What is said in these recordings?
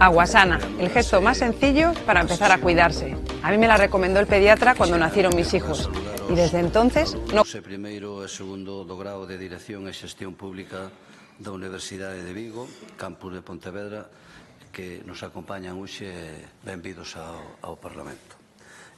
Aguasana, el gesto más sencillo para empezar a cuidarse. A mí me la recomendó el pediatra cuando nacieron mis hijos. Y desde entonces no... Primeiro e segundo do grao de Dirección e Xestión Pública da Universidade de Vigo, campus de Pontevedra, que nos acompañan hoxe, benvidos ao Parlamento.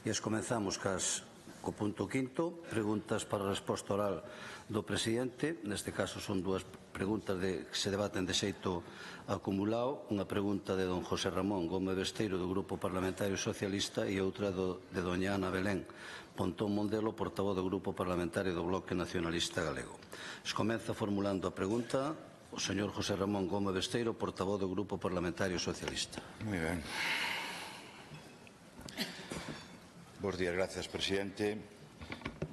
E comenzamos co punto quinto, preguntas para resposta oral do Presidente. Neste caso son dúas preguntas que se debaten de xeito acumulado. Unha pregunta de don José Ramón Gómez Besteiro, do Grupo Parlamentario Socialista, e outra de doña Ana Belén Pontón Mondelo, portavoz do Grupo Parlamentario do Bloque Nacionalista Galego. Comeza formulando a pregunta o señor José Ramón Gómez Besteiro, portavoz do Grupo Parlamentario Socialista. Moi ben. Bos días, gracias, presidente.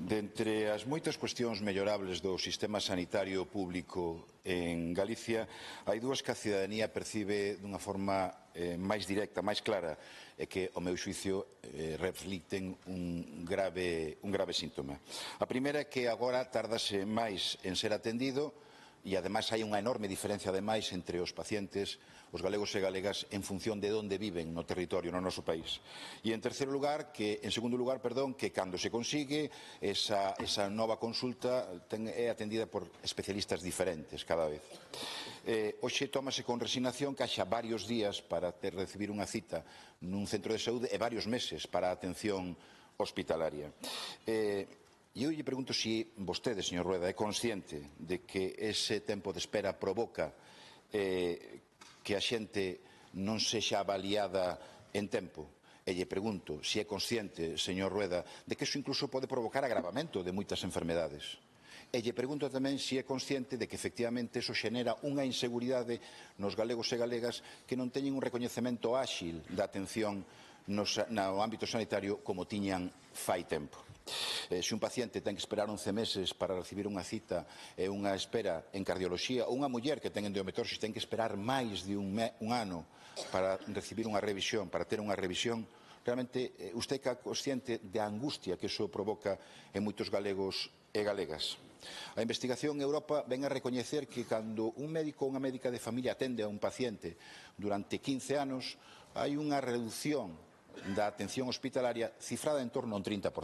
Dentre as moitas cuestións mellorables do sistema sanitario público en Galicia, hai dúas que a cidadanía percibe dunha forma máis directa, máis clara, e que, ao meu xuicio, reflicten un grave síntoma. A primeira é que agora tardase máis en ser atendido e, ademais, hai unha enorme diferencia, ademais, entre os pacientes, os galegos e galegas, en función de onde viven no territorio, no noso país. E, en segundo lugar, que cando se consigue, esa nova consulta é atendida por especialistas diferentes cada vez. Hoxe tómase con resignación que haxa varios días para recibir unha cita nun centro de saúde e varios meses para a atención hospitalaria. E eu lle pregunto se vostede, señor Rueda, é consciente de que ese tempo de espera provoca que a xente non sexa avaliada en tempo. E lle pregunto se é consciente, señor Rueda, de que iso incluso pode provocar agravamento de moitas enfermedades. E lle pregunto tamén se é consciente de que efectivamente iso xenera unha inseguridade nos galegos e galegas que non teñen un recoñecemento áxil da atención no ámbito sanitario como tiñan fai tempo. Se un paciente ten que esperar 11 meses para recibir unha cita e unha espera en cardioloxía, ou unha muller que ten endometriosis ten que esperar máis de un ano para recibir unha revisión, para ter unha revisión, realmente usted é consciente da angustia que iso provoca en moitos galegos e galegas. A investigación en Europa ven a recoñecer que cando un médico ou unha médica de familia atende a un paciente durante 15 anos, hai unha reducción da atención hospitalaria cifrada en torno a un 30%.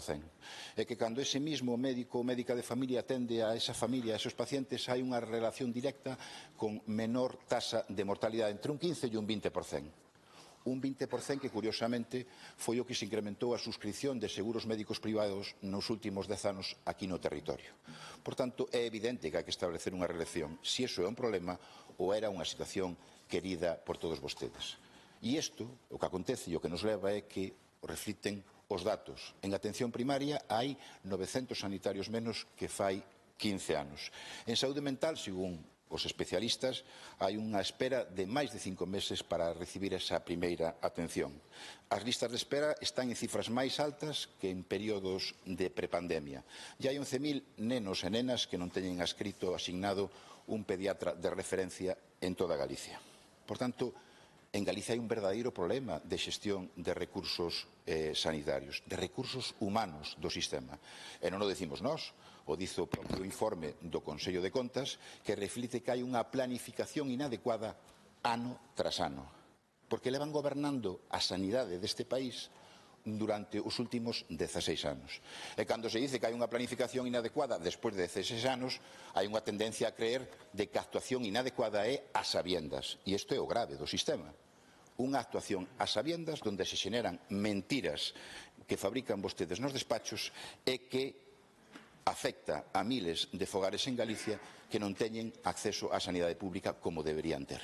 E que cando ese mismo médico ou médica de familia atende a esa familia, a esos pacientes, hai unha relación directa con menor tasa de mortalidade, entre un 15 e un 20%. Un 20% que, curiosamente, foi o que se incrementou a suscripción de seguros médicos privados nos últimos 10 anos aquí no territorio. Por tanto, é evidente que hai que establecer unha relación se iso é un problema ou era unha situación querida por todos vostedes. E isto, o que acontece e o que nos leva é que reflicten os datos. En atención primaria hai 900 sanitarios menos que fai 15 anos. En saúde mental, según os especialistas, hai unha espera de máis de 5 meses para recibir esa primeira atención. As listas de espera están en cifras máis altas que en períodos de prepandemia. E hai 11.000 nenos e nenas que non teñen asignado un pediatra de referencia en toda Galicia. Por tanto, en Galicia hai un verdadeiro problema de xestión de recursos sanitarios, de recursos humanos do sistema. E non o decimos nós, o dice o propio informe do Consello de Contas, que reflicte que hai unha planificación inadecuada ano tras ano. Porque levan gobernando a sanidade deste país durante os últimos 16 anos. E cando se dice que hai unha planificación inadecuada despois de 16 anos, hai unha tendencia a creer de que a actuación inadecuada é a sabiendas. E isto é o grave do sistema. Unha actuación a sabiendas onde se xeneran mentiras que fabrican vostedes nos despachos e que afecta a miles de fogares en Galicia que non teñen acceso á sanidade pública como deberían ter.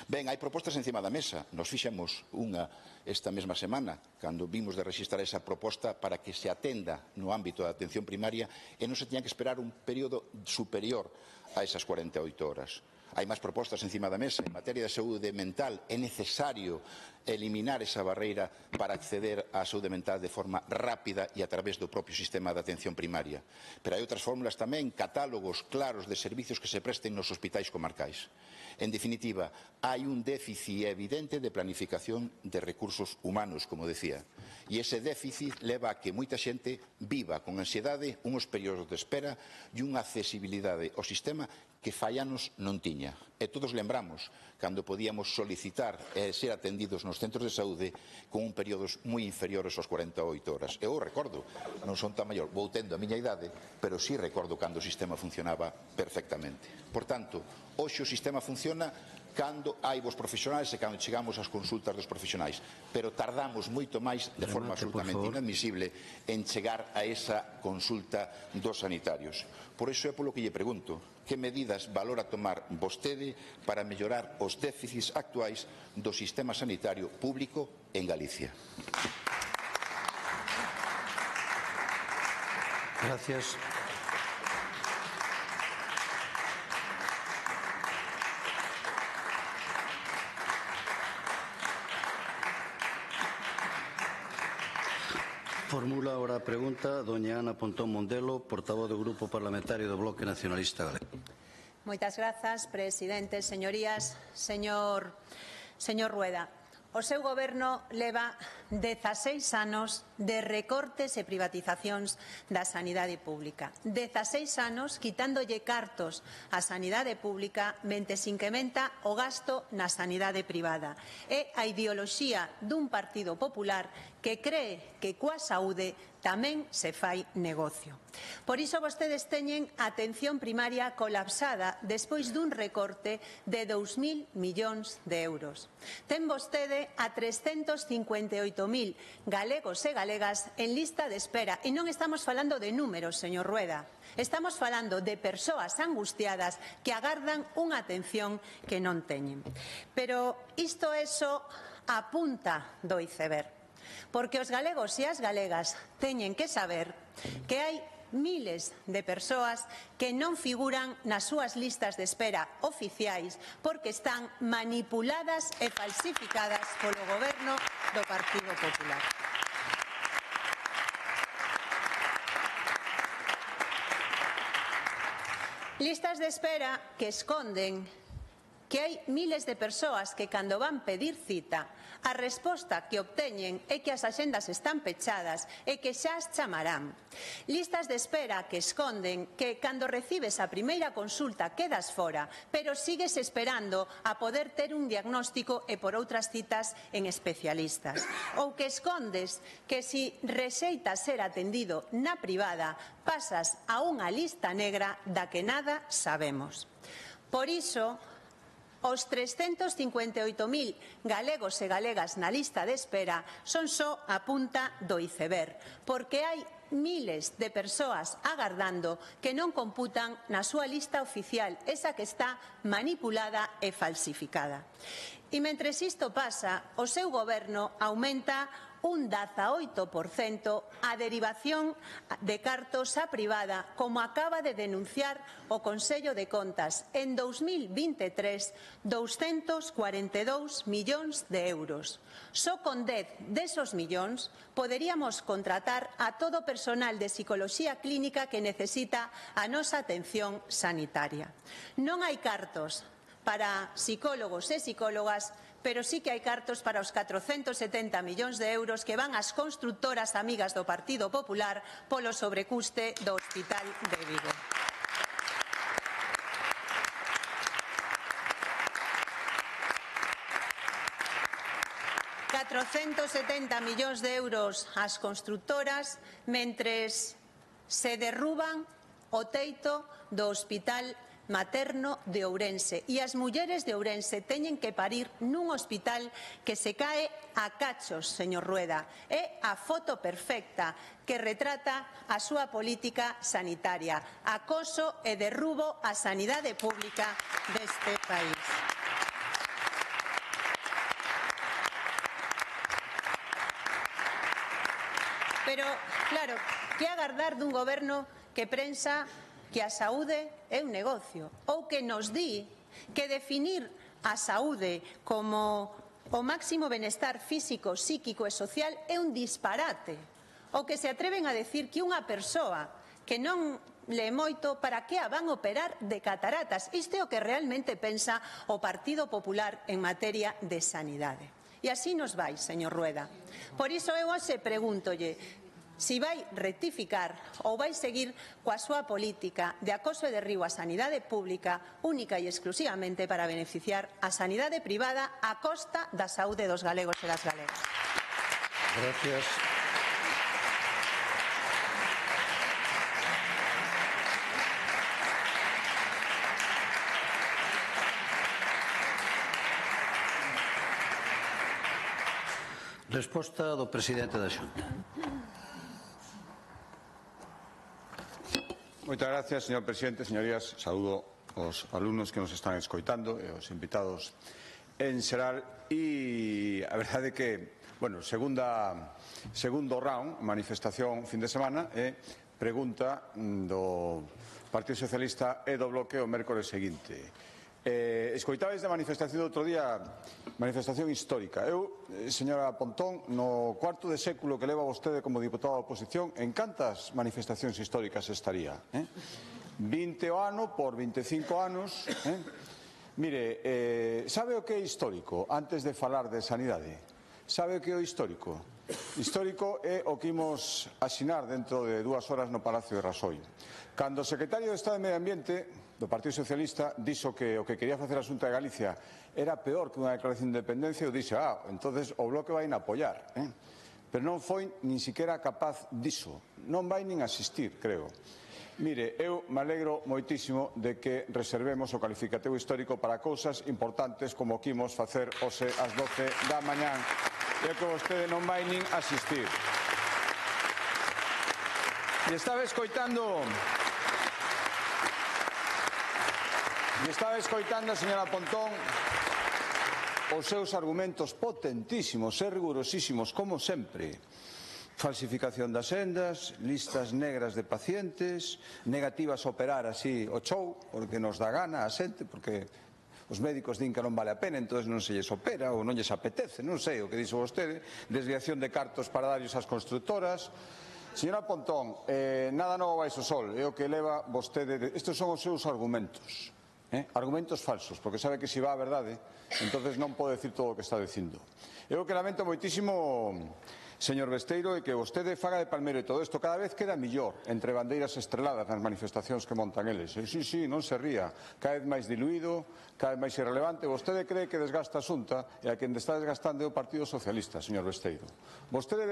Ben, hai propostas encima da mesa. Nos fixemos unha esta mesma semana, cando vimos de rexistrar esa proposta para que se atenda no ámbito da atención primaria e non se teña que esperar un período superior a esas 48 horas. Hai máis propostas encima da mesa. En materia de saúde mental é necesario eliminar esa barreira para acceder á saúde mental de forma rápida e a través do propio sistema de atención primaria. Pero hai outras fórmulas tamén, catálogos claros de servicios que se presten nos hospitais comarcais. En definitiva, hai un déficit evidente de planificación de recursos humanos, como decía. E ese déficit leva a que moita xente viva con ansiedade, uns períodos de espera e unha accesibilidade ao sistema que fai anos non tiña. tiña. E todos lembramos cando podíamos solicitar e ser atendidos nos centros de saúde con un períodos moi inferiores aos 48 horas. Eu recordo, non son tan maior, vou tendo a miña idade, pero sí recordo cando o sistema funcionaba perfectamente. Por tanto, hoxe o sistema funciona cando hai vos profesionais e cando chegamos ás consultas dos profesionais, pero tardamos moito máis de forma absolutamente inadmisible en chegar a esa consulta dos sanitarios. Por iso é polo que lle pregunto, que medidas valora tomar vostede para mellorar os déficits actuais do sistema sanitario público en Galicia? Gracias. Formula ahora a pregunta doña Ana Pontón Mondelo, portavoz do Grupo Parlamentario do Bloque Nacionalista Galego. Moitas grazas, presidente. Señorías, señor Rueda, o seu goberno leva 16 anos de recortes e privatizacións da sanidade pública. 16 anos quitándolle cartos á sanidade pública mentre se incrementa o gasto na sanidade privada. É a ideoloxía dun Partido Popular que cree que coa saúde tamén se fai negocio. Por iso vostedes teñen a atención primaria colapsada despois dun recorte de 2.000 millóns de euros. Ten vostede a 358.000 galegos e galegas en lista de espera. E non estamos falando de números, señor Rueda. Estamos falando de persoas angustiadas que agardan unha atención que non teñen. Pero isto é só a punta do iceberg. Porque os galegos e as galegas teñen que saber que hai miles de persoas que non figuran nas súas listas de espera oficiais porque están manipuladas e falsificadas polo goberno do Partido Popular. Listas de espera que esconden que hai miles de persoas que cando van pedir cita a resposta que obteñen é que as axendas están pechadas e que xa as chamarán. Listas de espera que esconden que cando recibes a primeira consulta quedas fora, pero sigues esperando a poder ter un diagnóstico e por outras citas en especialistas. Ou que escondes que si rexeitas ser atendido na privada pasas a unha lista negra da que nada sabemos. Por iso, os 358.000 galegos e galegas na lista de espera son só a punta do iceberg, porque hai miles de persoas agardando que non computan na súa lista oficial, esa que está manipulada e falsificada. E mentres isto pasa, o seu goberno aumenta un 18% a derivación de cartos á privada, como acaba de denunciar o Consello de Contas. En 2023, 242 millóns de euros. Só con 10 desos millóns poderíamos contratar a todo o personal de psicoloxía clínica que necesita a nosa atención sanitaria. Non hai cartos para psicólogos e psicólogas, pero sí que hai cartos para os 470 millóns de euros que van ás constructoras amigas do Partido Popular polo sobrecuste do Hospital de Vigo. $470 millóns de euros ás constructoras mentres se derruban o teito do Hospital Materno de Ourense e as mulleres de Ourense teñen que parir nun hospital que se cae a cachos, señor Rueda. É a foto perfecta que retrata a súa política sanitaria, acoso e derrubo á sanidade pública deste país. Pero, claro, que agardar dun goberno que prensa que a saúde é un negocio ou que nos di que definir a saúde como o máximo benestar físico, psíquico e social é un disparate, ou que se atreven a decir que unha persoa que non le moito para que a van operar de cataratas. Isto é o que realmente pensa o Partido Popular en materia de sanidade. E así nos vai, señor Rueda. Por iso eu hoxe pregúntolle, si vai rectificar ou vai seguir coa súa política de acoso e derribo á sanidade pública única e exclusivamente para beneficiar a sanidade privada a costa da saúde dos galegos e das galegas. Gracias. Resposta do presidente da Xunta. Moitas gracias, señor presidente. Señorías, saúdo aos alumnos que nos están escoitando e aos invitados en xeral. E a verdade é que, bueno, segundo round, manifestación fin de semana e pregunta do Partido Socialista e do Bloque o mércores seguinte. Escoitabais da manifestación do outro día, manifestación histórica. Eu, señora Pontón, no cuarto de século que leva vostede como diputado da oposición, en cantas manifestacións históricas estaría? 20 o ano por 25 anos. Mire, sabe o que é histórico antes de falar de sanidade? Sabe o que é o histórico? Histórico é o que imos asinar dentro de 2 horas no Palacio de Raxoi. Cando o secretario de Estado de Medio Ambiente do Partido Socialista dixo que o que quería facer a Xunta de Galicia era peor que unha declaración de independencia, eu dixe, entonces o Bloque vai a apoiar. Pero non foi nin siquiera capaz diso. Non vai nin asistir, creo. Mire, eu me alegro moitísimo de que reservemos o calificativo histórico para cousas importantes como o que imos facer hoxe ás 12 da mañán e que vostede non vai nin asistir. E estaba escoitando a señora Pontón os seus argumentos potentísimos e rigurosísimos, como sempre. Falsificación das sendas, listas negras de pacientes, negativas a operar así o show, porque nos dá gana a xente, porque os médicos din que non vale a pena, entón non se lles opera ou non lles apetece, non sei o que dixo vostede, desviación de cartos para darlos ás constructoras. Señora Pontón, nada novo baixo o sol, é o que leva vostede. Estes son os seus argumentos, argumentos falsos, porque sabe que se va a verdade, entonces non pode decir todo o que está dicindo. Eu que lamento moitísimo, señor Besteiro, é que vostede faga de palmero e todo isto cada vez queda millor entre bandeiras estreladas nas manifestacións que montan eles. Sí, non se ría, cada vez máis diluído, cada vez máis irrelevante. Vostede cree que desgasta a Xunta e a quen está desgastando é o Partido Socialista, señor Besteiro. Vostede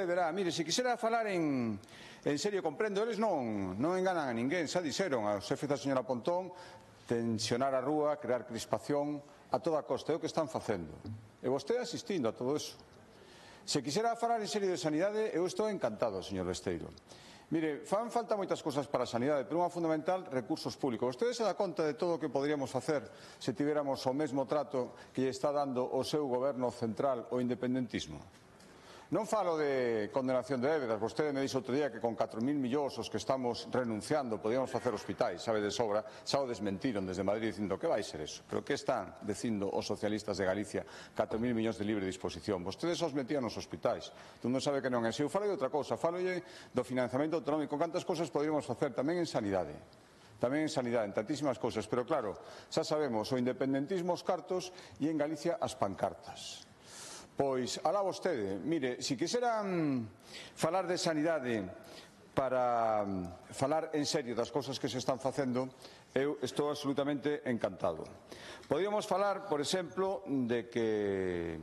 verá, mire, se quixera falar en serio, comprendo, eles non enganan a ninguén, xa dixeron ao xefe da señora Pontón, tensionar a rúa, crear crispación a toda costa, é o que están facendo. E vostede asistindo a todo eso. Se quixera falar en serio de sanidade, eu estou encantado, señor Besteiro. Mire, fan falta moitas cousas para a sanidade, pero unha fundamental, recursos públicos. Vostede se dá conta de todo o que poderíamos facer se tiveramos o mesmo trato que lle está dando o seu goberno central o independentismo? Non falo de condenación de débedas. Vostede me dixo outro día que con 4.000 millóns os que estamos renunciando podíamos facer hospitais, sabe de sobra, xa o desmentiron desde Madrid dicindo que vai ser eso. Pero que están dicindo os socialistas de Galicia? 4.000 millóns de libre disposición. Vostedes os metían nos hospitais. Tú non sabe que non é así. Eu falo de outra cousa, falolle do financiamento autonómico. Cantas cousas poderíamos facer tamén en sanidade? Tamén en sanidade, en tantísimas cousas. Pero claro, xa sabemos, o independentismo os cartos e en Galicia as pancartas. Pois, alá vostede, mire, se quixeran falar de sanidade para falar en serio das cousas que se están facendo, eu estou absolutamente encantado. Podíamos falar, por exemplo, de que,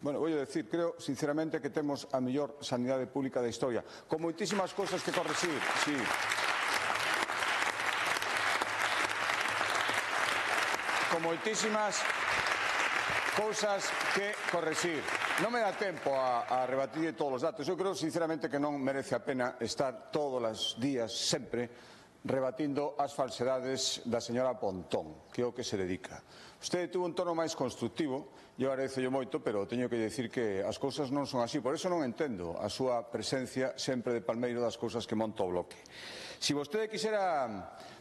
bueno, vou a decir, creo sinceramente que temos a mellor sanidade pública da historia, con moitísimas cousas que corrixir, sí. Con moitísimas cousas que correxir. Non me dá tempo a rebatir todos os datos. Eu creo sinceramente que non merece a pena estar todos os días sempre rebatindo as falsedades da señora Pontón, que é o que se dedica. Vostede tuvo un tono máis constructivo, eu agradezo moito, pero teño que dicir que as cousas non son así. Por eso non entendo a súa presencia sempre de palmeiro das cousas que monta o Bloque. Se vostede quixera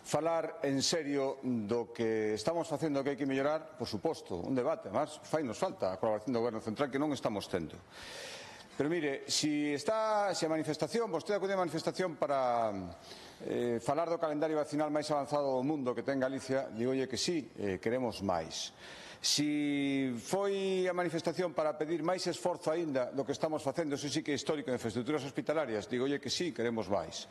falar en serio do que estamos facendo que hai que mellorar, por suposto, un debate, además, fainos falta a colaboración do Goberno Central que non estamos tendo. Pero mire, se a manifestación, vostede acude a manifestación para falar do calendario vacinal máis avanzado do mundo que ten Galicia, digolle que sí, queremos máis. Si foi a manifestación para pedir máis esforzo aínda do que estamos facendo, eso sí que é histórico en infraestructuras hospitalarias, digolle que sí, queremos máis.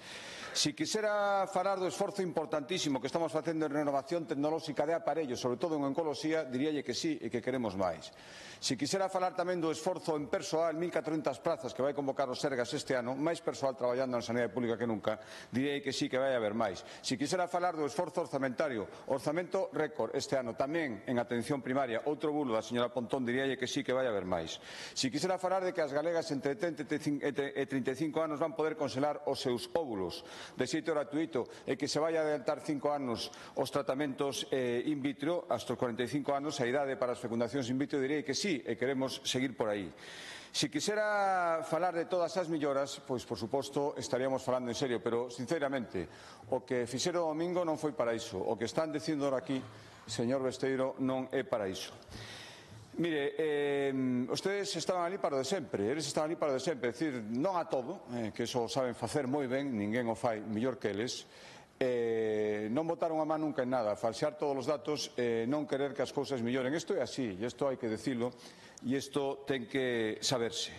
Si quisera falar do esforzo importantísimo que estamos facendo en renovación tecnolóxica de aparellos, sobre todo en oncoloxía, diríalle que sí e que queremos máis. Si quisera falar tamén do esforzo en persoal, 1.400 plazas que vai convocar o Sergas este ano, máis persoal traballando na sanidade pública que nunca, diríalle que sí que vai haber máis. Si quisera falar do esforzo orzamentario, orzamento récord este ano, tamén en atención primaria, outro bulo da señora Pontón, diríalle que sí que vai haber máis. Si quisera falar de que as galegas entre 30 e 35 anos van poder congelar os seus óvulos de xeito gratuito e que se vai adelantar 5 anos os tratamentos in vitro, hasta os 45 anos, a idade para as fecundacións in vitro, diríalle que sí e queremos seguir por aí. Si quisera falar de todas as melloras, pois, por suposto, estaríamos falando en serio, pero, sinceramente, o que fixeron o domingo non foi para iso. O que están dicindo ahora aquí, señor Besteiro, non é para iso. Mire, ustedes estaban ali para o de sempre, eles estaban ali para o de sempre, é dicir, non a todo, que iso saben facer moi ben, ninguén o fai mellor que eles, non botaron a man nunca en nada, falsear todos os datos, non querer que as cousas melloren. Isto é así, e isto hai que decirlo, e isto ten que saberse.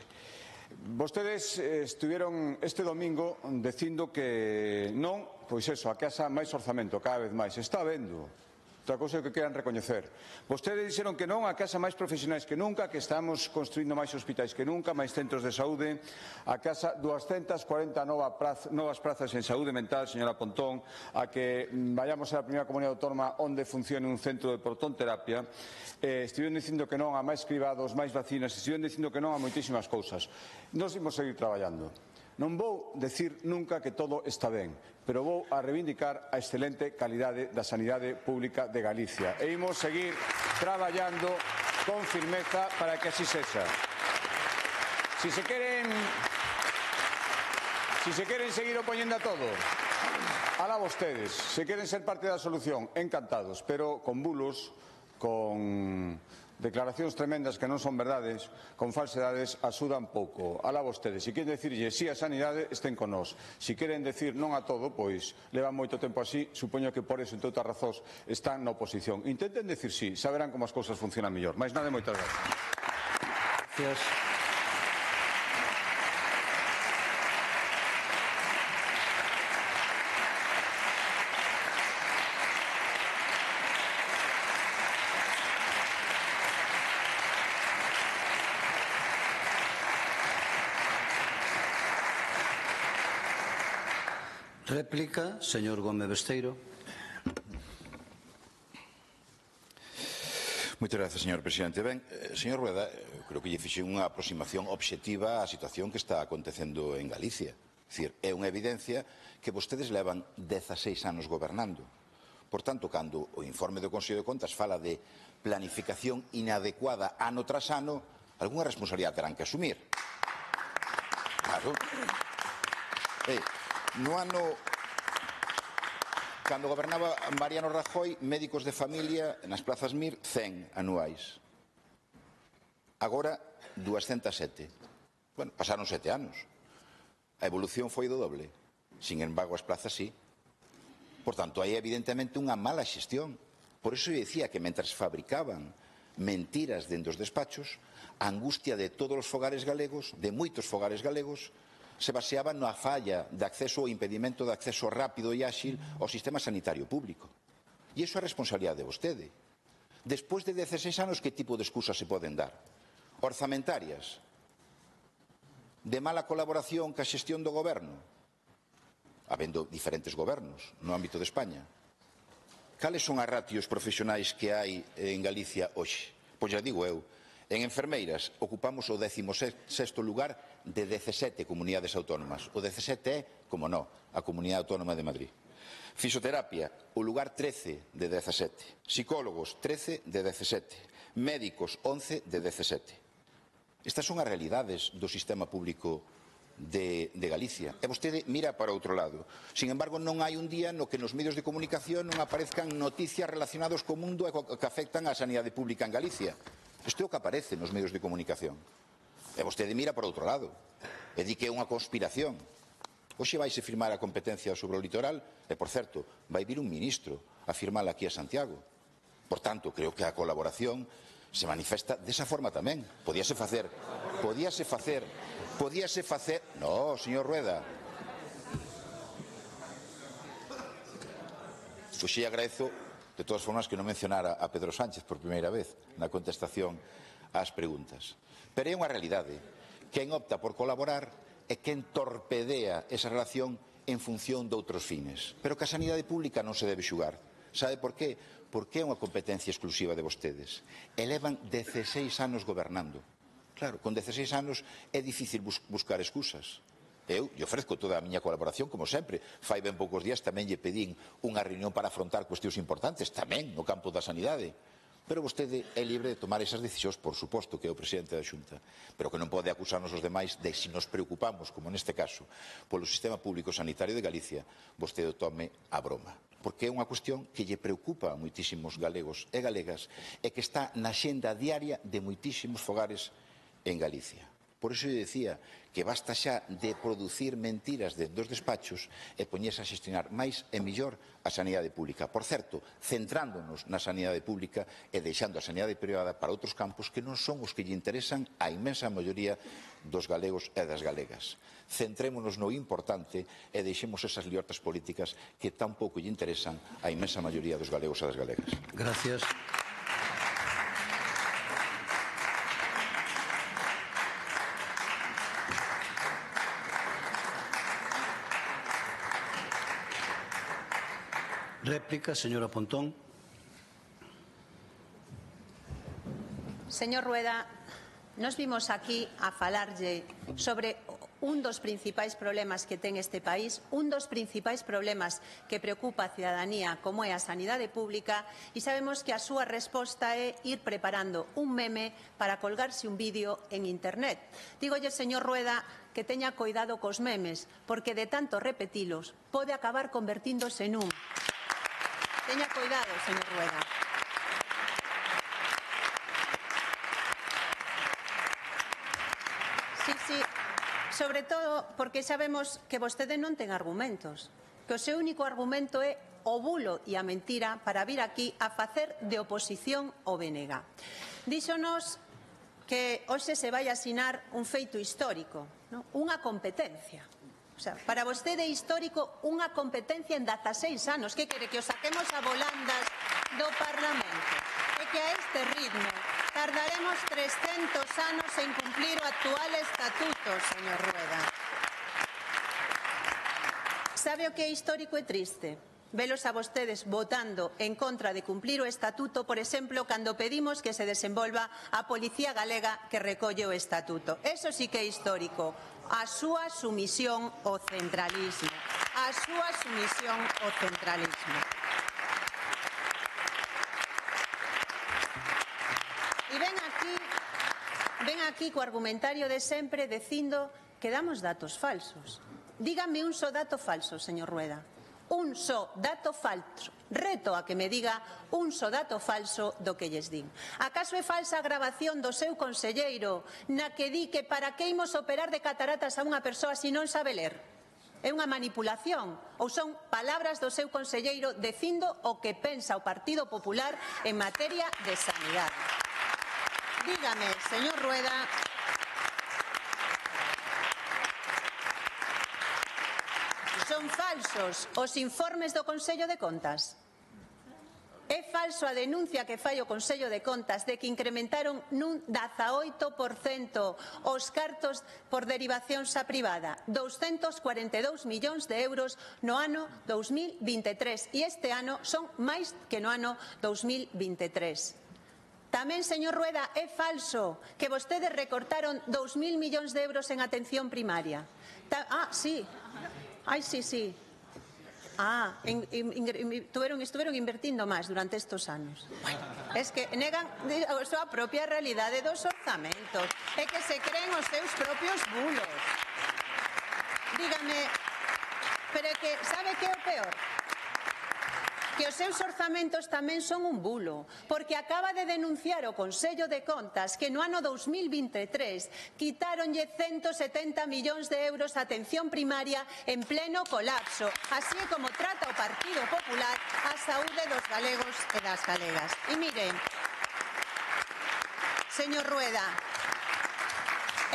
Vostedes estiveron este domingo dicindo que non, pois eso, a casa máis orzamento, cada vez máis, está habendo. Outra cousa que queran recoñecer. Vostedes dixeron que non a casa máis profesionais que nunca, que estamos construindo máis hospitais que nunca, máis centros de saúde, a casa 240 novas prazas en saúde mental, señora Pontón, a que vayamos a la primeira comunidade autónoma onde funcione un centro de protonterapia, estiveron dicindo que non a máis cribados, máis vacinas, estiveron dicindo que non a moitísimas cousas. Nos imos seguir traballando. Non vou decir nunca que todo está ben, pero vou a reivindicar a excelente calidade da sanidade pública de Galicia. E imos seguir traballando con firmeza para que así sexa. Si se queren seguir opoñendo a todo, alá vostedes. Se queren ser parte da solución, encantados, pero con bulos, con declaracións tremendas que non son verdades, con falsedades, axudan pouco. Alá vostedes. Se queren decirlle sí a sanidade, estén con nós. Se queren decir non a todo, pois levan moito tempo así, supoño que por eso, entre outras razóns, están na oposición. Intenten decir sí, saberán como as cousas funcionan mellor. Mais nada, moitas gracias. Réplica, señor Gómez Besteiro. Moitas grazas, señor presidente. Ben, señor Rueda, creo que lle fixe unha aproximación obxectiva á situación que está acontecendo en Galicia. É dicir, é unha evidencia que vostedes levan 16 anos gobernando. Por tanto, cando o informe do Consello de Contas fala de planificación inadecuada ano tras ano, algunha responsabilidade terán que asumir. Claro. No ano, cando gobernaba Mariano Rajoy, médicos de familia nas plazas MIR, 100 anuais. Agora, 207. Bueno, pasaron 7 anos. A evolución foi do doble. Sin embargo, as plazas sí. Por tanto, hai evidentemente unha mala xestión. Por iso eu dicía que mentras fabricaban mentiras dentro dos despachos, a angustia de todos os fogares galegos, de moitos fogares galegos, se baseaba na falla de acceso ou impedimento de acceso rápido e áxil ao sistema sanitario público. E iso é responsabilidade de vostede. Despois de 16 anos, que tipo de excusas se poden dar? Orzamentarias? De mala colaboración ca xestión do goberno? Habendo diferentes gobernos no ámbito de España. Cales son as ratios profesionais que hai en Galicia hoxe? Pois já digo eu, en enfermeiras ocupamos o 16º lugar de 17 comunidades autónomas. O 17 é, como non, a Comunidade Autónoma de Madrid. Fisioterapia, o lugar 13 de 17. Psicólogos, 13 de 17. Médicos, 11 de 17. Estas son as realidades do sistema público de Galicia. E vostede mira para outro lado. Sin embargo, non hai un día no que nos medios de comunicación non aparezcan noticias relacionadas co mundo e que afectan á sanidade pública en Galicia. Isto é o que aparece nos medios de comunicación. E vostede mira por outro lado. E di que é unha conspiración. Hoxe vaise firmar a competencia sobre o litoral e, por certo, vai vir un ministro a firmala aquí a Santiago. Por tanto, creo que a colaboración se manifesta desa forma tamén. Podíase facer. No, señor Rueda. Pois sí, agradezo, de todas formas, que non mencionara a Pedro Sánchez por primeira vez na contestación ás preguntas. Pero é unha realidade. Quen opta por colaborar é quen torpedea esa relación en función de outros fines. Pero que a sanidade pública non se debe xugar. Sabe por qué? Porque é unha competencia exclusiva de vostedes. Elevan 16 anos gobernando. Claro, con 16 anos é difícil buscar excusas. Eu lle ofrezco toda a miña colaboración, como sempre. Fai ben poucos días tamén lle pedín unha reunión para afrontar cuestións importantes, tamén no campo da sanidade. Pero vostede é libre de tomar esas decisións, por suposto, que é o presidente da Xunta. Pero que non pode acusarnos os demais de se nos preocupamos, como neste caso, polo sistema público sanitario de Galicia, vostede o tome a broma. Porque é unha cuestión que lle preocupa a moitísimos galegos e galegas e que está na xenda diaria de moitísimos fogares en Galicia. Por iso eu dicía que basta xa de producir mentiras dentro dos despachos e poñerse a xestionar máis e mellor a sanidade pública. Por certo, centrándonos na sanidade pública e deixando a sanidade privada para outros campos que non son os que lle interesan á inmensa maioría dos galegos e das galegas. Centrémonos no importante e deixemos esas liortas políticas que tan pouco lle interesan á inmensa maioría dos galegos e das galegas. Gracias. Réplica, señora Pontón. Señor Rueda, nos vimos aquí a falarlle sobre un dos principais problemas que ten este país, un dos principais problemas que preocupa a cidadanía, como é a sanidade pública, e sabemos que a súa resposta é ir preparando un meme para colgarse un vídeo en internet. Dígolle, señor Rueda, que teña coidado cos memes, porque de tanto repetilos pode acabar convertíndose nun. Teña cuidado, señor Rueda. Sí, sobre todo porque sabemos que vostede non ten argumentos, que o seu único argumento é o bulo e a mentira para vir aquí a facer de oposición ao BNG. Díxonos que hoxe se vai asinar un feito histórico, non? Unha competencia. O sea, para vostede é histórico unha competencia en 16 anos. Que quere, que os saquemos a volandas do Parlamento? É que a este ritmo tardaremos 300 anos en cumplir o actual estatuto, señor Rueda. Sabe o que é histórico e triste? Velos a vostedes votando en contra de cumplir o estatuto, por exemplo, cando pedimos que se desenvolva a Policía Galega que recolle o estatuto. Eso sí que é histórico. A súa sumisión ao centralismo. A súa sumisión ao centralismo. E ven aquí co argumentario de sempre dicindo que damos datos falsos. Dígame un só dato falso, señor Rueda. Un só dato falso. Reto a que me diga un só dato falso do que lles din. Acaso é falsa a grabación do seu conselleiro na que di que para que imos operar de cataratas a unha persoa se non sabe ler? É unha manipulación ou son palabras do seu conselleiro dicindo o que pensa o Partido Popular en materia de sanidade? Dígame, señor Rueda, son falsos os informes do Consello de Contas? É falso a denuncia que fai o Consello de Contas de que incrementaron nun 18% os cartos por derivación xa privada, 242 millóns de euros no ano 2023, e este ano son máis que no ano 2023. Tamén, señor Rueda, é falso que vostedes recortaron 2.000 millóns de euros en atención primaria. Sí. Ai, sí. Estuveron invertindo máis durante estes anos. Es que negan a súa propia realidade dos orzamentos. É que se creen os seus propios bulos. Dígame, pero é que, sabe que é o peor? que os seus orzamentos tamén son un bulo, porque acaba de denunciar o Consello de Contas que no ano 2023 quitáronlle 170 millóns de euros a atención primaria en pleno colapso, así como trata o Partido Popular a saúde dos galegos e das galegas. E miren, señor Rueda,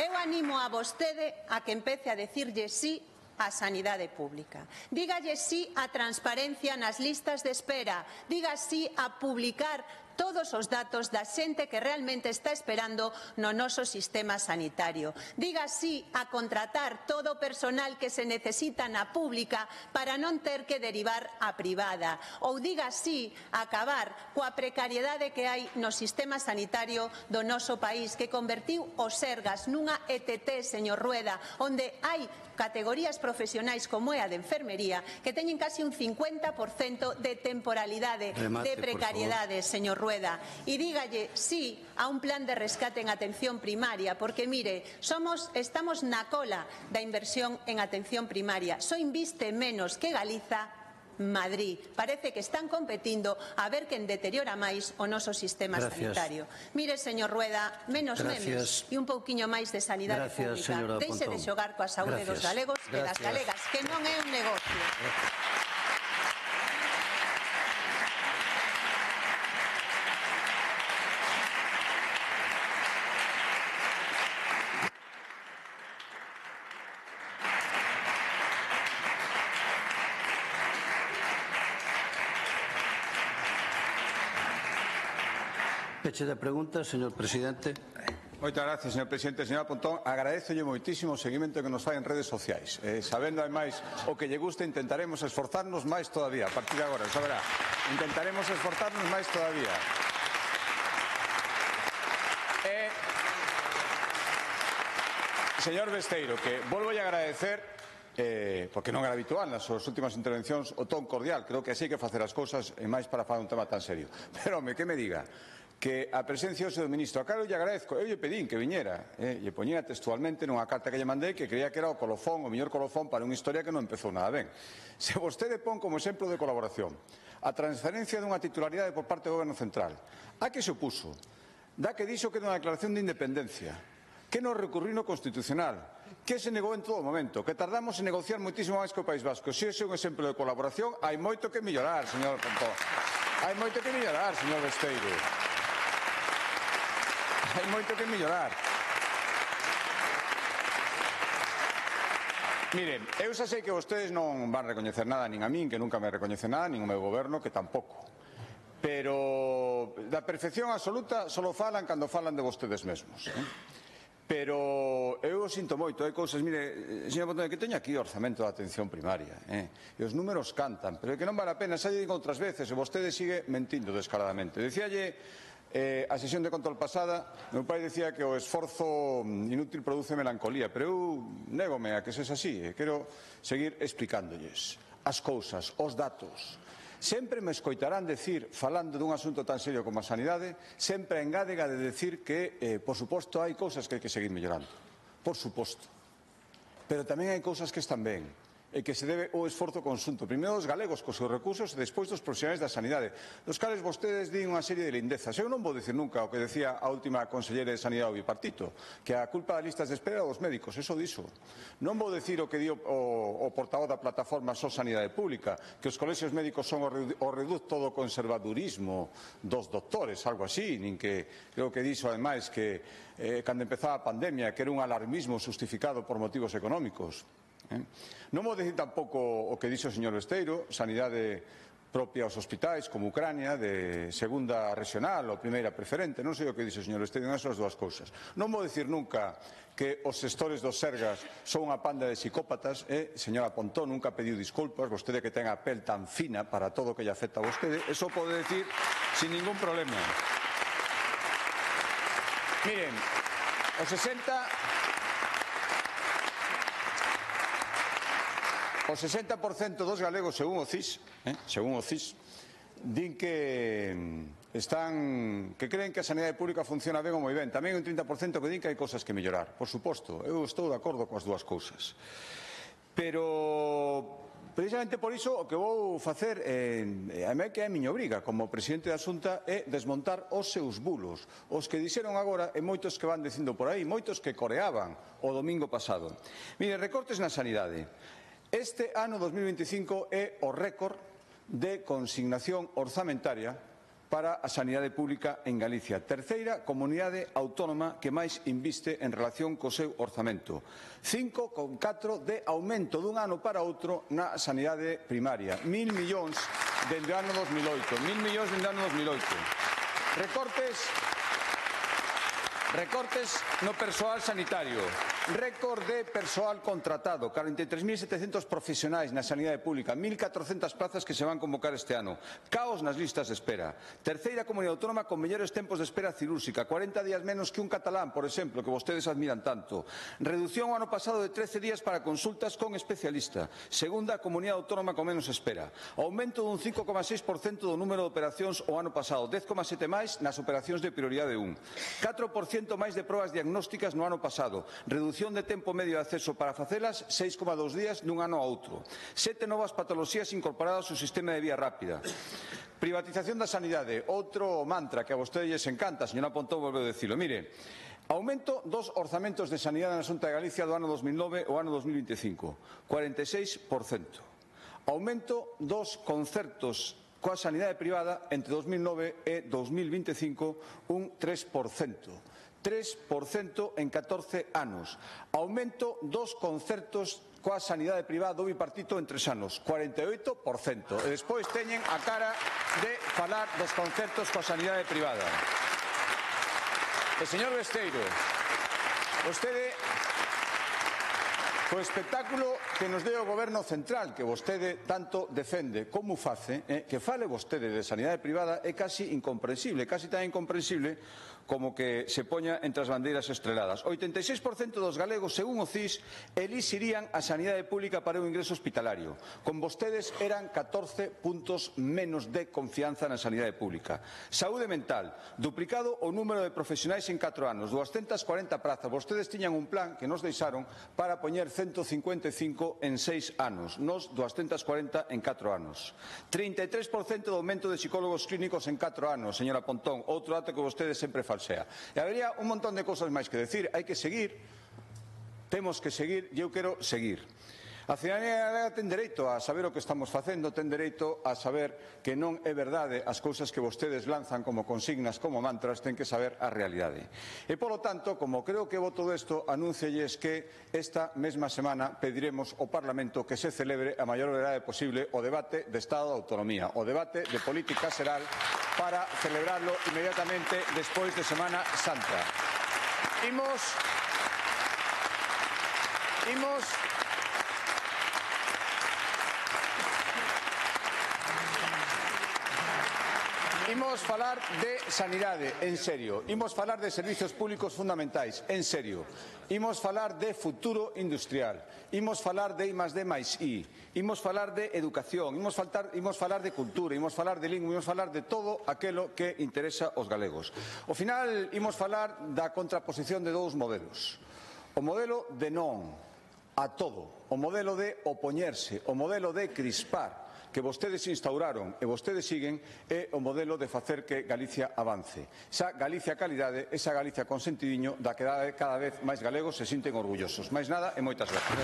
eu animo a vostede a que empece a decirlle sí á sanidade pública. Dígalle sí á transparencia nas listas de espera. Diga sí a publicar todos os datos da xente que realmente está esperando no noso sistema sanitario. Diga sí a contratar todo o personal que se necesita na pública para non ter que derivar á privada. Ou diga sí a acabar coa precariedade que hai no sistema sanitario do noso país, que convertiu o Sergas nunha ETT, señor Rueda, onde hai categorías profesionais como é a de enfermería que teñen casi un 50% de temporalidade, de precariedade, señor Rueda. E dígalle sí a un plan de rescate en atención primaria, porque mire, estamos na cola da inversión en atención primaria. Só inviste menos que Galiza, Madrid. Parece que están competindo a ver quen deteriora máis o noso sistema sanitario. Mire, señor Rueda, menos memes e un pouquiño máis de sanidade pública. Deixe de xogar coa saúde dos galegos e das galegas, que non é un negocio. Peche de preguntas, señor presidente. Moitas gracias, señor presidente. Señora Pontón, agradézolle moitísimo o seguimento que nos fai en redes sociais. Sabendo, ademais, o que lle gusta, intentaremos esforzarnos máis todavía. A partir de agora, saberá. Intentaremos esforzarnos máis todavía. Señor Besteiro, que volvo a agradecer, porque non era habitual nas súas últimas intervencións, o ton cordial. Creo que así hai que facer as cousas, e máis para falar un tema tan serio. Pero, home, que me diga que a presencia do ministro, a Carlos lle agradezco, eu lle pedín que viñera, lle poñía textualmente nunha carta que lle mandei que creía que era o colofón, o mellor colofón para unha historia que non empezou nada ben. Se vostede pon como exemplo de colaboración a transferencia dunha titularidade por parte do Goberno Central, a que se opuso, da que dixo que era unha declaración de independencia, que non recurriu no Constitucional, que se negou en todo momento, que tardamos en negociar moitísimo máis que o País Vasco. Se ese é un exemplo de colaboración, hai moito que mellorar, señor Pontón. Hai moito que mellorar, señor Besteiro. Hai moito que mellorar. Miren, eu xa sei que vostedes non van recoñecer nada, nin a min, que nunca me recoñece nada, nin o meu goberno, que tampouco. Pero da perfección absoluta só falan cando falan de vostedes mesmos. Pero eu o sinto moito, hai cousas, mire, señor Pontón, que teño aquí o orzamento da atención primaria, e os números cantan, pero é que non vale a pena, xa lle digo outras veces, e vostede sigue mentindo descaradamente. Dicíalle a sesión de control pasada, meu pai dicía que o esforzo inútil produce melancolía, pero eu négome a que sexa así, e quero seguir explicándolles as cousas, os datos. Sempre me escoitarán decir, falando dun asunto tan serio como a sanidade, sempre a engádega de decir que, por suposto, hai cousas que hai que seguir mellorando. Por suposto. Pero tamén hai cousas que están ben, e que se debe o esforzo conxunto, primeiro dos galegos cos seus recursos e despois dos profesionais da sanidade, dos cales vostedes din unha serie de lindezas. Eu non vou dicir nunca o que decía a última conselleira de Sanidade do bipartito, que a culpa das listas de espera dos médicos, eso diso. Non vou dicir o que di o portavoz da plataforma Só Sanidade Pública, que os colexios médicos son o reducto do conservadurismo dos doctores, algo así, nin que creo que dixo ademais que cando empezaba a pandemia que era un alarmismo justificado por motivos económicos. Non vou dicir tampouco o que dixo o señor Besteiro, sanidade propia aos hospitais, como Ucrania, de segunda regional ou primeira preferente, non sei o que dixo o señor Besteiro, non son as dúas cousas. Non vou dicir nunca que os xestores dos Sergas son unha panda de psicópatas, e, señora Pontón, nunca pediu disculpas, vostede que ten a pel tan fina para todo o que lle afecta a vostede, eso pode decir sin ningún problema. Miren, os 60% dos galegos, según o CIS, din que creen que a sanidade pública funciona ben ou moi ben. Tamén un 30% que din que hai cousas que mellorar. Por suposto, eu estou de acordo coas dúas cousas. Pero Precisamente por iso o que vou facer a mí que é a miña obriga como presidente da Xunta é desmontar os seus bulos, os que dixeron agora e moitos que van dicindo por aí, moitos que coreaban o domingo pasado. Mire, recortes na sanidade. Este ano 2025 é o récord de consignación orzamentaria para a sanidade pública en Galicia. Terceira comunidade autónoma que máis inviste en relación co seu orzamento. 5,4 de aumento dun ano para outro na sanidade primaria. 1.000 millóns dende o ano 2008. 1.000 millóns dende o ano 2008. Recortes no persoal sanitario. Récord de persoal contratado, 43.700 profesionais na sanidade pública, 1.400 plazas que se van convocar este ano. Caos nas listas de espera. Terceira comunidade autónoma con mellores tempos de espera cirúrxica, 40 días menos que un catalán, por exemplo, que vostedes admiran tanto. Reducción o ano pasado de 13 días para consultas con especialista. Segunda comunidade autónoma con menos espera. Aumento dun 5,6% do número de operacións o ano pasado, 10,7 máis nas operacións de prioridade 1. 4% máis de probas diagnósticas no ano pasado. Reducción de tempo medio de acceso para facelas, 6,2 días dun ano a outro. 7 novas patoloxías incorporadas ao sistema de vía rápida. Privatización da sanidade, outro mantra que a vostedes lles encanta, a señora Pontón volveu a dicilo. Mire, aumento dos orzamentos de sanidade na Xunta de Galicia do ano 2009 ao ano 2025, 46%. Aumento dos concertos coa sanidade privada entre 2009 e 2025, un 3%. 3% en 14 anos. Aumento dos concertos coa sanidade privada do bipartito en 3 anos, 48%. E despois teñen a cara de falar dos concertos coa sanidade privada. E, señor Besteiro, vostede, o espectáculo que nos deu o Goberno Central, que vostede tanto defende como face, que fale vostede de sanidade privada é casi incomprensible, casi tan incomprensible como que se poña entre as bandeiras estreladas. 86% dos galegos, según o CIS, elixirían a sanidade pública para o ingreso hospitalario. Con vostedes eran 14 puntos menos de confianza na sanidade pública. Saúde mental, duplicado o número de profesionais en 4 anos, 240 prazas. Vostedes tiñan un plan que nos deixaron para poñer 155 en 6 anos, nos 240 en 4 anos. 33% de aumento de psicólogos clínicos en 4 anos, señora Pontón, outro dato que vostedes sempre falsean. E habería un montón de cosas máis que decir, hai que seguir, temos que seguir e eu quero seguir. A cidadanía ten dereito a saber o que estamos facendo, ten dereito a saber que non é verdade as cousas que vostedes lanzan como consignas, como mantras, ten que saber a realidade. E, polo tanto, como creo que vou todo isto, anúnciolles que esta mesma semana pediremos ao Parlamento que se celebre a maior brevidade posible o debate de Estado de Autonomía, o debate de política xeral, para celebrarlo inmediatamente despois de Semana Santa. Imos falar de sanidade, en serio. Imos falar de servizos públicos fundamentais, en serio. Imos falar de futuro industrial. Imos falar de I+D+I. Imos falar de educación. Imos falar de cultura. Imos falar de lingua. Imos falar de todo aquilo que interesa aos galegos. Ao final, imos falar da contraposición de dous modelos. O modelo de non a todo. O modelo de opoñerse. O modelo de crispar, que vostedes instauraron e vostedes siguen, é o modelo de facer que Galicia avance. Esa Galicia calidade, esa Galicia con sentidiño da que cada vez máis galegos se sinten orgullosos. Máis nada e moitas gracias.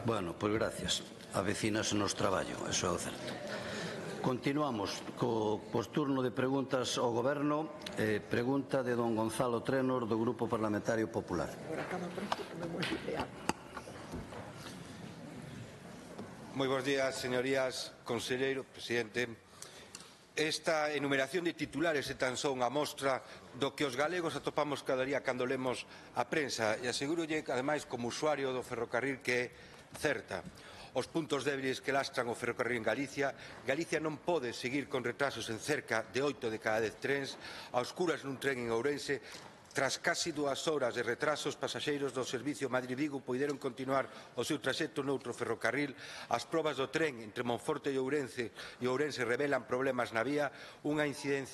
Bueno, pois gracias. Avecínase nos traballo, eso é o certo. Continuamos cos turno de preguntas ao Goberno. Pregunta de don Gonzalo Trenor, do Grupo Parlamentario Popular. Moi bons días, señorías, conselleiro, presidente. Esta enumeración de titulares é tan só unha mostra do que os galegos atopamos cada día cando lemos a prensa, e asegurolle, ademais, como usuario do ferrocarril, que é certa. Os puntos débiles que lastran o ferrocarril en Galicia non pode seguir con retrasos en cerca de 8 de cada 10 trens, a oscuras nun tren en Ourense. Tras casi 2 horas de retrasos, pasaxeiros do servicio Madrid-Vigo poideron continuar o seu traxecto noutro ferrocarril. As probas do tren entre Monforte e Ourense revelan problemas na vía, unha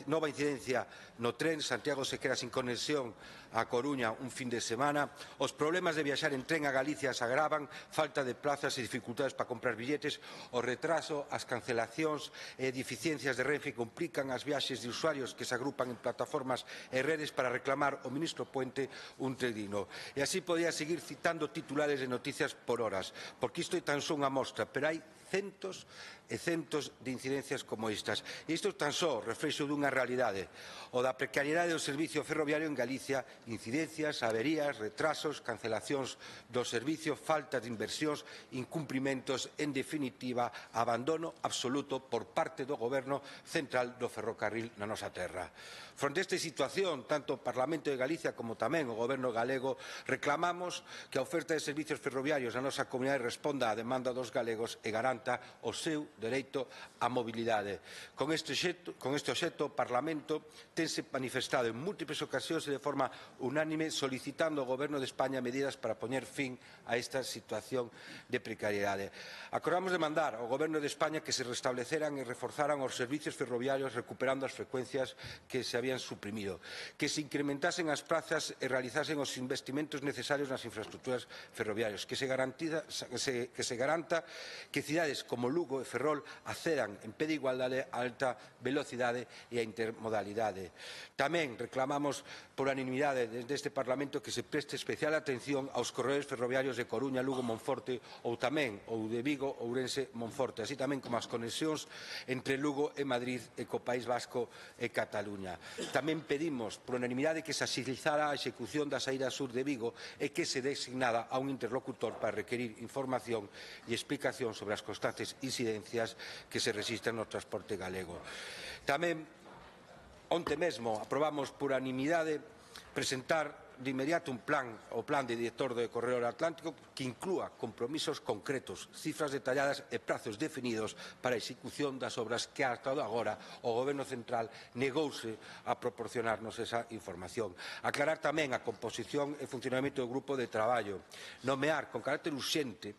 nova incidencia no tren Santiago se queda sin conexión a Coruña un fin de semana. Os problemas de viaxar en tren a Galicia se agravan, falta de plazas e dificultades para comprar billetes, o retraso, as cancelacións e deficiencias de Renfe complican as viaxes de usuarios que se agrupan en plataformas e redes para reclamar o ministro Puente un tren digno. E así podía seguir citando titulares de noticias por horas, porque isto é tan só unha mostra, pero hai centos e centos de incidencias como estas. E isto é tan só reflexo dunha realidade, o da precariedade do servicio ferroviario en Galicia, incidencias, averías, retrasos, cancelacións do servicio, falta de inversións, incumprimentos, en definitiva, abandono absoluto por parte do Goberno central do ferrocarril na nosa terra. Fronte a esta situación, tanto o Parlamento de Galicia como tamén o Goberno galego reclamamos que a oferta de servicios ferroviarios na nosa comunidade responda á demanda dos galegos e garanta o seu dereito á mobilidade. Con este obxecto, o Parlamento tense manifestado en múltiples ocasións e de forma unánime solicitando ao Goberno de España medidas para poñer fin a esta situación de precariedade. Acordamos demandar ao Goberno de España que se restableceran e reforzaran os servicios ferroviarios recuperando as frecuencias que se habían suprimido, que se incrementasen as prazas e realizasen os investimentos necesarios nas infraestructuras ferroviarias, que se garanta que cidades como Lugo e Ferrol accedan en pé de igualdade a alta velocidade e a intermodalidade. Tamén reclamamos por unanimidade desde este Parlamento que se preste especial atención aos corredores ferroviarios de Coruña, Lugo, Monforte ou tamén ou de Vigo, Ourense, Monforte, así tamén como as conexións entre Lugo e Madrid e co País Vasco e Cataluña. Tamén pedimos por unanimidade que se axilizara a execución da saída sur de Vigo e que se designara a un interlocutor para requerir información e explicación sobre as constantes incidencias que se resisten no transporte galego. Tamén, onte mesmo, aprobamos por unanimidade presentar de inmediato o plan de director do Corredor Atlántico que inclúa compromisos concretos, cifras detalladas e prazos definidos para a execución das obras que ata agora o Goberno central negouse a proporcionarnos esa información. Aclarar tamén a composición e funcionamento do grupo de traballo, nomear con carácter urxente,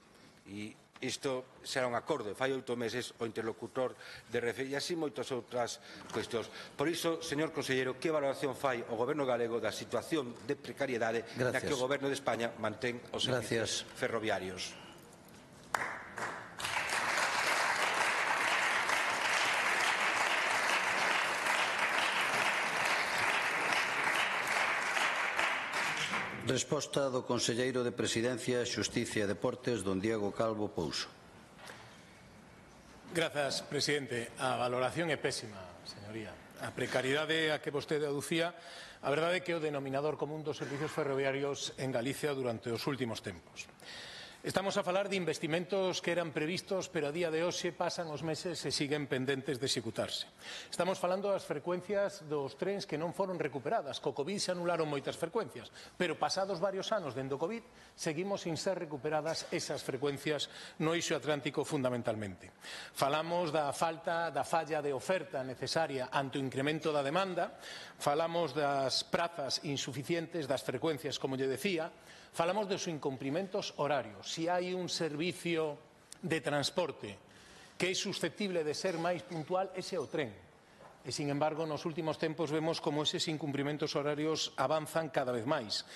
e isto será un acordo, fai 8 meses o interlocutor de Renfe e así moitas outras cuestións. Por iso, señor conselleiro, que valoración fai o Goberno galego da situación de precariedade na que o Goberno de España mantén os servicios ferroviarios? Resposta do conselleiro de Presidencia, Xusticia e Deportes, don Diego Calvo Pouso. Grazas, presidente. A valoración é pésima, señoría. A precariedade a que vostede aducía, a verdade é que é o denominador común dos servicios ferroviarios en Galicia durante os últimos tempos. Estamos a falar de investimentos que eran previstos, pero a día de hoxe pasan os meses e siguen pendentes de executarse. Estamos falando das frecuencias dos trens que non foron recuperadas. Co Covid se anularon moitas frecuencias, pero pasados varios anos dende o Covid seguimos sin ser recuperadas esas frecuencias no eixo atlántico fundamentalmente. Falamos da falla de oferta necesaria ante o incremento da demanda, falamos das prazas insuficientes, das frecuencias, como lle decía, falamos dos incumprimentos horarios. Si hai un servicio de transporte que é susceptible de ser máis puntual, ese é o tren. E, sin embargo, nos últimos tempos vemos como eses incumprimentos horarios avanzan cada vez máis.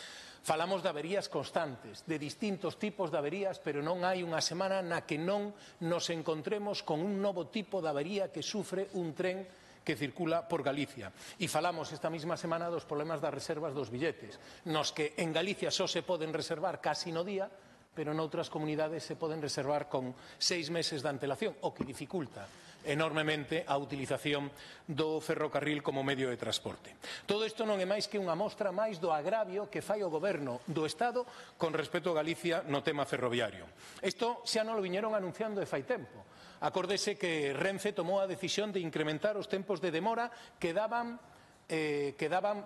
Falamos de averías constantes, de distintos tipos de averías, pero non hai unha semana na que non nos encontremos con un novo tipo de avería que sufre un tren que circula por Galicia. E falamos esta mesma semana dos problemas das reservas dos billetes, nos que en Galicia só se poden reservar casi no día, pero noutras comunidades se poden reservar con 6 meses de antelación, o que dificulta enormemente a utilización do ferrocarril como medio de transporte. Todo isto non é máis que unha mostra máis do agravio que fai o Goberno do Estado con respecto a Galicia no tema ferroviario. Isto xa non lo viñeron anunciando de fai tempo. Acórdese que Renfe tomou a decisión de incrementar os tempos de demora que daban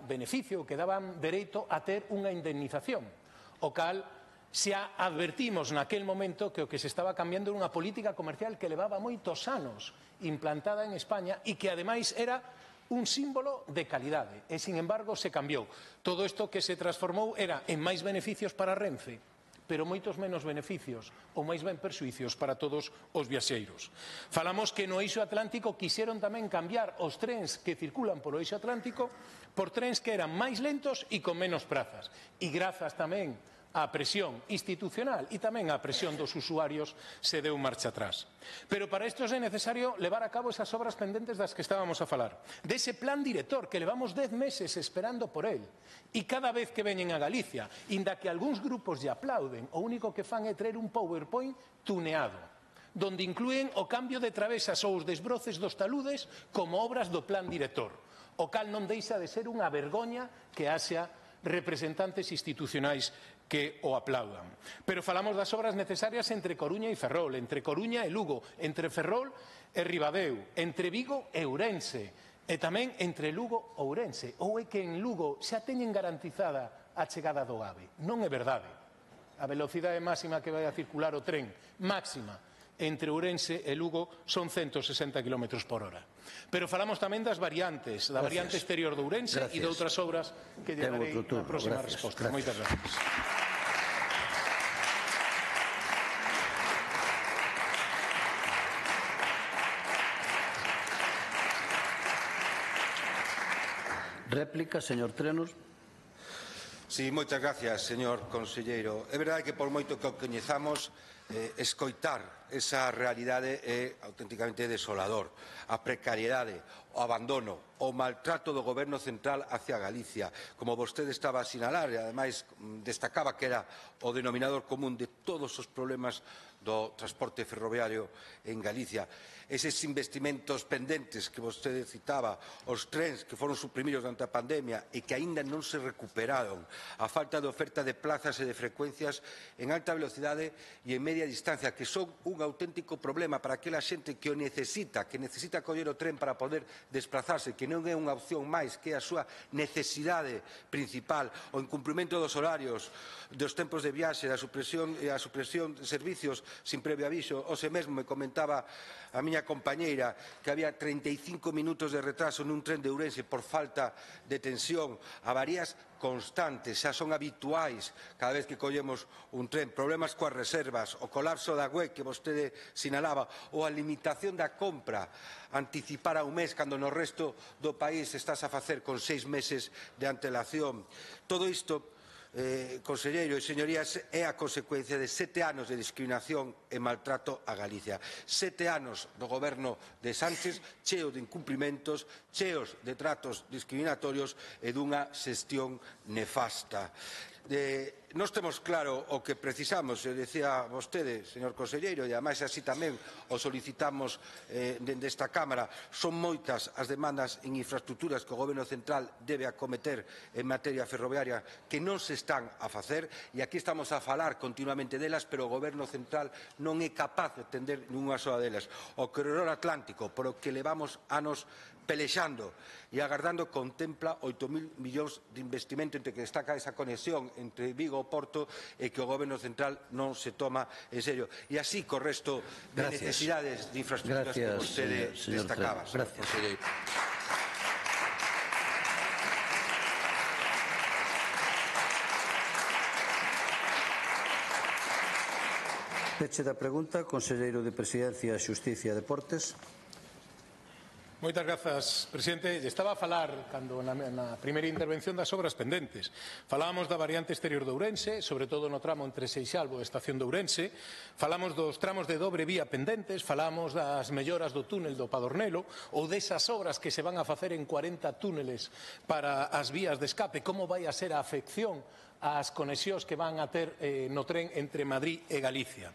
beneficio, que daban dereito a ter unha indemnización, o cal xa advertimos naquel momento que o que se estaba cambiando era unha política comercial que levaba moitos anos implantada en España e que ademais era un símbolo de calidade e, sin embargo, se cambiou. Todo isto que se transformou era en máis beneficios para Renfe, pero moitos menos beneficios ou máis ben perxuicios para todos os viaxeiros. Falamos que no eixo atlántico quixeron tamén cambiar os trens que circulan polo eixo atlántico por trens que eran máis lentos e con menos prazas. E grazas tamén a presión institucional e tamén a presión dos usuarios se deu marcha atrás. Pero para isto é necesario levar a cabo esas obras pendentes das que estábamos a falar. Dese plan director que levamos 10 meses esperando por él e cada vez que veñen a Galicia, inda que algúns grupos lle aplauden, o único que fan é traer un PowerPoint tuneado, donde inclúen o cambio de travesas ou os desbroces dos taludes como obras do plan director, o cal non deixa de ser unha vergoña que haxa representantes institucionais que o aplaudan. Pero falamos das obras necesarias entre Coruña e Ferrol, entre Coruña e Lugo, entre Ferrol e Ribadeo, entre Vigo e Ourense, e tamén entre Lugo e Ourense. Ou é que en Lugo xa teñen garantizada a chegada do AVE? Non é verdade. A velocidade máxima que vai a circular o tren máxima entre Ourense e Lugo son 160 km por hora. Pero falamos tamén das variantes, da variante exterior de Ourense e de outras obras que lle darei na próxima resposta. Moitas gracias. Réplica, señor Trenos. Sí, moitas gracias, señor conselleiro. É verdade que por moito que o coñezamos, escoitar esa realidade é auténticamente desolador. A precariedade, o abandono, o maltrato do Goberno central hacia Galicia, como vostede estaba a sinalar, e ademais destacaba que era o denominador común de todos os problemas do transporte ferroviario en Galicia. Eses investimentos pendentes que vostede citaba, os trens que foron suprimidos durante a pandemia e que aínda non se recuperaron, a falta de oferta de plazas e de frecuencias en alta velocidade e en media distancia, que son un auténtico problema para aquela xente que o necesita, coller o tren para poder desplazarse, que non é unha opción máis, que é a súa necesidade principal, o incumprimento dos horarios, dos tempos de viaxe, a supresión de servicios sin previo aviso. Hoxe mesmo me comentaba a miña compañeira que había 35 minutos de retraso nun tren de Ourense por falta de tensión, avarías constantes, xa son habituais cada vez que collemos un tren, problemas coas reservas, o colapso da web que vostede sinalaba, ou a limitación da compra, anticipar a un mes cando no resto do país estás a facer con 6 meses de antelación. Todo isto, conselleiro e señorías, é a consecuencia de 7 anos de discriminación e maltrato a Galicia. 7 anos do goberno de Sánchez cheo de incumprimentos, cheos de tratos discriminatorios e dunha xestión nefasta. Nós temos claro o que precisamos, decía vostede, señor conselleiro, e ademais así tamén o solicitamos dende esta Cámara. Son moitas as demandas en infraestructuras que o Goberno central debe acometer en materia ferroviaria que non se están a facer, e aquí estamos a falar continuamente delas, pero o Goberno central non é capaz de atender nunha soa delas. O corredor atlántico, por o que levamos anos pelexando e agardando, contempla 8.000 millóns de investimento, entre que destaca esa conexión entre Vigo e Porto, e que o Goberno central non se toma en serio. E así co resto de necesidades de infraestructuras que vostede destacaba. Gracias. Peche da pregunta, conselleiro de Presidencia, Xusticia e Deportes. Moitas grazas, presidente. Estaba a falar, cando na primeira intervención, das obras pendentes. Falábamos da variante exterior de Ourense, sobre todo no tramo entre Seixalbo e a estación de Ourense. Falamos dos tramos de dobre vía pendentes, falamos das melloras do túnel do Padornelo, ou desas obras que se van a facer en 40 túneles para as vías de escape. Como vai a ser a afección as conexións que van a ter no tren entre Madrid e Galicia.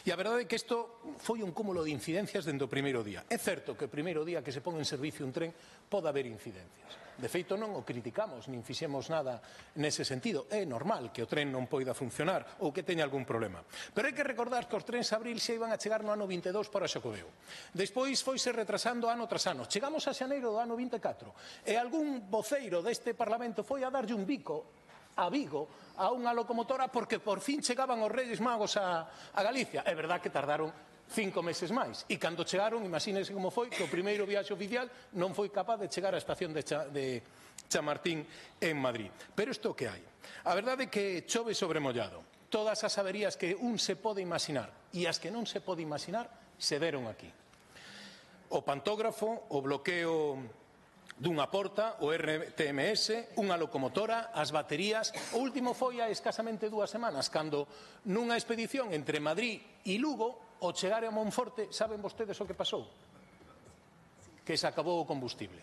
E a verdade é que isto foi un cúmulo de incidencias dende o primeiro día. É certo que o primeiro día que se pon en servicio un tren pode haber incidencias. De feito, non o criticamos, nin fixemos nada nese sentido. É normal que o tren non poida funcionar ou que teña algún problema. Pero hai que recordar que os trens Abril xa iban a chegar no ano 22 para o Xacobeo. Despois foise retrasando ano tras ano. Chegamos a xaneiro do ano 24 e algún voceiro deste Parlamento foi a darlle un bico a Vigo a unha locomotora porque por fin chegaban os Reis Magos a Galicia. É verdad que tardaron 5 meses máis. E cando chegaron, imagínense como foi, que o primeiro viaxe oficial non foi capaz de chegar á estación de Chamartín en Madrid. Pero isto que hai? A verdade é que chove sobre mollado. Todas as averías que un se pode imaginar e as que non se pode imaginar se deron aquí. O pantógrafo, o bloqueo dunha porta, o RTMS, unha locomotora, as baterías. O último foi a escasamente 2 semanas, cando nunha expedición entre Madrid e Lugo, ao chegar a Monforte, saben vostedes o que pasou? Que se acabou o combustible.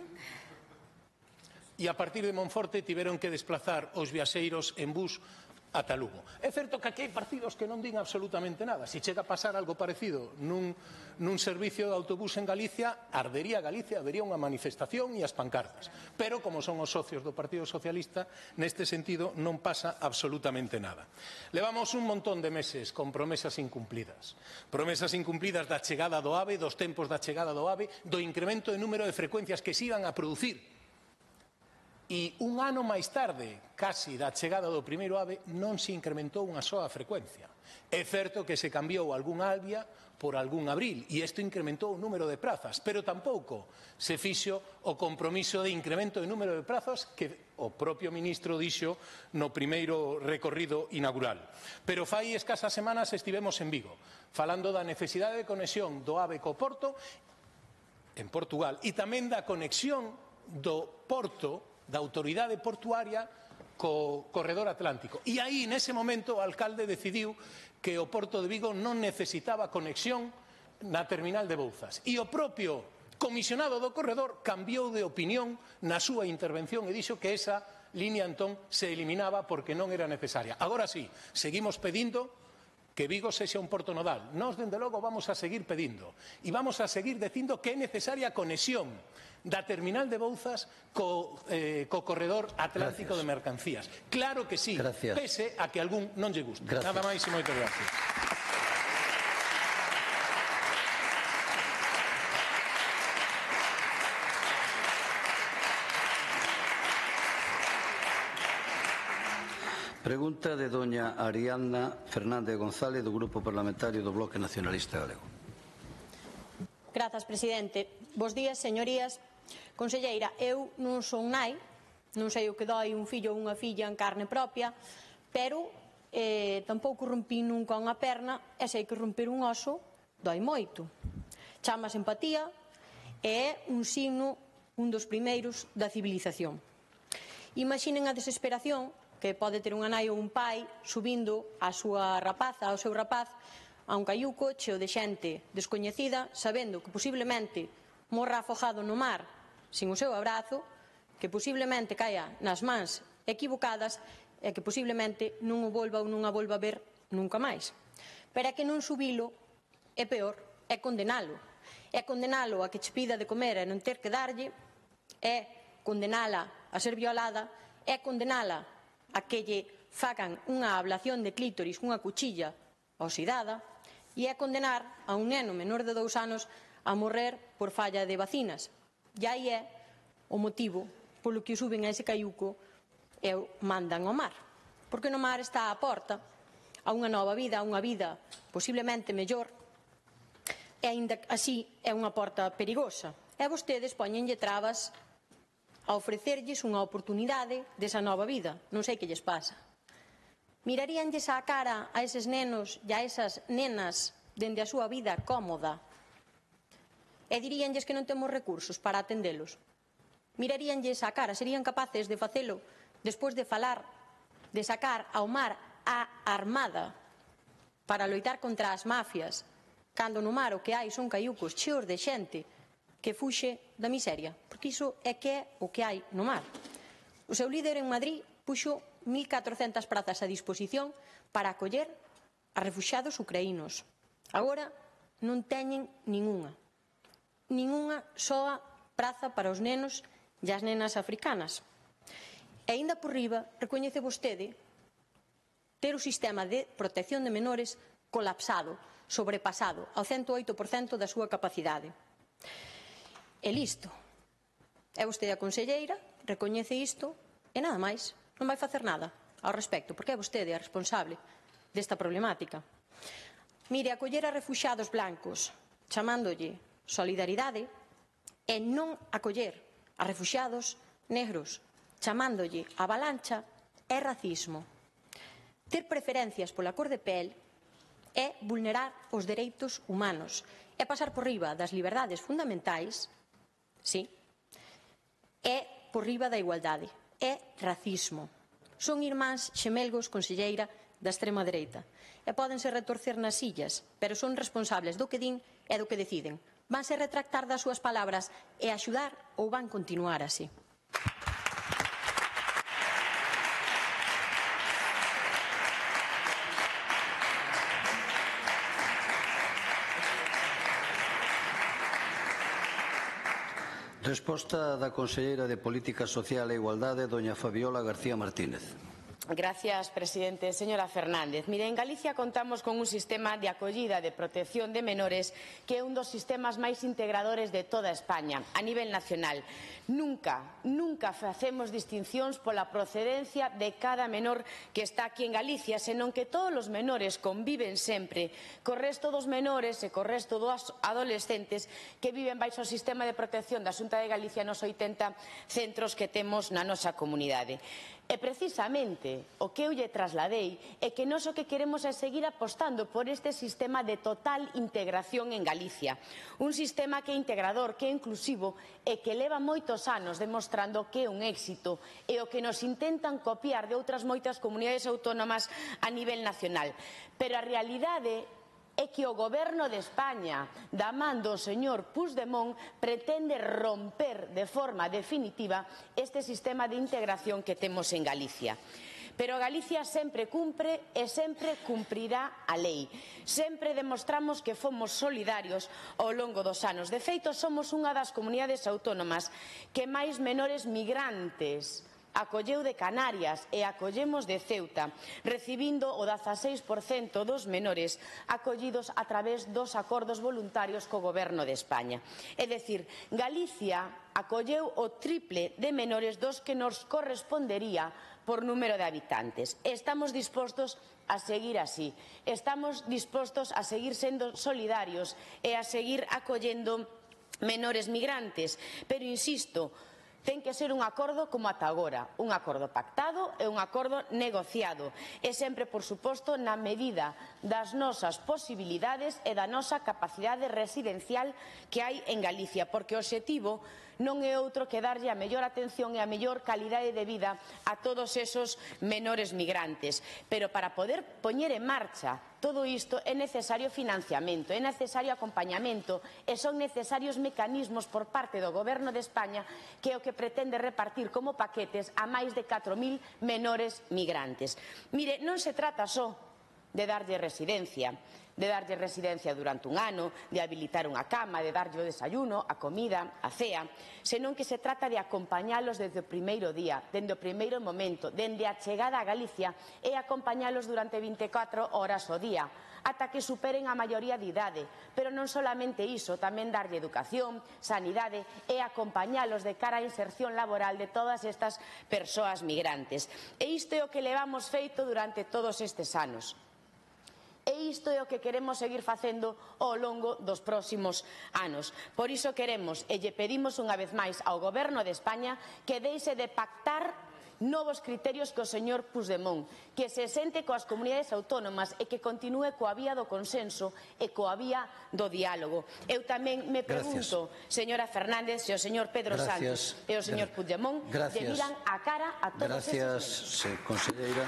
E a partir de Monforte tiveron que desplazar os viaxeiros en bus ata Lugo. É certo que aquí hai partidos que non din absolutamente nada. Se chega a pasar algo parecido nun servicio de autobús en Galicia, ardería Galicia, habería unha manifestación e as pancartas. Pero, como son os socios do Partido Socialista, neste sentido non pasa absolutamente nada. Levamos un montón de meses con promesas incumplidas. Promesas incumplidas da chegada do AVE, dos tempos da chegada do AVE, do incremento de número de frecuencias que se iban a producir. E un ano máis tarde, casi da chegada do primeiro AVE, non se incrementou unha soa frecuencia. É certo que se cambiou algún Albia por algún Abril e isto incrementou o número de prazas, pero tampouco se fixo o compromiso de incremento de número de prazas que o propio ministro dixo no primeiro recorrido inaugural. Pero fai escasas semanas estivemos en Vigo, falando da necesidade de conexión do AVE co Porto en Portugal e tamén da conexión do Porto da autoridade portuaria co corredor atlántico. E aí, nese momento, o alcalde decidiu que o Porto de Vigo non necesitaba conexión na terminal de Bouzas. E o propio comisionado do corredor cambiou de opinión na súa intervención e dixo que esa liña entón se eliminaba porque non era necesaria. Agora sí, seguimos pedindo que Vigo sexa un porto nodal. Nós, dende logo, vamos a seguir pedindo. E vamos a seguir dicindo que é necesaria a conexión da terminal de Bouzas co corredor atlántico de mercancías. Claro que sí, pese a que a algún non lle guste. Nada máis e moitas gracias. Pregunta de doña Ariadna Fernández González, do Grupo Parlamentario do Bloque Nacionalista Galego. Grazas, presidente. Bos días, señorías. Conselleira, eu non son nai, non sei o que doi un fillo ou unha filla en carne propia, pero tampouco rompí nunca unha perna e sei que romper un oso doi moito. Chamas empatía e é un signo, un dos primeiros da civilización. Imaginen a desesperación que pode ter unha nai ou un pai subindo a súa rapaza, ao seu rapaz, a un caiuco cheo de xente descoñecida, sabendo que posiblemente morra afogado no mar sin o seu abrazo, que posiblemente caia nas mans equivocadas e que posiblemente non o volva ou non a volva a ver nunca máis. Pero é que non subilo é peor, é condenalo. É condenalo a que che pida de comer e non ter que darlle, é condenala a ser violada, é condenala a que lle fagan unha ablación de clítoris cunha cuchilla oxidada e é condenar a un neno menor de 2 anos a morrer por falla de vacinas. E aí é o motivo polo que o suben a ese caiuco e o mandan ao mar. Porque no mar está a porta a unha nova vida, a unha vida posiblemente mellor, e aínda así é unha porta perigosa. E vostedes poñenlle trabas a ofrecerlles unha oportunidade desa nova vida. Non sei que lles pasa. Miraríanlles á cara a eses nenos e a esas nenas dende a súa vida cómoda e diríanlles que non temos recursos para atendelos. Miraríanlles á cara, serían capaces de facelo despois de falar, de sacar ao mar a armada para loitar contra as mafias, cando no mar o que hai son caiucos cheos de xente que fuxe da miseria, porque iso é que é o que hai no mar. O seu líder en Madrid puxo 1.400 prazas a disposición para acoller a refuxiados ucraínos. Agora non teñen ningunha soa praza para os nenos e as nenas africanas. E aínda por riba, recoñece vostede ter o sistema de protección de menores colapsado, sobrepasado ao 108% da súa capacidade. E listo. É vostede a conselleira, recoñece isto e nada máis. Non vai facer nada ao respecto, porque é vostede a responsable desta problemática. Mire, acoller a refuxiados blancos chamándolle solidaridade e non acoller a refuxiados negros chamándolle avalancha é racismo. Ter preferencias pola cor de pel é vulnerar os dereitos humanos, é pasar por riba das liberdades fundamentais, sí, é por riba da igualdade, é racismo. Son irmáns xemelgos, conselleira, da extrema dereita, e pódense retorcer nas sillas, pero son responsables do que din e do que deciden. Vanse retractar das súas palabras e axudar ou van continuar así? Resposta da conselleira de Política Social e Igualdade, doña Fabiola García Martínez. Gracias, presidente. Señora Fernández, mire, en Galicia contamos con un sistema de acollida de protección de menores que é un dos sistemas máis integradores de toda España, a nivel nacional. Nunca facemos distincións pola procedencia de cada menor que está aquí en Galicia, senón que todos os menores conviven sempre co resto dos menores e co resto dos adolescentes que viven baixo o sistema de protección da Xunta de Galicia nos 80 centros que temos na nosa comunidade. E precisamente o que eu lle trasladei é que nós o que queremos é seguir apostando por este sistema de total integración en Galicia. Un sistema que é integrador, que é inclusivo e que leva moitos anos demostrando que é un éxito e o que nos intentan copiar de outras moitas comunidades autónomas a nivel nacional. Pero a realidade é que o Goberno de España, da man do señor Puigdemont, pretende romper de forma definitiva este sistema de integración que temos en Galicia. Pero Galicia sempre cumpre e sempre cumprirá a lei. Sempre demostramos que fomos solidarios ao longo dos anos. De feito, somos unha das comunidades autónomas que máis menores migrantes acolleu de Canarias e acollemos de Ceuta, recibindo o 16% dos menores acollidos a través dos acordos voluntarios co Goberno de España. É dicir, Galicia acolleu o triple de menores dos que nos correspondería por número de habitantes. Estamos dispostos a seguir así. Estamos dispostos a seguir sendo solidarios e a seguir acollendo menores migrantes. Pero, insisto, ten que ser un acordo como ata agora, un acordo pactado e un acordo negociado. E sempre, por suposto, na medida das nosas posibilidades e da nosa capacidade residencial que hai en Galicia, porque o obxectivo non é outro que darlle a mellor atención e a mellor calidade de vida a todos esos menores migrantes. Pero para poder poñer en marcha todo isto é necesario financiamento, é necesario acompañamento e son necesarios mecanismos por parte do Goberno de España que é o que pretende repartir como paquetes a máis de 4.000 menores migrantes. Mire, non se trata só de darlle residencia durante un ano, de habilitar unha cama, de darlle o desayuno, a comida, a cea, senón que se trata de acompañalos desde o primeiro día, dende o primeiro momento, dende a chegada a Galicia e acompañalos durante 24 horas ao día, ata que superen a maioría de idade. Pero non solamente iso, tamén darlle educación, sanidade e acompañalos de cara á inserción laboral de todas estas persoas migrantes. E isto é o que levamos feito durante todos estes anos. E isto é o que queremos seguir facendo ao longo dos próximos anos. Por iso queremos e lle pedimos unha vez máis ao Goberno de España que deixe de pactar novos criterios co señor Puigdemont, que se sente coas comunidades autónomas e que continúe coa vía do consenso e coa vía do diálogo. Eu tamén me pregunto, señora Fernández, se o señor Pedro Sánchez e o señor Puigdemont lle miran a cara a todos esos menores. Conselleira.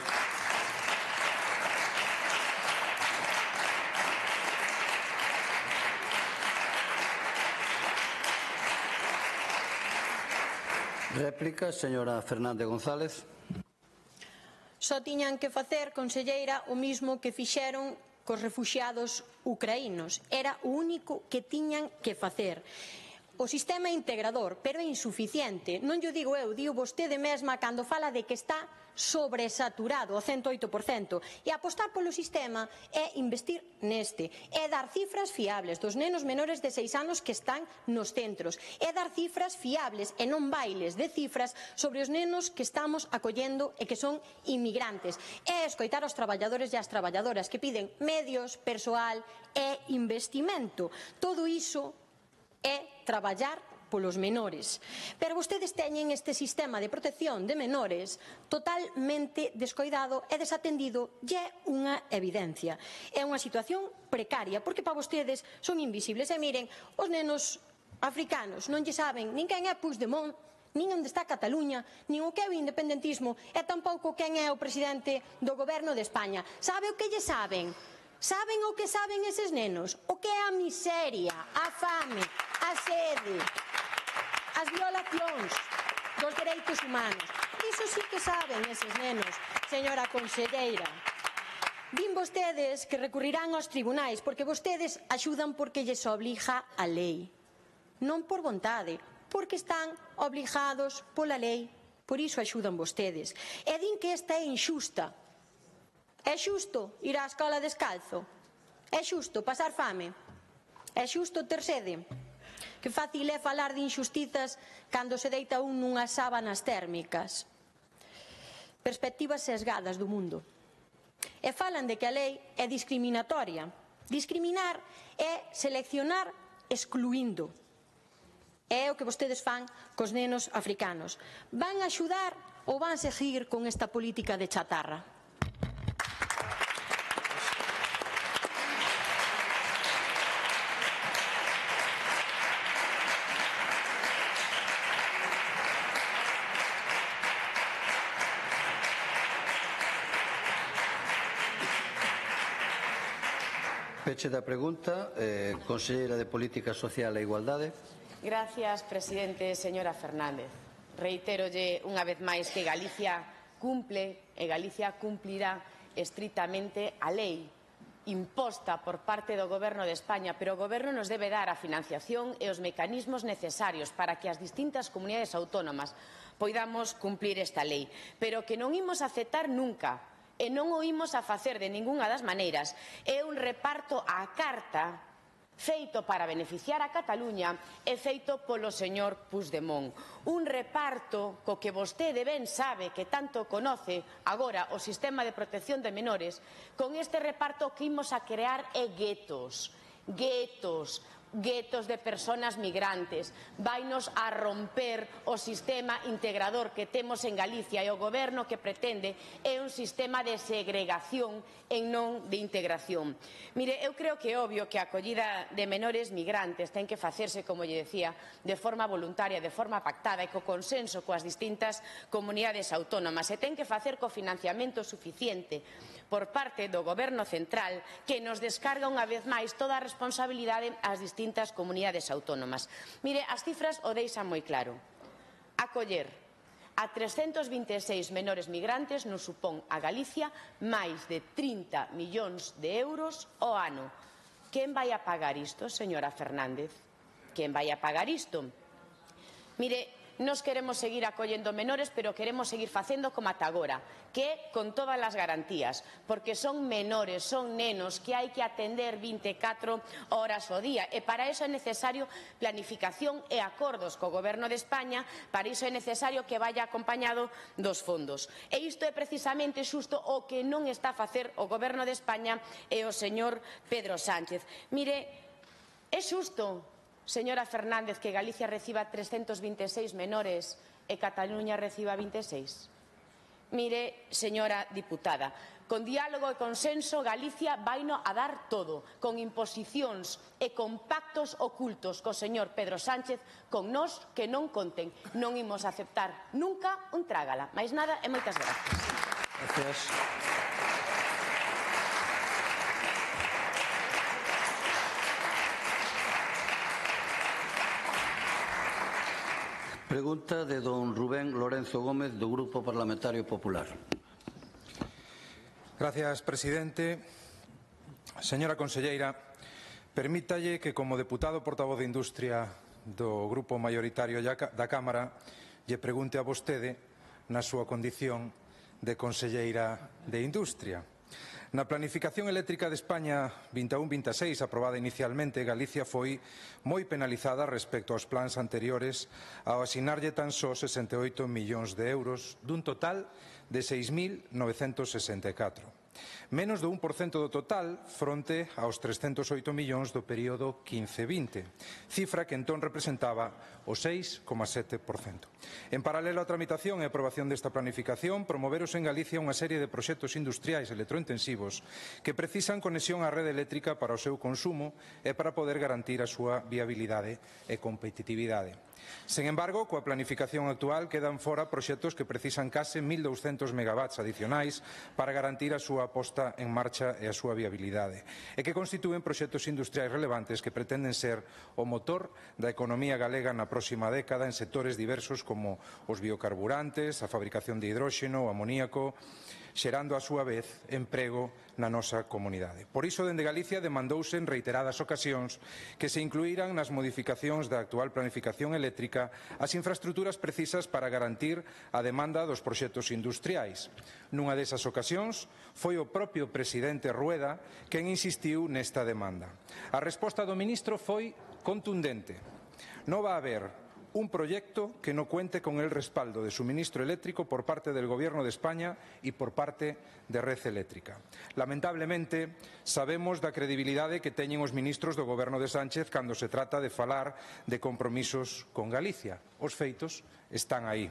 Réplica, señora Fernández González. Só tiñan que facer, conselleira, o mismo que fixeron cos refuxiados ucraínos. Era o único que tiñan que facer. O sistema integrador, pero é insuficiente. Non llo digo eu, digo vostede mesma cando fala de que está sobresaturado ao 108%. E apostar polo sistema é investir neste, é dar cifras fiables dos nenos menores de 6 anos que están nos centros, é dar cifras fiables e non bailes de cifras sobre os nenos que estamos acollendo e que son inmigrantes, é escoitar aos traballadores e as traballadoras que piden medios, persoal e investimento. Todo iso é traballar polos menores. Pero vostedes teñen este sistema de protección de menores totalmente descoidado e desatendido e é unha evidencia. É unha situación precaria, porque para vostedes son invisibles. E miren, os nenos africanos non lle saben nin quen é Puigdemont, nin onde está Cataluña, nin o que é o independentismo e tampouco quen é o presidente do goberno de España. Sabe o que lle saben? Saben o que saben eses nenos? O que é a miseria, a fame, a sede, as violacións dos dereitos humanos. Iso sí que saben eses nenos, señora conselleira. Din vostedes que recurrirán aos tribunais porque vostedes axudan porque lles obliga a lei. Non por vontade, porque están obligados pola lei. Por iso axudan vostedes. E din que esta é inxusta. É xusto ir á escola descalzo? É xusto pasar fame? É xusto ter sede? Que fácil é falar de injustizas cando se deita un nunhas sábanas térmicas. Perspectivas sesgadas do mundo. E falan de que a lei é discriminatoria. Discriminar é seleccionar excluindo. É o que vostedes fan cos nenos africanos. Van axudar ou van seguir con esta política de chatarra? Peche da pregunta, conselleira de Política Social e Igualdade. Gracias, presidente. Señora Fernández, reiterolle unha vez máis que Galicia cumple e Galicia cumplirá estritamente a lei imposta por parte do Goberno de España, pero o Goberno nos debe dar a financiación e os mecanismos necesarios para que as distintas comunidades autónomas poidamos cumplir esta lei, pero que non imos aceptar nunca e non o imos a facer de ningunha das maneiras. É un reparto á carta feito para beneficiar a Cataluña e feito polo señor Puigdemont. Un reparto co que vostede ben sabe que tanto conoce agora o sistema de protección de menores. Con este reparto que imos a crear é guetos, guetos de persoas migrantes. Vainos a romper o sistema integrador que temos en Galicia e o goberno que pretende é un sistema de segregación e non de integración. Mire, eu creo que é obvio que a acollida de menores migrantes ten que facerse, como lle decía, de forma voluntaria, de forma pactada e co consenso coas distintas comunidades autónomas e ten que facer co financiamento suficiente por parte do Goberno central que nos descarga unha vez máis toda a responsabilidade ás distintas comunidades autónomas. Mire, as cifras o deixan moi claro. Acoller a 326 menores migrantes nos supón a Galicia máis de 30 millóns de euros ao ano. Quen vai a pagar isto, señora Fernández? Quen vai a pagar isto? Mire, nos queremos seguir acollendo menores, pero queremos seguir facendo como ata agora, que é con todas as garantías, porque son menores, son nenos que hai que atender 24 horas ao día, e para iso é necesario planificación e acordos co Goberno de España, para iso é necesario que vaya acompañado dos fondos. E isto é precisamente xusto o que non está a facer o Goberno de España e o señor Pedro Sánchez. Mire, é xusto, señora Fernández, que Galicia reciba 326 menores e Cataluña reciba 26? Mire, señora diputada, con diálogo e consenso Galicia vaino a dar todo, con imposicións e con pactos ocultos co señor Pedro Sánchez, con nós que non conten. Non imos aceptar nunca un trágala. Máis nada e moitas gracias. Gracias. Pregunta de don Rubén Lorenzo Gómez, do Grupo Parlamentario Popular. Gracias, presidente. Señora conselleira, permítalle que como deputado portavoz de Industria do Grupo Maioritario da Cámara lle pregunte a vostede na súa condición de conselleira de Industria. Na planificación eléctrica de España 21-26, aprobada inicialmente, Galicia foi moi penalizada respecto aos plans anteriores ao asinarlle tan só 68 millóns de euros dun total de 6.964. Menos do 1% do total fronte aos 308 millóns do período 15-20, cifra que entón representaba o 6,7%. En paralelo á tramitación e aprobación desta planificación, promoveros en Galicia unha serie de proxectos industriais electrointensivos que precisan conexión á rede eléctrica para o seu consumo e para poder garantir a súa viabilidade e competitividade. Sen embargo, coa planificación actual quedan fora proxectos que precisan case 1.200 megawatts adicionais para garantir a súa posta en marcha e a súa viabilidade, e que constitúen proxectos industriais relevantes que pretenden ser o motor da economía galega na próxima década en sectores diversos como os biocarburantes, a fabricación de hidróxeno, o amoníaco, xerando a súa vez emprego na nosa comunidade. Por iso, dende Galicia demandouse en reiteradas ocasións que se incluíran nas modificacións da actual planificación eléctrica as infraestruturas precisas para garantir a demanda dos proxectos industriais. Nunha desas ocasións foi o propio presidente Rueda quen insistiu nesta demanda. A resposta do ministro foi contundente. Non va a haber un proyecto que no cuente con el respaldo de suministro eléctrico por parte del Gobierno de España y por parte de Red Eléctrica. Lamentablemente, sabemos da credibilidade que teñen os ministros do Goberno de Sánchez cando se trata de falar de compromisos con Galicia. Os feitos están aí.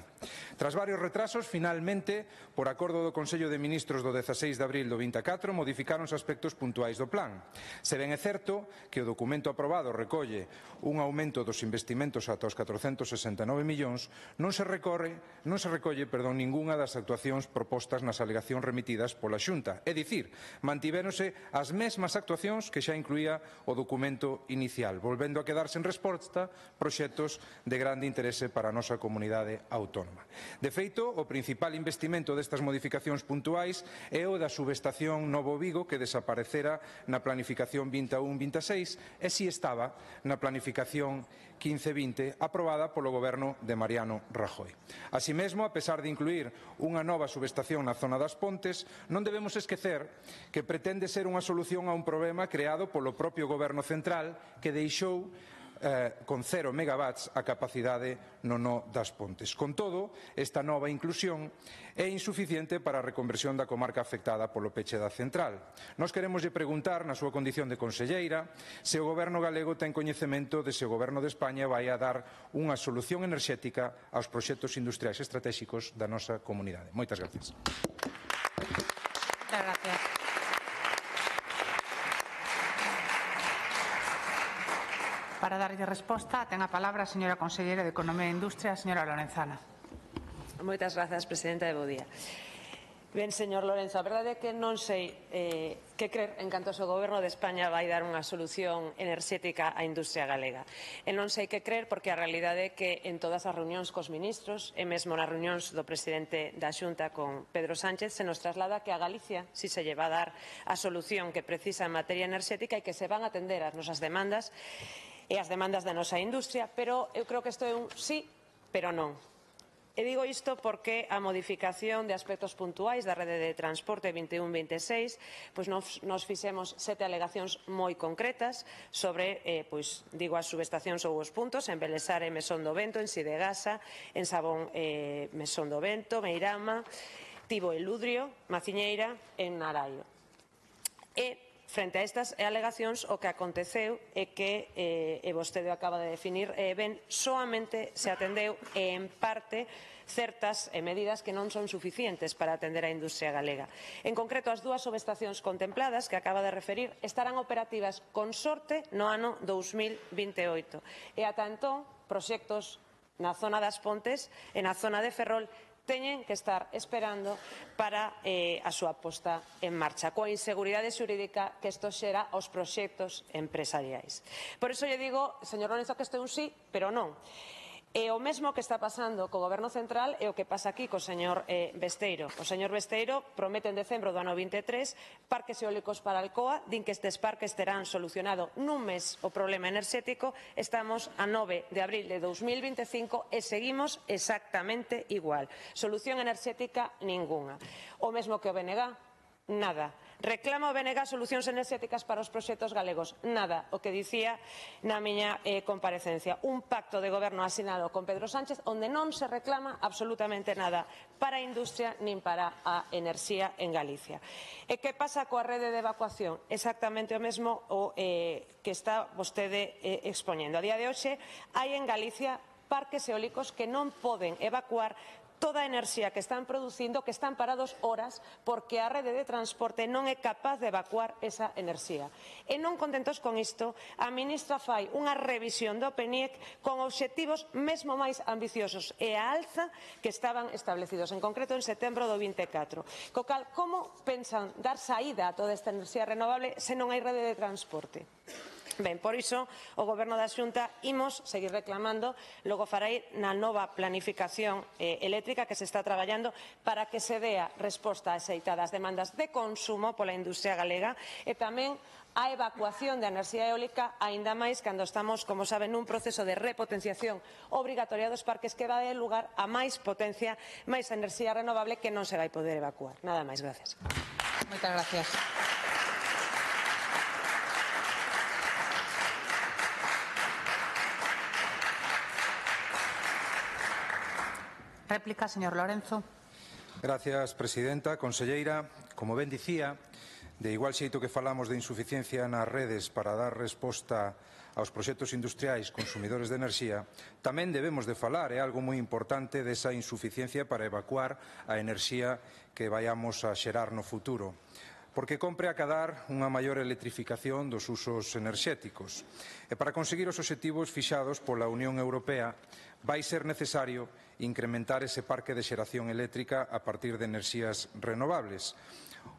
Tras varios retrasos, finalmente, por acordo do Consello de Ministros do 16 de abril do 24, modificáronse aspectos puntuais do plan. Se ben é certo que o documento aprobado recolle un aumento dos investimentos ata os 469 millóns, non se recolle ningunha das actuacións propostas nas alegacións remitidas pola Xunta. É dicir, mantivéronse as mesmas actuacións que xa incluía o documento inicial, volvendo a quedar sen resposta proxectos de grande interese para a nosa comunidade autónoma. De feito, o principal investimento destas modificacións puntuais é o da subestación Novo Vigo, que desaparecera na planificación 21-26 e si estaba na planificación 15-20 aprobada polo goberno de Mariano Rajoy. Así mesmo, a pesar de incluir unha nova subestación na zona das Pontes, non debemos esquecer que pretende ser unha solución a un problema creado polo propio goberno central que deixou con 0 megawatts a capacidade no nó das Pontes. Con todo, esta nova inclusión é insuficiente para a reconversión da comarca afectada polo peche da central. Nós queremoslle preguntar, na súa condición de conselleira, se o Goberno galego ten coñecemento de se o Goberno de España vai a dar unha solución enerxética aos proxectos industriais estratégicos da nosa comunidade. Moitas gracias. Muchas gracias. Para darlle resposta, ten a palabra a señora conselleira de Economía e Industria, a señora Lorenzana. Moitas grazas, presidenta, e bo día. Ben, señor Lorenzo, a verdade é que non sei que crer en canto ao seu Goberno de España vai dar unha solución enerxética á industria galega. E non sei que crer porque a realidade é que en todas as reunións cos ministros e mesmo nas reunións do presidente da Xunta con Pedro Sánchez se nos traslada que a Galicia si se lle va a dar a solución que precisa en materia enerxética e que se van a atender as nosas demandas e as demandas da nosa industria, pero eu creo que isto é un sí, pero non. E digo isto porque a modificación de aspectos puntuais da rede de transporte 21-26, pois nos fixemos 7 alegacións moi concretas sobre, digo, as subestacións ou os puntos en Belesar e Mesón do Vento, en Sidegasa, en Sabón Mesón do Vento, Meirama, Tibo e Ludrio, Maciñeira, en Naraio. E frente a estas alegacións, o que aconteceu é que, e vostede acaba de definir ben, soamente se atendeu en parte certas medidas que non son suficientes para atender a industria galega. En concreto, as dúas subestacións contempladas que acaba de referir estarán operativas con sorte no ano 2028. E ata entón, proxectos na zona das Pontes e na zona de Ferrol teñen que estar esperando para a súa posta en marcha, coa inseguridade xurídica que isto xera aos proxectos empresariais. Por iso lle digo, señor Lorenzo, que isto é un sí, pero non. E o mesmo que está pasando co Goberno Central é o que pasa aquí co señor Besteiro. O señor Besteiro promete en decembro do ano 23 parques eólicos para Alcoa, din que estes parques terán solucionado nun mes o problema enerxético. Estamos a 9 de abril de 2025 e seguimos exactamente igual. Solución enerxética ningunha. O mesmo que o BNG, nada. Reclama o BNG solucións enerxéticas para os proxectos galegos. Nada, o que dicía na miña comparecencia. Un pacto de goberno asinado con Pedro Sánchez onde non se reclama absolutamente nada para a industria nin para a enerxía en Galicia. E que pasa coa rede de evacuación? Exactamente o mesmo que está vostede expoñendo. A día de hoxe hai en Galicia parques eólicos que non poden evacuar toda a enerxía que están producindo, que están parados horas porque a rede de transporte non é capaz de evacuar esa enerxía. E non contentos con isto, a ministra fai unha revisión do PNIEC con obxectivos mesmo máis ambiciosos e a alza que estaban establecidos, en concreto en setembro do 24. Co cal, como pensan dar saída a toda esta enerxía renovable se non hai rede de transporte? Ben, por iso, o Goberno da Xunta imos seguir reclamando, logo farei na nova planificación eléctrica que se está traballando para que se dea resposta axeitada ás demandas de consumo pola industria galega e tamén a evacuación de enerxía eólica, aínda máis cando estamos, como saben, nun proceso de repotenciación obrigatoria dos parques que vai dar lugar a máis potencia, máis enerxía renovable que non se vai poder evacuar. Nada máis, gracias. Moitas gracias. Réplica, señor Lorenzo. Gracias, presidenta. Conselleira, como ben dicía, de igual xeito que falamos de insuficiencia nas redes para dar resposta aos proxectos industriais consumidores de enerxía, tamén debemos de falar, é algo moi importante, desa insuficiencia para evacuar a enerxía que vayamos a xerar no futuro. Porque compre acadar unha maior electrificación dos usos enerxéticos. E para conseguir os obxectivos fixados pola Unión Europea vai ser necesario incrementar ese parque de xeración eléctrica a partir de enerxías renovables,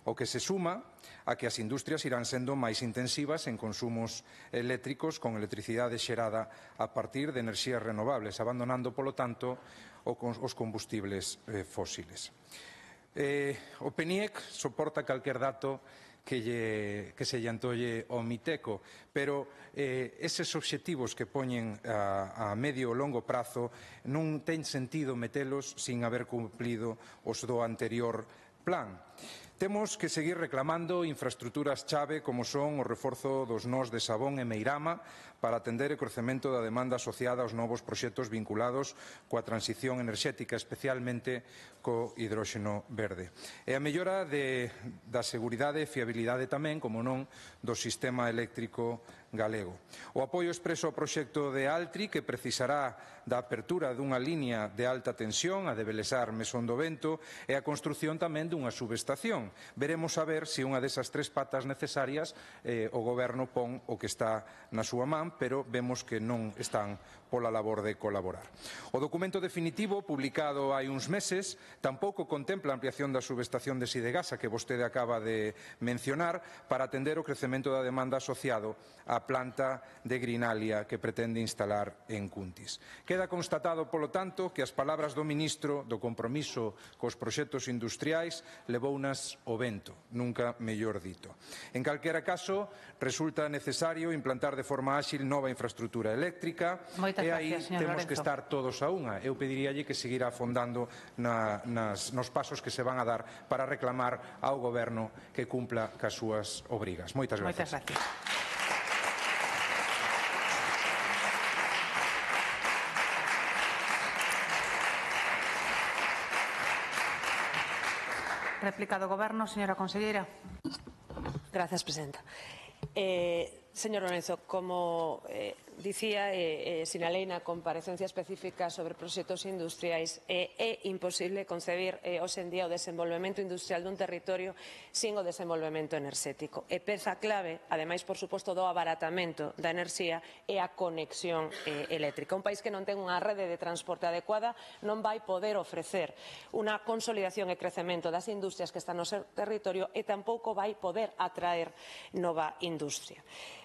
o que se suma a que as industrias irán sendo máis intensivas en consumos eléctricos con electricidade xerada a partir de enerxías renovables, abandonando, polo tanto, os combustibles fósiles. O PNIEC soporta calquer dato que se lle antolle ao Miteco, pero eses obxectivos que poñen a medio ou longo prazo non ten sentido metelos sin haber cumplido os do anterior plan. Temos que seguir reclamando infraestruturas chave como son o reforzo dos nós de Sabón e Meirama para atender o crecemento da demanda asociada aos novos proxectos vinculados coa transición enerxética, especialmente co hidróxeno verde. E a mellora da seguridade e fiabilidade tamén, como non, do sistema eléctrico galego. O apoio expreso ao proxecto de Altri, que precisará da apertura dunha liña de alta tensión, a de Belesar Mesón do Vento, e a construción tamén dunha subestación. Veremos a ver se unha desas tres patas necesarias o Goberno pon o que está na súa man, pero vemos que non están pola labor de colaborar. O documento definitivo, publicado hai uns meses, tampouco contempla a ampliación da subestación de Sidegasa que vostede acaba de mencionar para atender o crecemento da demanda asociado á planta de Grinalia que pretende instalar en Cuntis. Queda constatado, polo tanto, que as palabras do ministro do compromiso cos proxectos industriais levounas o vento, nunca mellor dito. En calquera caso, resulta necesario implantar de forma áxil nova infraestrutura eléctrica e aí temos que estar todos a unha. Eu pediríalle que seguira afondando nos pasos que se van a dar para reclamar ao Goberno que cumpla cas súas obrigas. Moitas gracias. Moitas gracias. Réplica do Goberno, señora conselleira. Gracias, presidenta. Señor Lorenzo, como dicía, sinalei na comparecencia específica sobre proxectos industriais, é imposible concebir hoxe en día o desenvolvemento industrial dun territorio sin o desenvolvemento enerxético. E peza clave, ademais, por suposto, do abaratamento da enerxía é a conexión eléctrica. Un país que non ten unha rede de transporte adecuada non vai poder ofrecer unha consolidación e crecemento das industrias que están no seu territorio e tampouco vai poder atraer nova industria.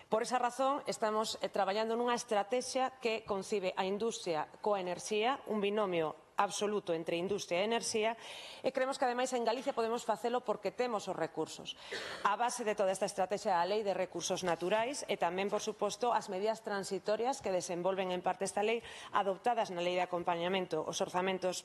Por esa razón, estamos traballando nunha estrategia que concibe a industria coa enerxía, un binomio absoluto entre industria e enerxía, e creemos que, ademais, en Galicia podemos facelo porque temos os recursos. A base de toda esta estrategia é a Lei de Recursos Naturais e tamén, por suposto, as medidas transitorias que desenvolven en parte esta lei adoptadas na Lei de Acompañamento, os orzamentos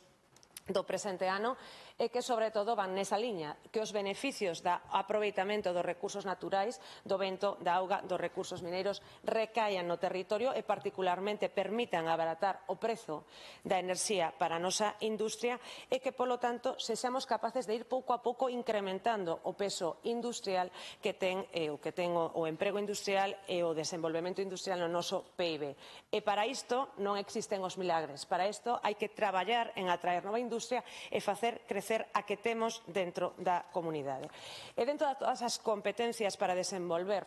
do presente ano, e que, sobre todo, van nesa liña, que os beneficios do aproveitamento dos recursos naturais, do vento, da auga, dos recursos mineiros, recaian no territorio e, particularmente, permitan abaratar o prezo da enerxía para a nosa industria e que, polo tanto, sexamos capaces de ir pouco a pouco incrementando o peso industrial que ten o emprego industrial e o desenvolvemento industrial no noso PIB. E para isto non existen os milagres. Para isto hai que traballar en atraer nova industria e facer crecer a que temos dentro da comunidade. E dentro de todas as competencias para desenvolver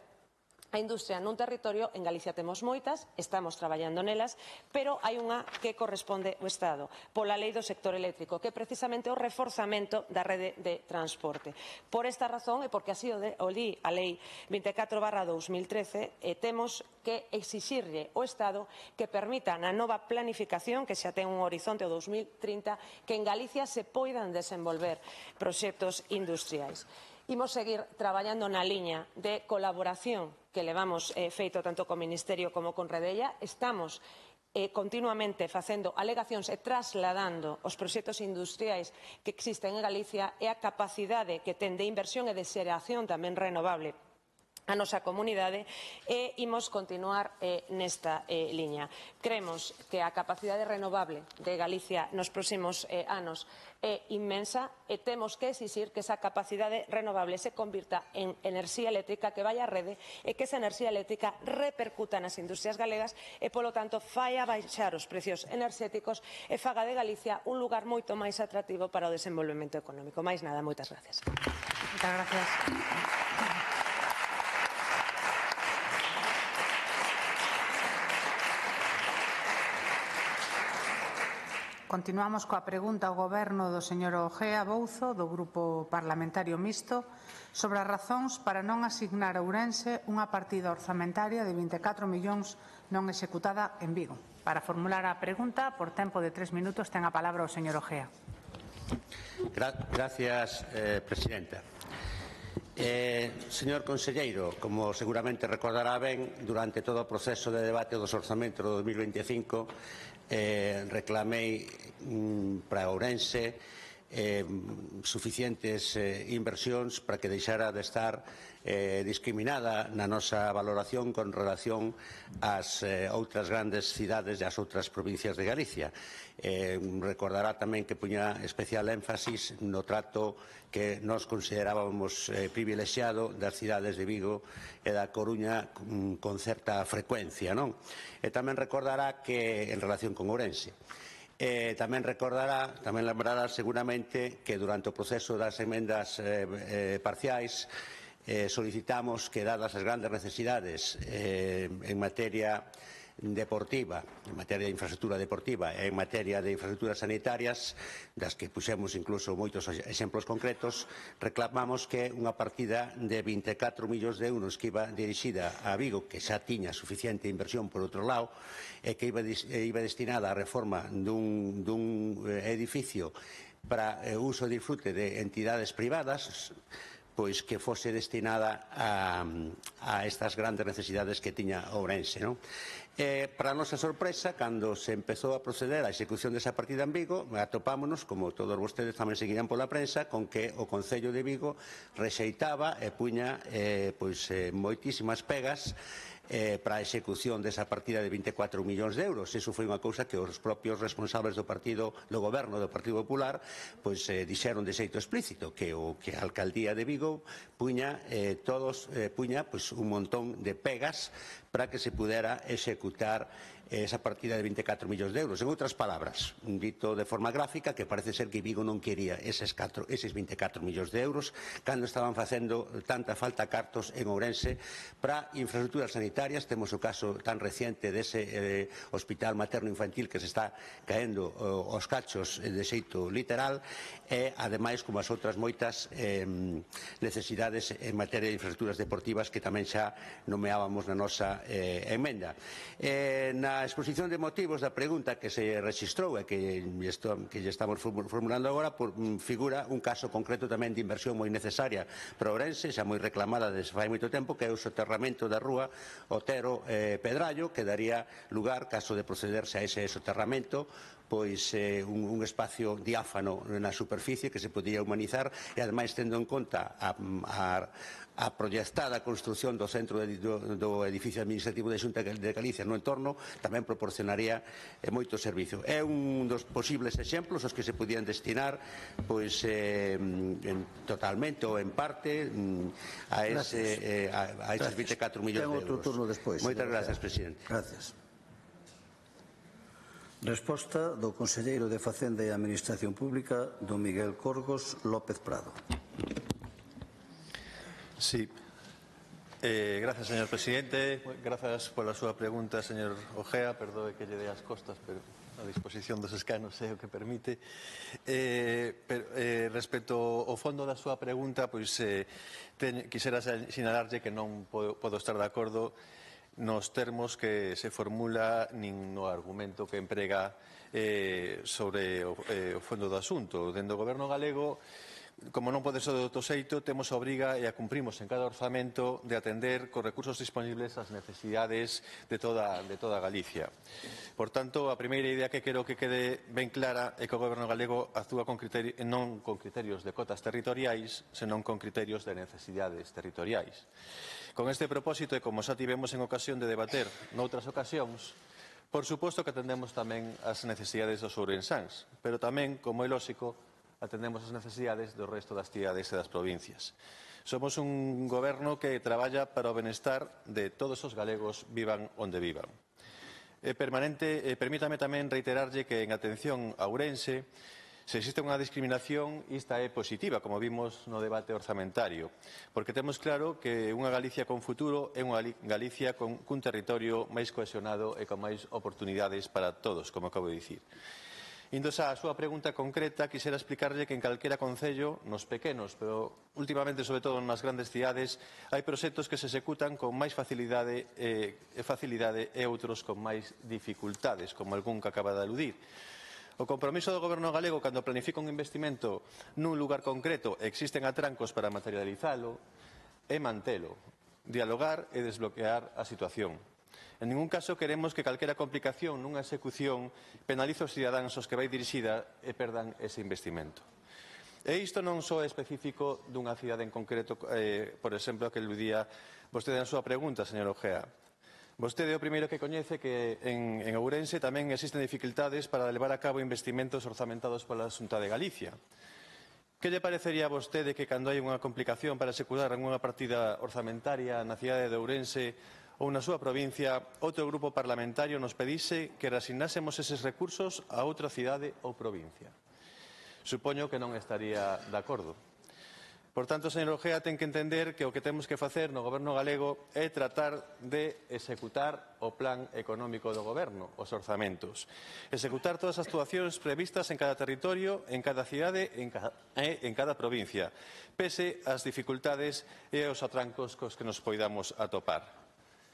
a industria nun territorio, en Galicia temos moitas, estamos traballando nelas, pero hai unha que corresponde ao Estado, pola lei do sector eléctrico, que é precisamente o reforzamento da rede de transporte. Por esta razón, e porque así o di a lei 24/2013, temos que exixirlle ao Estado que permita na nova planificación, que xa ten un horizonte ao 2030, que en Galicia se poidan desenvolver proxectos industriais. Imos seguir traballando na liña de colaboración que levamos feito tanto co Ministerio como con Redella. Estamos continuamente facendo alegacións e trasladando os proxectos industriais que existen en Galicia e a capacidade que ten de inversión e de xeración tamén renovable a nosa comunidade, e imos continuar nesta liña. Creemos que a capacidade renovable de Galicia nos próximos anos é inmensa e temos que exixir que esa capacidade renovable se convirta en enerxía eléctrica que vai á rede e que esa enerxía eléctrica repercuta nas industrias galegas e, polo tanto, faia baixar os precios enerxéticos e faga de Galicia un lugar moito máis atractivo para o desenvolvemento económico. Máis nada, moitas gracias. Moitas gracias. Continuamos coa pregunta ao Goberno do señor Ojea Bouzo, do Grupo Parlamentario Mixto, sobre as razóns para non asignar a Ourense unha partida orzamentaria de 24 millóns non executada en Vigo. Para formular a pregunta, por tempo de 3 minutos, ten a palabra o señor Ojea. Gracias, presidenta. Señor conselleiro, como seguramente recordará ben, durante todo o proceso de debate dos orzamentos do 2025 reclamei para Ourense suficientes inversións para que deixara de estar discriminada na nosa valoración con relación ás outras grandes cidades e ás outras provincias de Galicia. Recordará tamén que puña especial énfasis no trato que nós considerábamos privilexiado das cidades de Vigo e da Coruña con certa frecuencia, non? E tamén recordará que, en relación con Ourense, tamén lembrará seguramente que durante o proceso das emendas parciais solicitamos que, dadas as grandes necesidades en materia deportiva, en materia de infraestructura deportiva e en materia de infraestructuras sanitarias, das que puxemos incluso moitos exemplos concretos, reclamamos que unha partida de 24 millóns de euros que iba dirixida a Vigo, que xa tiña suficiente inversión por outro lado, e que iba destinada á reforma dun edificio para uso e disfrute de entidades privadas, pois que fose destinada a estas grandes necesidades que tiña Ourense, non? Para a nosa sorpresa, cando se empezou a proceder á execución desa partida en Vigo, atopámonos, como todos vostedes tamén seguirán pola prensa, con que o Concello de Vigo rexeitaba e puña moitísimas pegas para a execución desa partida de 24 millóns de euros. Iso foi unha cousa que os propios responsables do goberno do Partido Popular dixeron de xeito explícito, que a Alcaldía de Vigo puña un montón de pegas para que se pudera executar esa partida de 24 millóns de euros. En outras palabras, dito de forma gráfica, que parece ser que Vigo non quería eses 24 millóns de euros cando estaban facendo tanta falta cartos en Ourense para infraestructuras sanitarias. Temos o caso tan reciente dese hospital materno-infantil que se está caendo os cachos de xeito literal e, ademais, como as outras moitas necesidades en materia de infraestructuras deportivas que tamén xa nomeábamos na nosa emenda. Na exposición de motivos da pregunta que se rexistrou e que lle estamos formulando agora, figura un caso concreto tamén de inversión moi necesaria para Ourense, xa moi reclamada desde fai moito tempo, que é o soterramento da rúa Otero Pedrallo, que daría lugar, caso de procederse a ese soterramento, pois un espacio diáfano na superficie que se podía humanizar e, ademais, tendo en conta a proyectada construción do centro do edificio administrativo da Xunta de Galicia no entorno, tamén proporcionaría moito servicio. É un dos posibles exemplos aos que se podían destinar pois totalmente ou en parte a eses 24 millóns de euros. Ten outro turno despois. Moitas gracias, presidente. Gracias. Resposta do conselleiro de Facenda e Administración Pública, don Miguel Corgos López Prado. Sí. Gracias, señor presidente. Gracias pola súa pregunta, señor Ojea. Perdoe que lle dé as costas, pero a disposición dos escanos é o que permite. Respecto ao fondo da súa pregunta, pois quixera sinalarlle que non podo estar de acordo nos termos que se formula nin no argumento que emprega sobre o fondo do asunto. Dende o Goberno galego, como non pode ser de outro xeito, temos a obriga e a cumprimos en cada orzamento de atender cos recursos disponibles as necesidades de toda Galicia. Por tanto, a primeira idea que quero que quede ben clara é que o Goberno galego actúa non con criterios de cotas territoriais, senón con criterios de necesidades territoriais. Con este propósito, e como xa tivemos en ocasión de debater noutras ocasións, por suposto que atendemos tamén as necesidades dos ourensáns, pero tamén, como é lóxico, atendemos as necesidades do resto das cidades e das provincias. Somos un goberno que traballa para o benestar de todos os galegos, vivan onde vivan. Permítame tamén reiterarlle que en atención a Ourense, se existe unha discriminación, esta é positiva, como vimos no debate orzamentario, porque temos claro que unha Galicia con futuro é unha Galicia cun territorio máis cohesionado e con máis oportunidades para todos, como acabo de dicir. Indo xa a súa pregunta concreta, quixera explicarlle que en calquera concello, nos pequenos, pero últimamente, sobre todo nas grandes cidades, hai proxectos que se executan con máis facilidade e outros con máis dificultades, como algún que acaba de aludir. O compromiso do Goberno galego cando planifica un investimento nun lugar concreto e existen atrancos para materializalo é mantelo, dialogar e desbloquear a situación. En ningún caso queremos que calquera complicación nunha execución penalice os cidadáns aos que vai dirixida e perdan ese investimento. E isto non só é específico dunha cidade en concreto, por exemplo, que aludía vostede na súa pregunta, señor Ojea. Vostede é o primeiro que coñece que en Ourense tamén existen dificultades para levar a cabo investimentos orzamentados pola Xunta de Galicia. Que lle parecería a vostede que cando hai unha complicación para executar unha partida orzamentaria na cidade de Ourense ou na súa provincia, outro grupo parlamentario nos pedise que reasignásemos eses recursos a outra cidade ou provincia? Supoño que non estaría de acordo. Por tanto, señor Ojea, ten que entender que o que temos que facer no Goberno galego é tratar de executar o plan económico do Goberno, os orzamentos. Executar todas as actuacións previstas en cada territorio, en cada cidade e en cada provincia, pese ás dificultades e aos atrancos cos que nos poidamos atopar.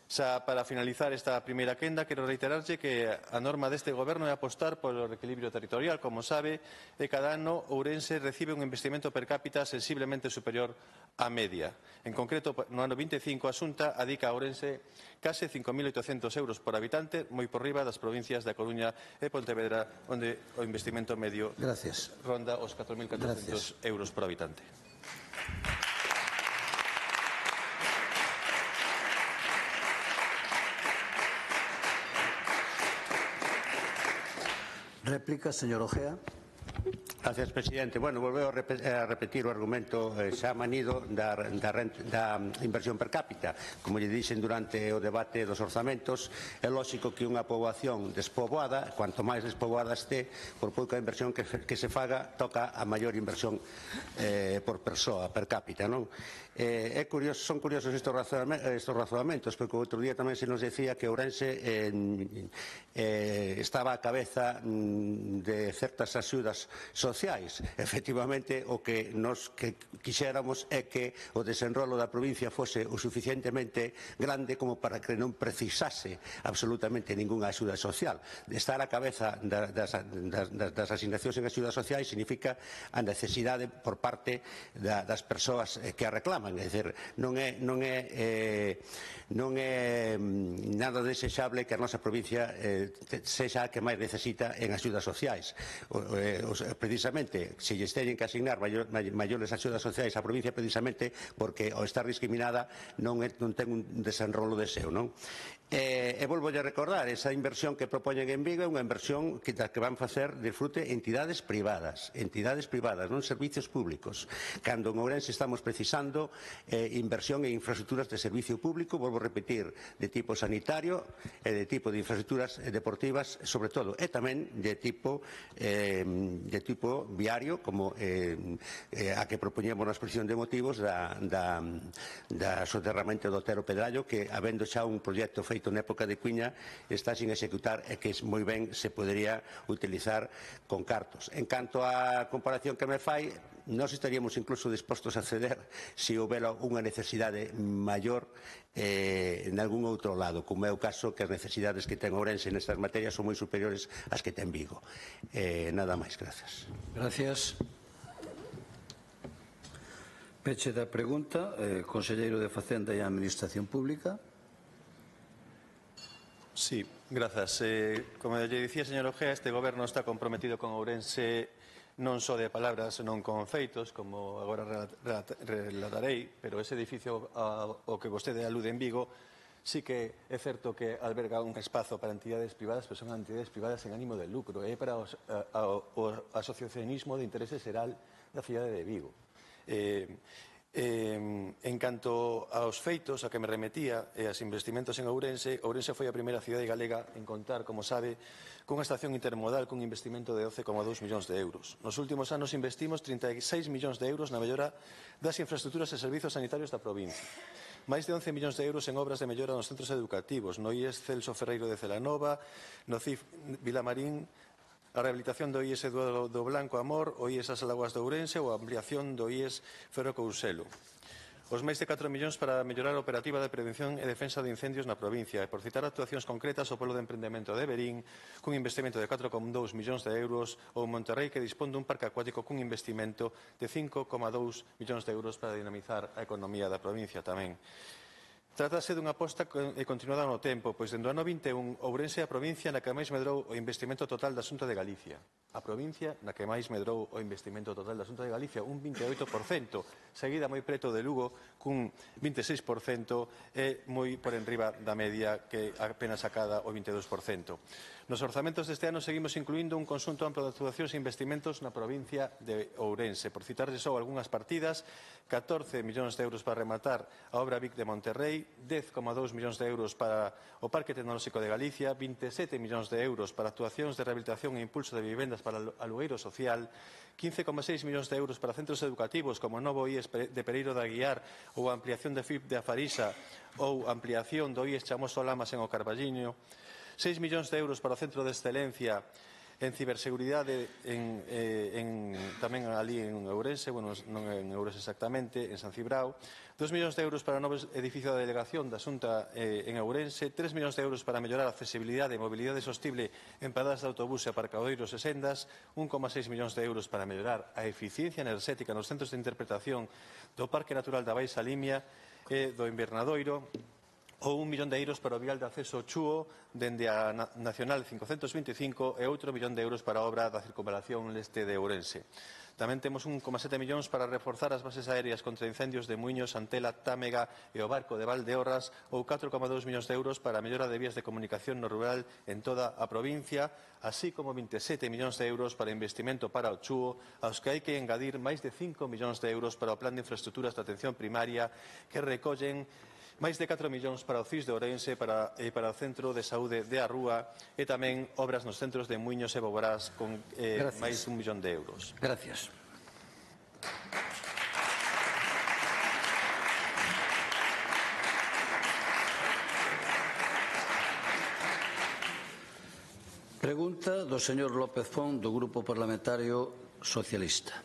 Xa para finalizar esta primeira quenda, quero reiterarlle que a norma deste Goberno é apostar polo reequilibrio territorial. Como sabe, cada ano Ourense recibe un investimento per cápita sensiblemente superior á media. En concreto, no ano 25, a Xunta adica a Ourense case 5.800 euros por habitante, moi por riba das provincias da Coruña e Pontevedra, onde o investimento medio ronda os 4.400 euros por habitante. Réplica, señor Ojea. Gracias, presidente. Bueno, volveu a repetir o argumento xa manido da inversión per cápita. Como lle dixen durante o debate dos orzamentos, é lógico que unha poboación despoboada, cuanto máis despoboada este, por pouca inversión que se faga, toca a maior inversión por persoa, per cápita, non? Son curiosos estes razonamentos, porque o outro día tamén se nos decía que Ourense estaba á cabeza de certas axudas sociais. Efectivamente, o que nos quixéramos é que o desenrolo da provincia fose o suficientemente grande como para que non precisase absolutamente ningunha axuda social. Estar á cabeza das asignacións en axudas sociais significa a necesidade por parte das persoas que a reclaman. É dicir, non é nada desexable que a nosa provincia sexa a que máis necesita en axudas sociais. Precisamente, se lles teñen que asignar maiores axudas sociais á provincia, precisamente porque ao estar discriminada non ten un desenrolo deseo, non? E volvo a recordar, esa inversión que propoñen en Vigo é unha inversión que van facer disfrute entidades privadas, non servicios públicos. Cando en Ourense estamos precisando inversión en infraestructuras de servicio público, volvo a repetir, de tipo sanitario e de tipo de infraestructuras deportivas, sobre todo, e tamén de tipo viario, como a que propoñemos na exposición de motivos da soterramento do Otero Pedrallo, que, habendo xa un proxecto feito na época de Cuiña, está sin executar e que moi ben se podería utilizar con cartos. En canto á comparación que me fai, nós estaríamos incluso dispostos a ceder se houbera unha necesidade maior en algún outro lado, como é o caso que as necesidades que ten Ourense nestas materias son moi superiores ás que ten Vigo. Nada máis, gracias. Gracias. Peche da pregunta, conselleiro de Facenda e Administración Pública. Sí, grazas. Como lle dicía, señor Ojea, este goberno está comprometido con Ourense non só de palabras, senón con feitos, como agora relatarei, pero ese edificio ao que vostede alude en Vigo sí que é certo que alberga un espazo para entidades privadas, pero son entidades privadas en ánimo de lucro, é para o asociacionismo de interese xeral da cidade de Vigo. En canto aos feitos a que me remetía e aos investimentos en Ourense, Ourense foi a primeira cidade galega en contar, como sabe, cunha estación intermodal cun investimento de 12,2 millóns de euros. Nos últimos anos investimos 36 millóns de euros na mellora das infraestructuras e servizos sanitarios da provincia. Máis de 11 millóns de euros en obras de mellora nos centros educativos, no IES Celso Ferreiro de Celanova, no CIF Vilamarín, a rehabilitación do IES do Blanco Amor, o IES As Lagoas de Ourense ou a ampliación do IES Ferro Couselo. Os máis de 4 millóns para mellorar a operativa de prevención e defensa de incendios na provincia e por citar actuacións concretas o polo de emprendemento de Verín cun investimento de 4,2 millóns de euros ou Monterrei que dispón dun parque acuático cun investimento de 5,2 millóns de euros para dinamizar a economía da provincia tamén. Trátase dunha aposta continuada no tempo, pois dende o ano 21 Ourense é a provincia na que máis medrou o investimento total da Xunta de Galicia. A provincia na que máis medrou o investimento total da Xunta de Galicia, un 28%, seguida moi preto de Lugo, cun 26% e moi por enriba da media que apenas sacada o 22%. Nos orzamentos deste ano seguimos incluindo un conxunto amplo de actuacións e investimentos na provincia de Ourense. Por citarles só algunhas partidas, 14 millóns de euros para rematar a obra Vic de Monterrei, 10,2 millóns de euros para o Parque Tecnolóxico de Galicia, 27 millóns de euros para actuacións de rehabilitación e impulso de vivendas para alugueiro social, 15,6 millóns de euros para centros educativos como o novo IES de Pereiro da Aguiar ou a ampliación de FIP de Afarisa ou a ampliación do IES Chamoso Lamas en o Carballiño, 6 millóns de euros para o Centro de Excelencia en ciberseguridade tamén ali en Ourense, bueno, non en Ourense exactamente, en San Cibrao, 2 millóns de euros para o novo edificio da delegación da Xunta en Ourense, 3 millóns de euros para mellorar a accesibilidade e mobilidade sostible en paradas de autobús e aparcadoiros e sendas, 1,6 millóns de euros para mellorar a eficiencia enerxética nos centros de interpretación do Parque Natural da Baixa Limia e do Invernadoiro, ou 1 millón de euros para o vial de acceso Chúo dende a Nacional 525 e outro millón de euros para a obra da circunvalación leste de Ourense. Tamén temos 1,7 millóns para reforzar as bases aéreas contra incendios de Muiños, Antela, Támega e o Barco de Valdeorras, ou 4,2 millóns de euros para a mellora de vías de comunicación no rural en toda a provincia, así como 27 millóns de euros para investimento para o Chúo, aos que hai que engadir máis de 5 millóns de euros para o Plan de Infraestructuras de Atención Primaria, que recollen máis de 4 millóns para o CIS de Ourense e para o Centro de Saúde de Arrúa e tamén obras nos centros de Muiños e Boborás con máis de 1 millón de euros. Gracias. Pregunta do señor López Font, do Grupo Parlamentario Socialista.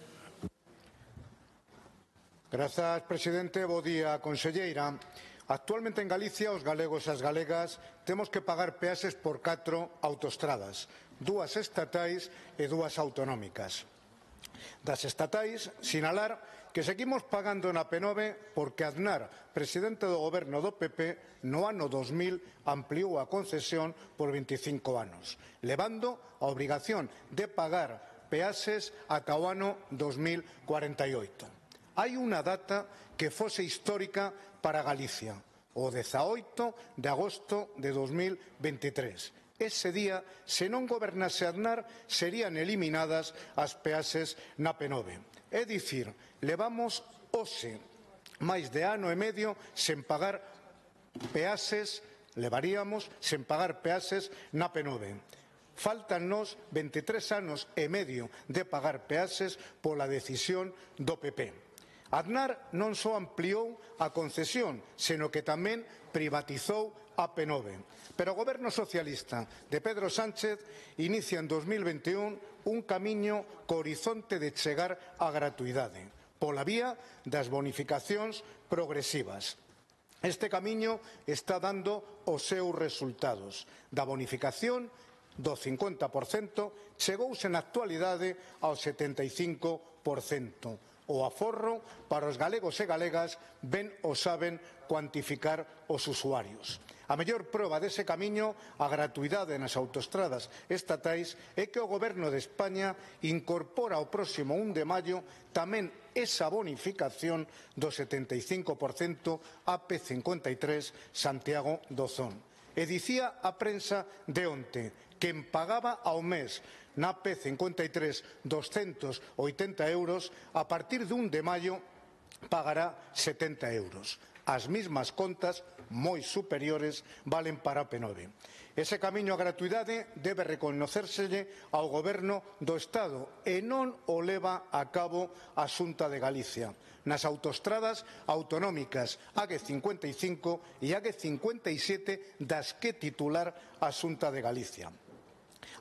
Grazas, presidente. Bo día, conselleira. Actualmente en Galicia, os galegos e as galegas temos que pagar peaxes por 4 autoestradas, 2 estatais e 2 autonómicas. Das estatais, sinalar que seguimos pagando na P9 porque Aznar, presidente do goberno do PP, no ano 2000 ampliou a concesión por 25 anos, levando a obrigación de pagar peaxes ata o ano 2048. Hai unha data que fose histórica para Galicia, o 18 de agosto de 2023. Ese día, se non gobernase Aznar, serían eliminadas as peaxes na P9. É dicir, levamos hoxe máis de ano e medio sen pagar peaxes, levaríamos sen pagar peaxes na P9. Faltannos 23 anos e medio de pagar peaxes pola decisión do PP. Aznar non só ampliou a concesión, senón que tamén privatizou a P9. Pero o goberno socialista de Pedro Sánchez inicia en 2021 un camiño co horizonte de chegar á gratuidade, pola vía das bonificacións progresivas. Este camiño está dando os seus resultados. Da bonificación do 50% chegouse na actualidade ao 75%. O aforro para os galegos e galegas ben o saben cuantificar os usuarios. A mellor proba dese camiño, a gratuidade nas autoestradas estatais, é que o Goberno de España incorpora o próximo 1 de maio tamén esa bonificación do 75% a P53 Santiago Dozón. E dicía a prensa de onte quen pagaba ao mes na P53 280 euros, a partir de 1 de maio pagará 70 euros. As mismas contas, moi superiores, valen para a P9. Ese camiño a gratuidade debe reconocérselle ao Goberno do Estado e non o leva a cabo a Xunta de Galicia. Nas autoestradas autonómicas AG55 e AG57 das que titular a Xunta de Galicia.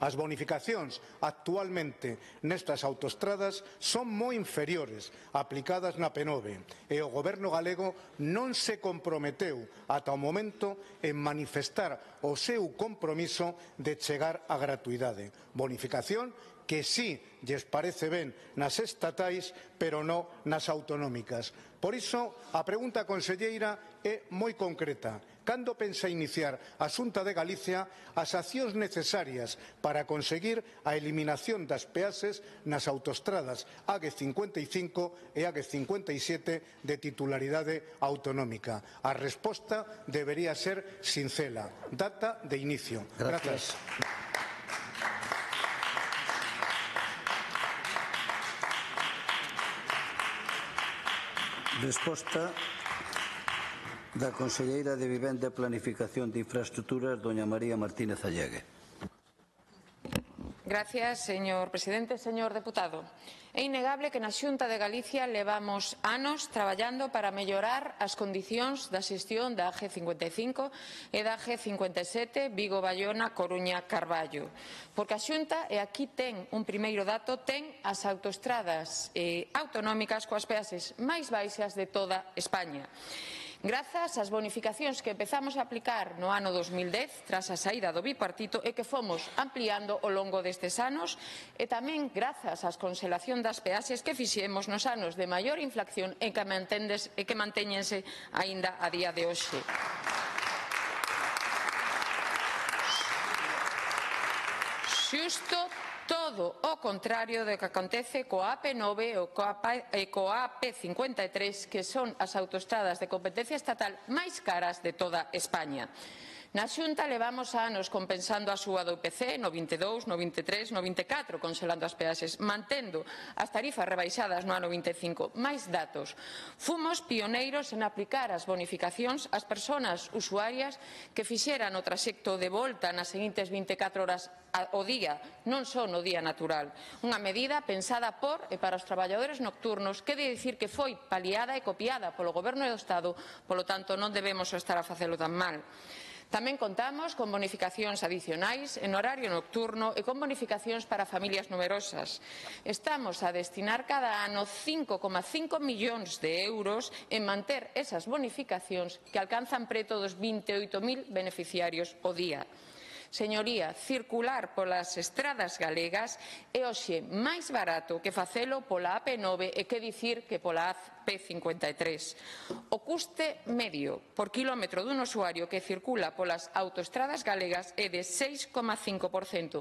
As bonificacións actualmente nestas autoestradas son moi inferiores aplicadas na P9 e o Goberno galego non se comprometeu ata o momento en manifestar o seu compromiso de chegar á gratuidade. Bonificación que sí lles parece ben nas estatais, pero non nas autonómicas. Por iso, a pregunta, conselleira, é moi concreta. Cando pensa iniciar a Xunta de Galicia as accións necesarias para conseguir a eliminación das peaxes nas autoestradas AG55 e AG57 de titularidade autonómica? A resposta debería ser sincera. Data de inicio. Gracias. Resposta da conselleira de Vivenda e Planificación de Infraestructuras, doña María Martínez Allegue. Gracias, señor presidente. Señor deputado, é innegable que na Xunta de Galicia levamos anos traballando para mellorar as condicións da xestión da AG55 e da AG57 Vigo-Baiona, Coruña-Carballo. Porque a Xunta, e aquí ten un primeiro dato, ten as autoestradas autonómicas coas peaxes máis baixas de toda España. Grazas ás bonificacións que empezamos a aplicar no ano 2010, tras a saída do bipartito, e que fomos ampliando ao longo destes anos, e tamén grazas ás conselación das peaxes que fixemos nos anos de maior inflación e que mantéñense aínda a día de hoxe. Xusto todo todo o contrario do que acontece coa AP9 ou coa AP53, que son as autoestradas de competencia estatal máis caras de toda España. Na Xunta levamos anos compensando a súa do IPC no 22, no 23, no 24, congelando as peaxes, mantendo as tarifas rebaixadas no ano 25. Mais datos. Fomos pioneiros en aplicar as bonificacións ás persoas usuarias que fixeran o traxecto de volta nas seguintes 24 horas ao día, non só no día natural. Unha medida pensada por e para os traballadores nocturnos que de dicir que foi paliada e copiada polo Goberno do Estado, polo tanto non debemos estar a facelo tan mal. Tamén contamos con bonificacións adicionais en horario nocturno e con bonificacións para familias numerosas. Estamos a destinar cada ano 5,5 millóns de euros en manter esas bonificacións que alcanzan preto dos 28.000 beneficiarios ao día. Señoría, circular polas estradas galegas é hoxe máis barato que facelo pola AP9 e que dicir que pola AP53. O custe medio por quilómetro dun usuario que circula polas autoestradas galegas é de 6,5%,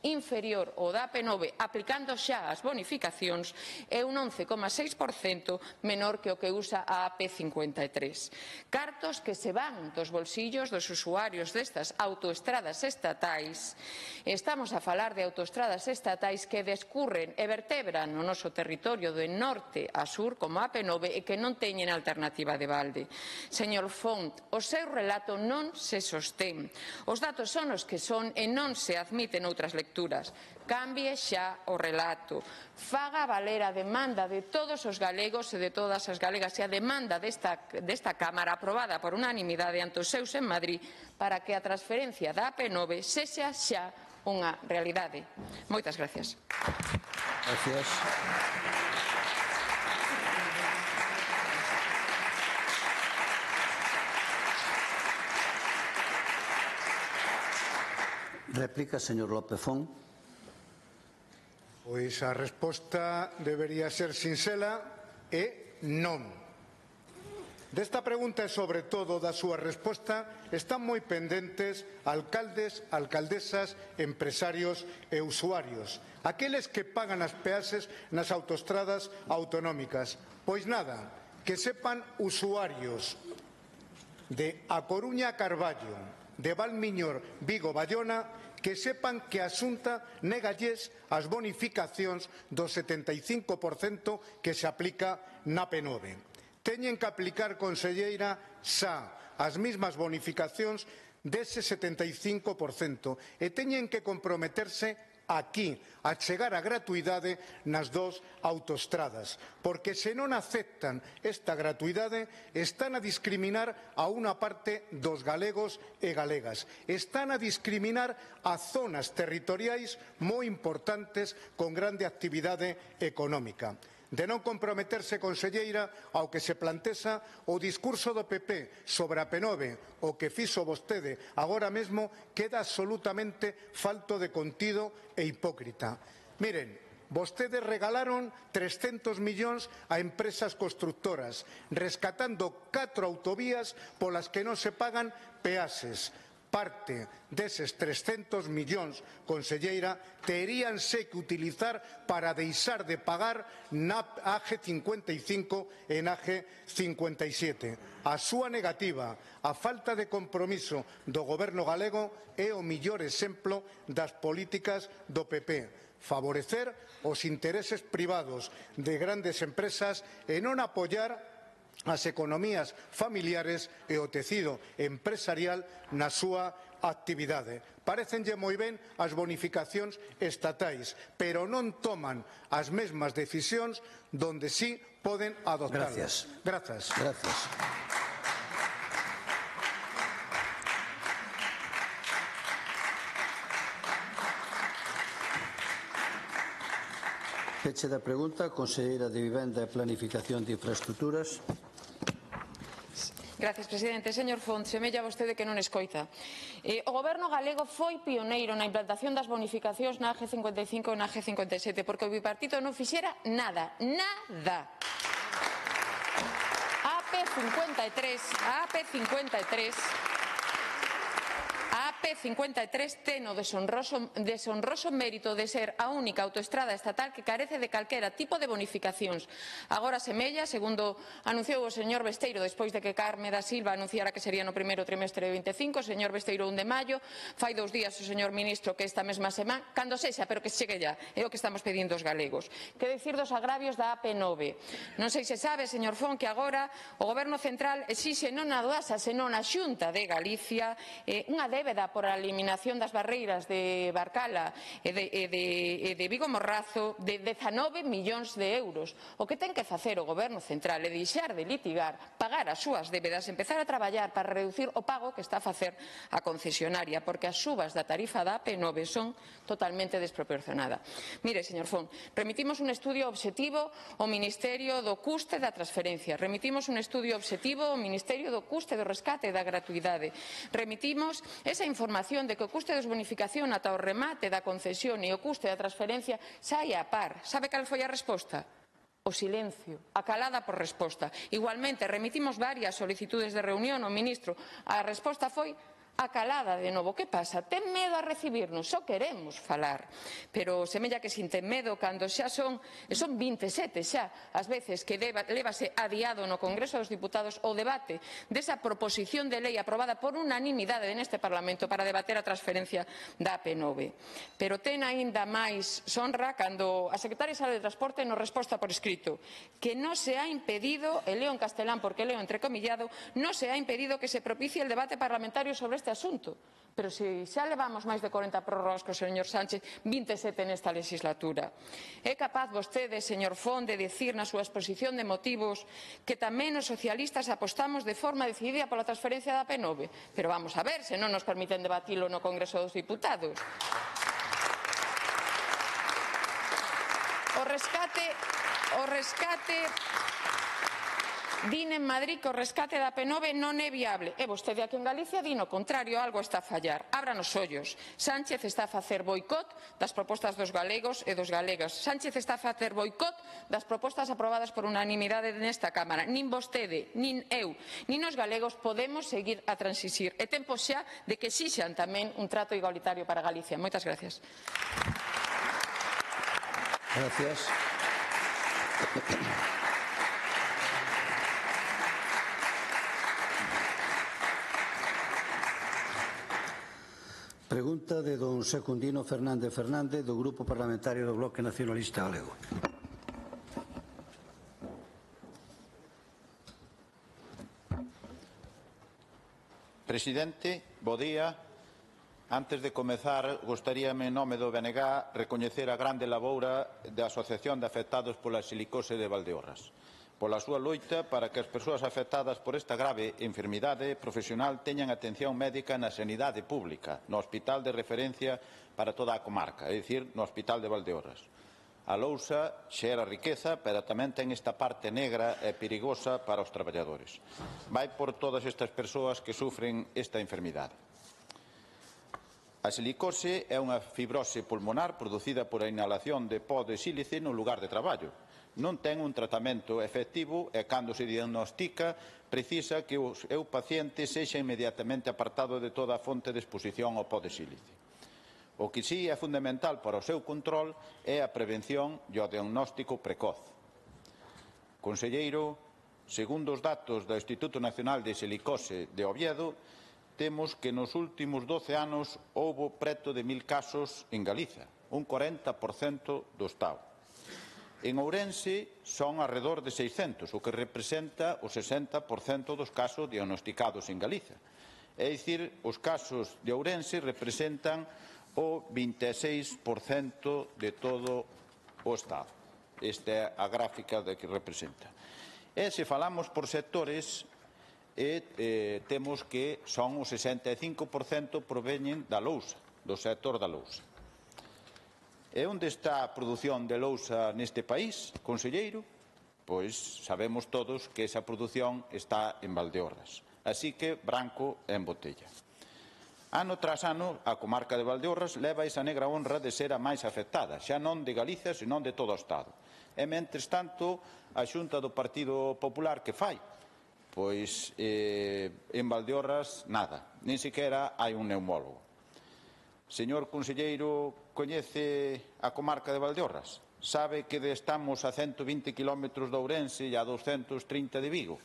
inferior ao da AP9 aplicando xa as bonificacións é un 11,6% menor que o que usa a AP53. Cartos que se van dos bolsillos dos usuarios destas autoestradas estatais. Estamos a falar de autoestradas estatais que descurren e vertebran o noso territorio de norte a sur como a AP9 e que non teñen alternativa de balde. Señor Font, o seu relato non se sostén. Os datos son os que son e non se admiten outras lecturas. Cambie xa o relato. Faga valer a demanda de todos os galegos e de todas as galegas e a demanda desta Cámara aprobada por unanimidade ante os seus en Madrid para que a transferencia da AP9 sexa xa unha realidade. Moitas gracias. Gracias. Réplica, señor López Font. Pois a resposta debería ser sinxela e non. Desta pregunta e sobre todo da súa resposta están moi pendentes alcaldes, alcaldesas, empresarios e usuarios, aqueles que pagan as peaxes nas autoestradas autonómicas. Pois nada, que sepan usuarios de A Coruña a Carballo, de Valmiñor, Vigo, Bayona, que sepan que a Xunta négalles as bonificacións do 75% que se aplica na P9. Teñen que aplicar, conselleira, xa as mesmas bonificacións dese 75% e teñen que comprometerse aquí a chegar a gratuidade nas dos autoestradas, porque se non aceptan esta gratuidade están a discriminar a unha parte dos galegos e galegas, están a discriminar a zonas territoriais moi importantes con grande actividade económica. De non comprometerse, conselleira, ao que se plantexa o discurso do PP sobre a P9, o que fixo vostede agora mesmo queda absolutamente falto de contido e hipócrita. Miren, vostedes regalaron 300 millóns a empresas constructoras, rescatando 4 autovías polas que non se pagan peaxes. Parte deses 300 millóns, conselleira, teríanse que utilizar para deixar de pagar na AG55 e na AG57. A súa negativa, a falta de compromiso do Goberno galego é o mellor exemplo das políticas do PP. Favorecer os intereses privados de grandes empresas e non apoiar as economías familiares e o tecido empresarial na súa actividade. Parécenlle moi ben as bonificacións estatais, pero non toman as mesmas decisións donde sí poden adoptarlas. Gracias. Gracias. Peche da pregunta, conselleira de Vivenda e Planificación de Infraestructuras. Gracias, presidente. Señor Font, semella vostede que non escoita. O Goberno galego foi pioneiro na implantación das bonificacións na AG55 e na AG57, porque o bipartito non fixera nada, nada. A AP53 AP53 ten o deshonroso mérito de ser a única autoestrada estatal que carece de calquera tipo de bonificacións. Agora semella, segundo anunciou o señor Besteiro despois de que Carme da Silva anunciara que sería no primeiro trimestre de 25, o señor Besteiro 1 de maio, fai 2 días o señor ministro que esta mesma semana, cando sexa, pero que chegue ya, é o que estamos pedindo os galegos. Que dicir dos agravios da AP9? Non sei se sabe, señor Fon, que agora o Goberno Central exixe non na DOASA, senón na Xunta de Galicia unha débeda por a eliminación das barreiras de Barcala e de Vigo Morrazo de 19 millóns de euros. O que ten que facer o Goberno Central é deixar de litigar, pagar as súas débedas, empezar a traballar para reducir o pago que está a facer a concesionaria, porque as subas da tarifa da AP9 son totalmente desproporcionadas. Mire, señor Fon, remitimos un estudio obxectivo ao Ministerio do Custe da Transferencia, remitimos un estudio obxectivo ao Ministerio do Custe do Rescate e da Gratuidade, remitimos esa información de que o custe de bonificación ata o remate da concesión e o custe da transferencia saia a par. Sabe cal foi a resposta? O silencio, a calada por resposta. Igualmente, remitimos varias solicitudes de reunión ao ministro. A resposta foi a calada de novo. Que pasa? Ten medo a recibirnos? Só queremos falar. Pero semella que sin ten medo cando xa son 27 xa as veces que lévase adiado no Congreso dos Diputados o debate desa proposición de lei aprobada por unanimidade neste Parlamento para debater a transferencia da AP9. Pero ten aínda máis sonra cando a secretaria xeral de Transporte nos resposta por escrito que non se ha impedido, e leo en castelán porque leo entrecomillado, non se ha impedido que se propicie el debate parlamentario sobre este asunto. Pero se xa levamos máis de 40 prórrogas co señor Sánchez, 27 nesta legislatura. É capaz vostede, señor Fon, de dicir na súa exposición de motivos que tamén os socialistas apostamos de forma decidida pola transferencia da AP9? Pero vamos a ver, se non nos permiten debatilo no Congreso dos Diputados. O rescate din en Madrid que o rescate da AP9 non é viable. E vostede aquí en Galicia din o contrario, algo está a fallar. Abran os ollos. Sánchez está a facer boicot das propostas dos galegos e dos galegas. Sánchez está a facer boicot das propostas aprobadas por unanimidade nesta Cámara. Nin vostede, nin eu, nin os galegos podemos seguir a transixir. É tempo xa de que exixan tamén un trato igualitario para Galicia. Moitas gracias. Gracias. Pregunta de don Secundino Fernández Fernández, do Grupo Parlamentario do Bloque Nacionalista Galego. Presidente, bo día. Antes de comezar, gostaríame, en nome do BNG, recoñecer a grande laboura da Asociación de Afectados pola Silicose de Valdeorras, pola súa loita para que as persoas afectadas por esta grave enfermidade profesional teñan atención médica na sanidade pública, no hospital de referencia para toda a comarca, é dicir, no Hospital de Valdeorras. A lousa xera riqueza, pero tamén ten esta parte negra e perigosa para os traballadores. Vai por todas estas persoas que sufren esta enfermidade. A silicose é unha fibrose pulmonar producida por a inhalación de pó de sílice no lugar de traballo. Non ten un tratamento efectivo e, cando se diagnostica, precisa que o seu paciente sexa inmediatamente apartado de toda a fonte de exposición ao pó de sílice. O que si é fundamental para o seu control é a prevención e o diagnóstico precoz. Conselleiro, segundo os datos do Instituto Nacional de Silicose de Oviedo, temos que nos últimos 12 anos houbo preto de 1000 casos en Galiza, un 40% do Estado. En Ourense son alrededor de 600, o que representa o 60% dos casos diagnosticados en Galiza. É dicir, os casos de Ourense representan o 26% de todo o Estado. Esta é a gráfica de que representa. E se falamos por sectores, temos que son o 65% proveñen da lousa, do sector da lousa. E onde está a produción de lousa neste país, conselleiro? Pois sabemos todos que esa produción está en Valdeorras, así que branco en botella. Ano tras ano, a comarca de Valdeorras leva esa negra honra de ser a máis afectada, xa non de Galicia, senón de todo o Estado. E, mentres tanto, a Xunta do Partido Popular que fai? Pois en Valdeorras nada, nin sequera hai un neumólogo. Señor conselleiro, coñece a comarca de Valdeorras? Sabe que estamos a 120 km de Ourense e a 230 de Vigo.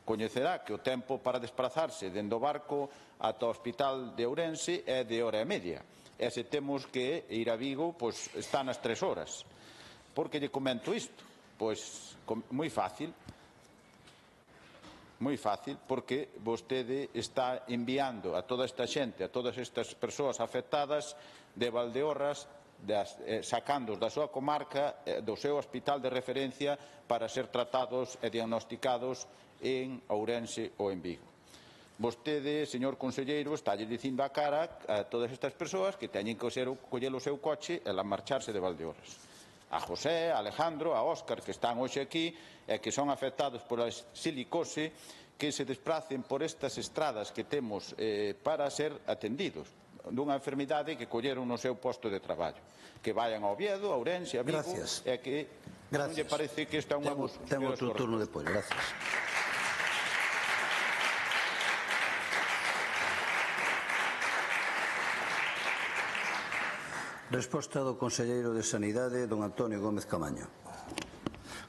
Coñecerá que o tempo para desplazarse dende o barco ata o hospital de Ourense é de hora e media. E se temos que ir a Vigo, pois está nas 3 horas. Por que lle comento isto? Pois moi fácil, porque vostede está enviando a toda esta xente, a todas estas persoas afectadas de Valdeorras, sacándoos da súa comarca, do seu hospital de referencia para ser tratados e diagnosticados en Ourense ou en Vigo. Vostede, señor conselleiro, está dicindo a cara a todas estas persoas que teñen que coller o seu coche e marcharse de Valdeorras. A José, a Alejandro, a Óscar, que están hoxe aquí e que son afectados por a silicose, que se desplacen por estas estradas que temos para ser atendidos dunha enfermidade que colleron no seu posto de traballo. Que vayan a Oviedo, a Ourense, a Vigo, e que non lle parece que isto é un abuso. Ten outro turno depois, gracias. Resposta do conselleiro de Sanidade, don Antonio Gómez Camaño.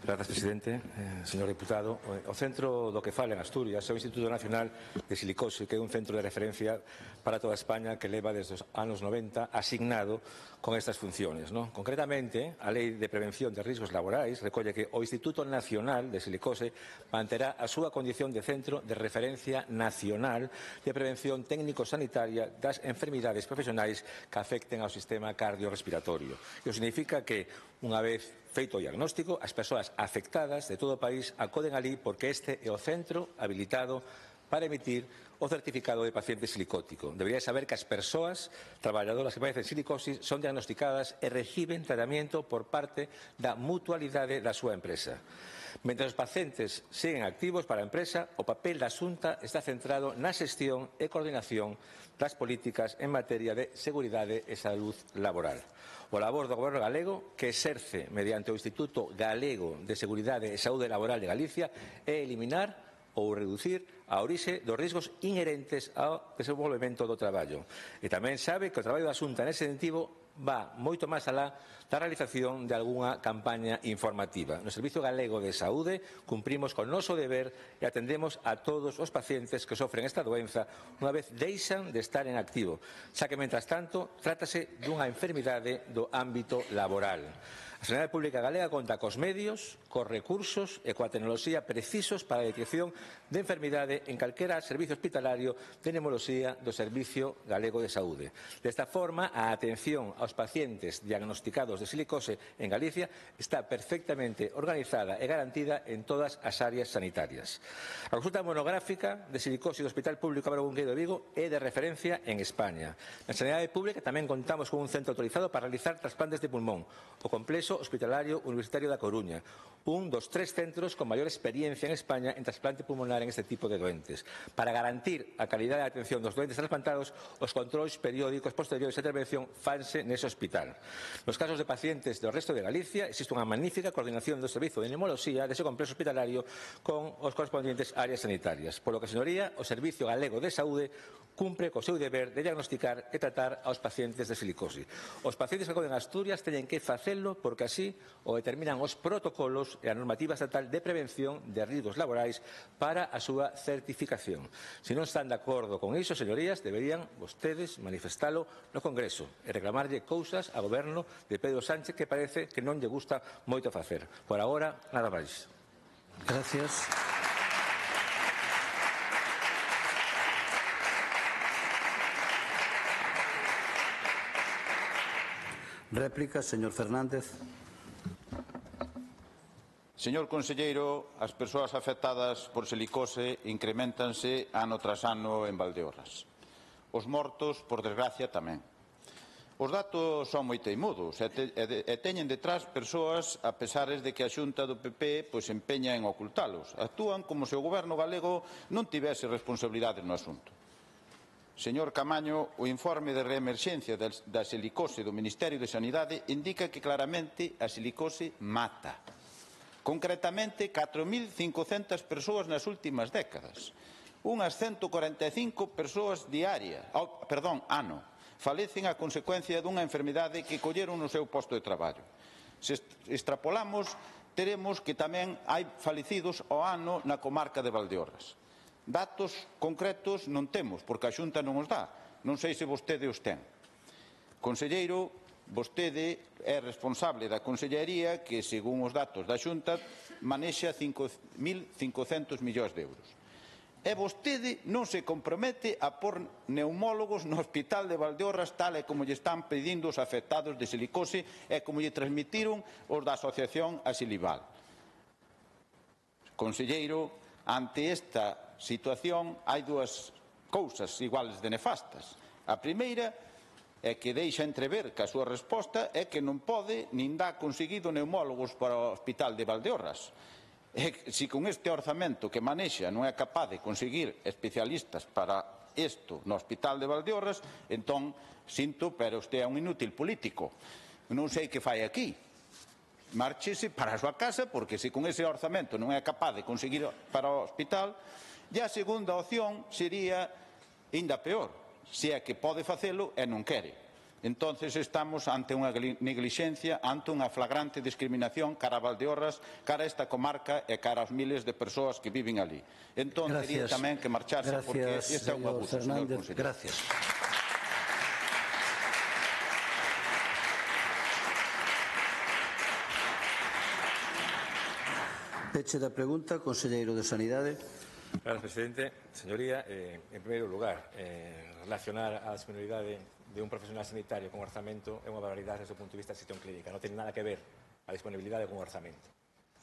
Grazas, presidente. Señor deputado, o centro do que fala en Asturias é o Instituto Nacional de Silicose, que é un centro de referencia para toda España que leva desde os anos 90 asignado con estas funciones. Concretamente, a Lei de Prevención de Riscos Laborais recolle que o Instituto Nacional de Silicose manterá a súa condición de centro de referencia nacional de prevención técnico-sanitaria das enfermidades profesionais que afecten ao sistema cardiorrespiratorio. Iso significa que, unha vez feito o diagnóstico, as persoas afectadas de todo o país acoden alí porque este é o centro habilitado para emitir o certificado de paciente silicótico. Debería saber que as persoas traballadoras que padecen silicosis son diagnosticadas e reciben tratamento por parte da mutualidade da súa empresa. Mentre os pacientes siguen activos para a empresa, o papel da Xunta está centrado na xestión e coordinación das políticas en materia de seguridade e salud laboral. O labor do Goberno galego, que exerce mediante o Instituto Galego de Seguridade e Saúde Laboral de Galicia, é eliminar ou reducir a orixe dos riscos inherentes ao desenvolvemento do traballo. E tamén sabe que o traballo da Xunta nese sentido va moito máis alá da realización de algunha campaña informativa. No Servicio Galego de Saúde cumprimos con noso deber e atendemos a todos os pacientes que sofren esta doenza unha vez deixan de estar en activo, xa que, mentras tanto, trátase dunha enfermidade do ámbito laboral. A Sanidade Pública Galega conta cos medios, cos recursos e coa tecnoloxía precisos para a detección de enfermidade en calquera servicio hospitalario de neumoloxía do Servicio Galego de Saúde. Desta forma, a atención aos pacientes diagnosticados de silicose en Galicia está perfectamente organizada e garantida en todas as áreas sanitarias. A consulta monográfica de silicose do Hospital Público Álvaro Cunqueiro de Vigo é de referencia en España. Na Sanidade Pública tamén contamos con un centro autorizado para realizar trasplantes de pulmón, o Complexo Hospitalario Universitario da Coruña, un dos 3 centros con maior experiencia en España en trasplante pulmonar en este tipo de doentes. Para garantir a calidade de atención dos doentes trasplantados, os controis periódicos posteriores á intervención fanse nese hospital. Nos casos de pacientes do resto de Galicia, existe unha magnífica coordinación do servizo de neumoloxía dese complexo hospitalario con os correspondientes áreas sanitarias. Polo que, señoría, o Servicio Galego de Saúde cumpre co seu deber de diagnosticar e tratar aos pacientes de silicose. Os pacientes que acoden a Asturias teñen que facelo porque así o determinan os protocolos e a normativa estatal de prevención de riscos laborais para a súa certificación. Se non están de acordo con iso, señorías, deberían vostedes manifestalo no Congreso e reclamarlle cousas ao Goberno de Pedro Sánchez que parece que non lle gusta moito facer. Por agora, nada máis. Gracias. Réplica, señor Fernández. Señor conselleiro, as persoas afectadas por silicose increméntanse ano tras ano en Valdeorras. Os mortos, por desgracia, tamén. Os datos son moi teimudos e teñen detrás persoas a pesares de que a Xunta do PP empeña en ocultalos. Actúan como se o Goberno galego non tivese responsabilidades no asunto. Señor Camaño, o informe de reemerxencia da silicose do Ministerio de Sanidade indica que claramente a silicose mata. Concretamente, 4.500 persoas nas últimas décadas. Unhas 145 persoas ano. falecen a consecuencia dunha enfermidade que colleron no seu posto de traballo. Se extrapolamos, teremos que tamén hai falecidos ao ano na comarca de Valdeorras. Datos concretos non temos, porque a Xunta non os dá. Non sei se vostede os ten. Conselleiro, vostede é responsable da Consellería que, según os datos da Xunta, manexa 5.500 millóns de euros. E vostede non se compromete a pôr neumólogos no Hospital de Valdeorras tal e como lle están pedindo os afectados de silicose e como lle transmitiron os da Asociación Asilival. Conselleiro, ante esta situación hai dúas cousas iguales de nefastas. A primeira é que deixa entrever que a súa resposta é que non pode nin dá conseguido neumólogos para o Hospital de Valdeorras. E se con este orzamento que manexa non é capaz de conseguir especialistas para isto no Hospital de Valdeorras, entón, sinto, pero este é un inútil político. Non sei que fai aquí. Márchese para a súa casa, porque se con ese orzamento non é capaz de conseguir para o hospital, e a segunda opción sería ainda peor, se é que pode facelo e non quere. Entonces estamos ante unha neglixencia, ante unha flagrante discriminación cara a Valdeorras, cara a esta comarca e cara aos miles de persoas que viven ali. Entón, teria tamén que marcharse porque este é un abuso, señor conselleiro. Gracias. Peche da pregunta, conselleiro de Sanidade. Gracias, presidente. Señoría, en primeiro lugar, relacionar a disponibilidade de un profesional sanitario con orzamento é unha barbaridade desde o punto de vista da xestión clínica. Non ten nada que ver a disponibilidade con o orzamento.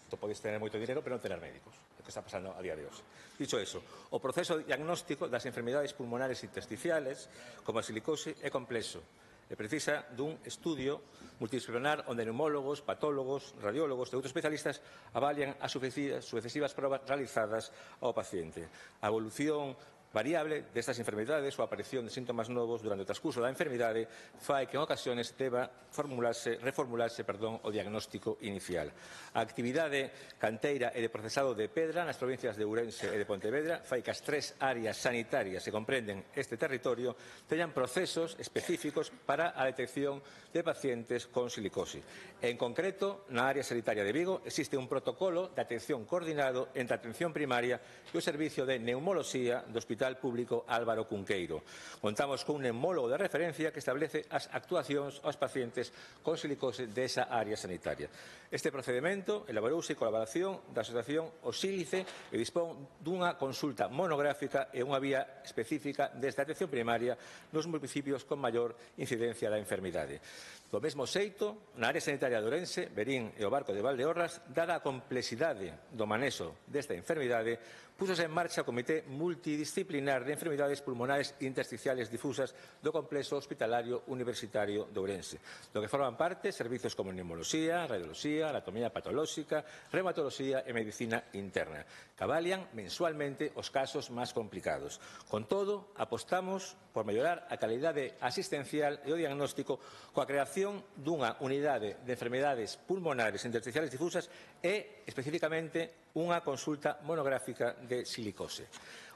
Tú podes tener moito dinero, pero non tener médicos. É o que está pasando a día de hoxe. Dicho eso, o proceso de diagnóstico das enfermedades pulmonares intersticiales, como a silicose, é complexo e precisa dun estudio multidisciplinar onde neumólogos, patólogos, radiólogos e outros especialistas avalian as sucesivas probas realizadas ao paciente. A evolución variable destas enfermedades ou a aparición de síntomas novos durante o transcurso da enfermidade fai que en ocasiones deba reformularse o diagnóstico inicial. A actividade canteira e de procesado de pedra nas provincias de Ourense e de Pontevedra fai que as tres áreas sanitarias que comprenden este territorio teñan procesos específicos para a detección de pacientes con silicose. En concreto, na área sanitaria de Vigo existe un protocolo de atención coordinado entre a atención primaria e o servicio de neumoloxía do Hospital Público Álvaro Cunqueiro. Contamos con un neumólogo de referencia que establece as actuacións aos pacientes con silicose desa área sanitaria. Este procedimento elaborouse en colaboración da Asociación Osílice e dispón dunha consulta monográfica e unha vía específica desde a atención primaria nos municipios con maior incidencia da enfermidade. Do mesmo xeito, na área sanitaria de Ourense, Verín e o Barco de Valdeorras, dada a complexidade do manexo desta enfermidade, púxose en marcha o Comité Multidisciplinar de Enfermidades Pulmonares Intersticiales Difusas do Complexo Hospitalario Universitario de Ourense, do que forman parte servizos como neumoloxía, radioloxía, anatomía patolóxica, reumatoloxía e medicina interna, que avalian mensualmente os casos máis complicados. Con todo, apostamos por mellorar a calidade asistencial e o diagnóstico coa creación dunha unidade de enfermedades pulmonares intersticiales difusas e, especificamente, unha consulta monográfica de silicose.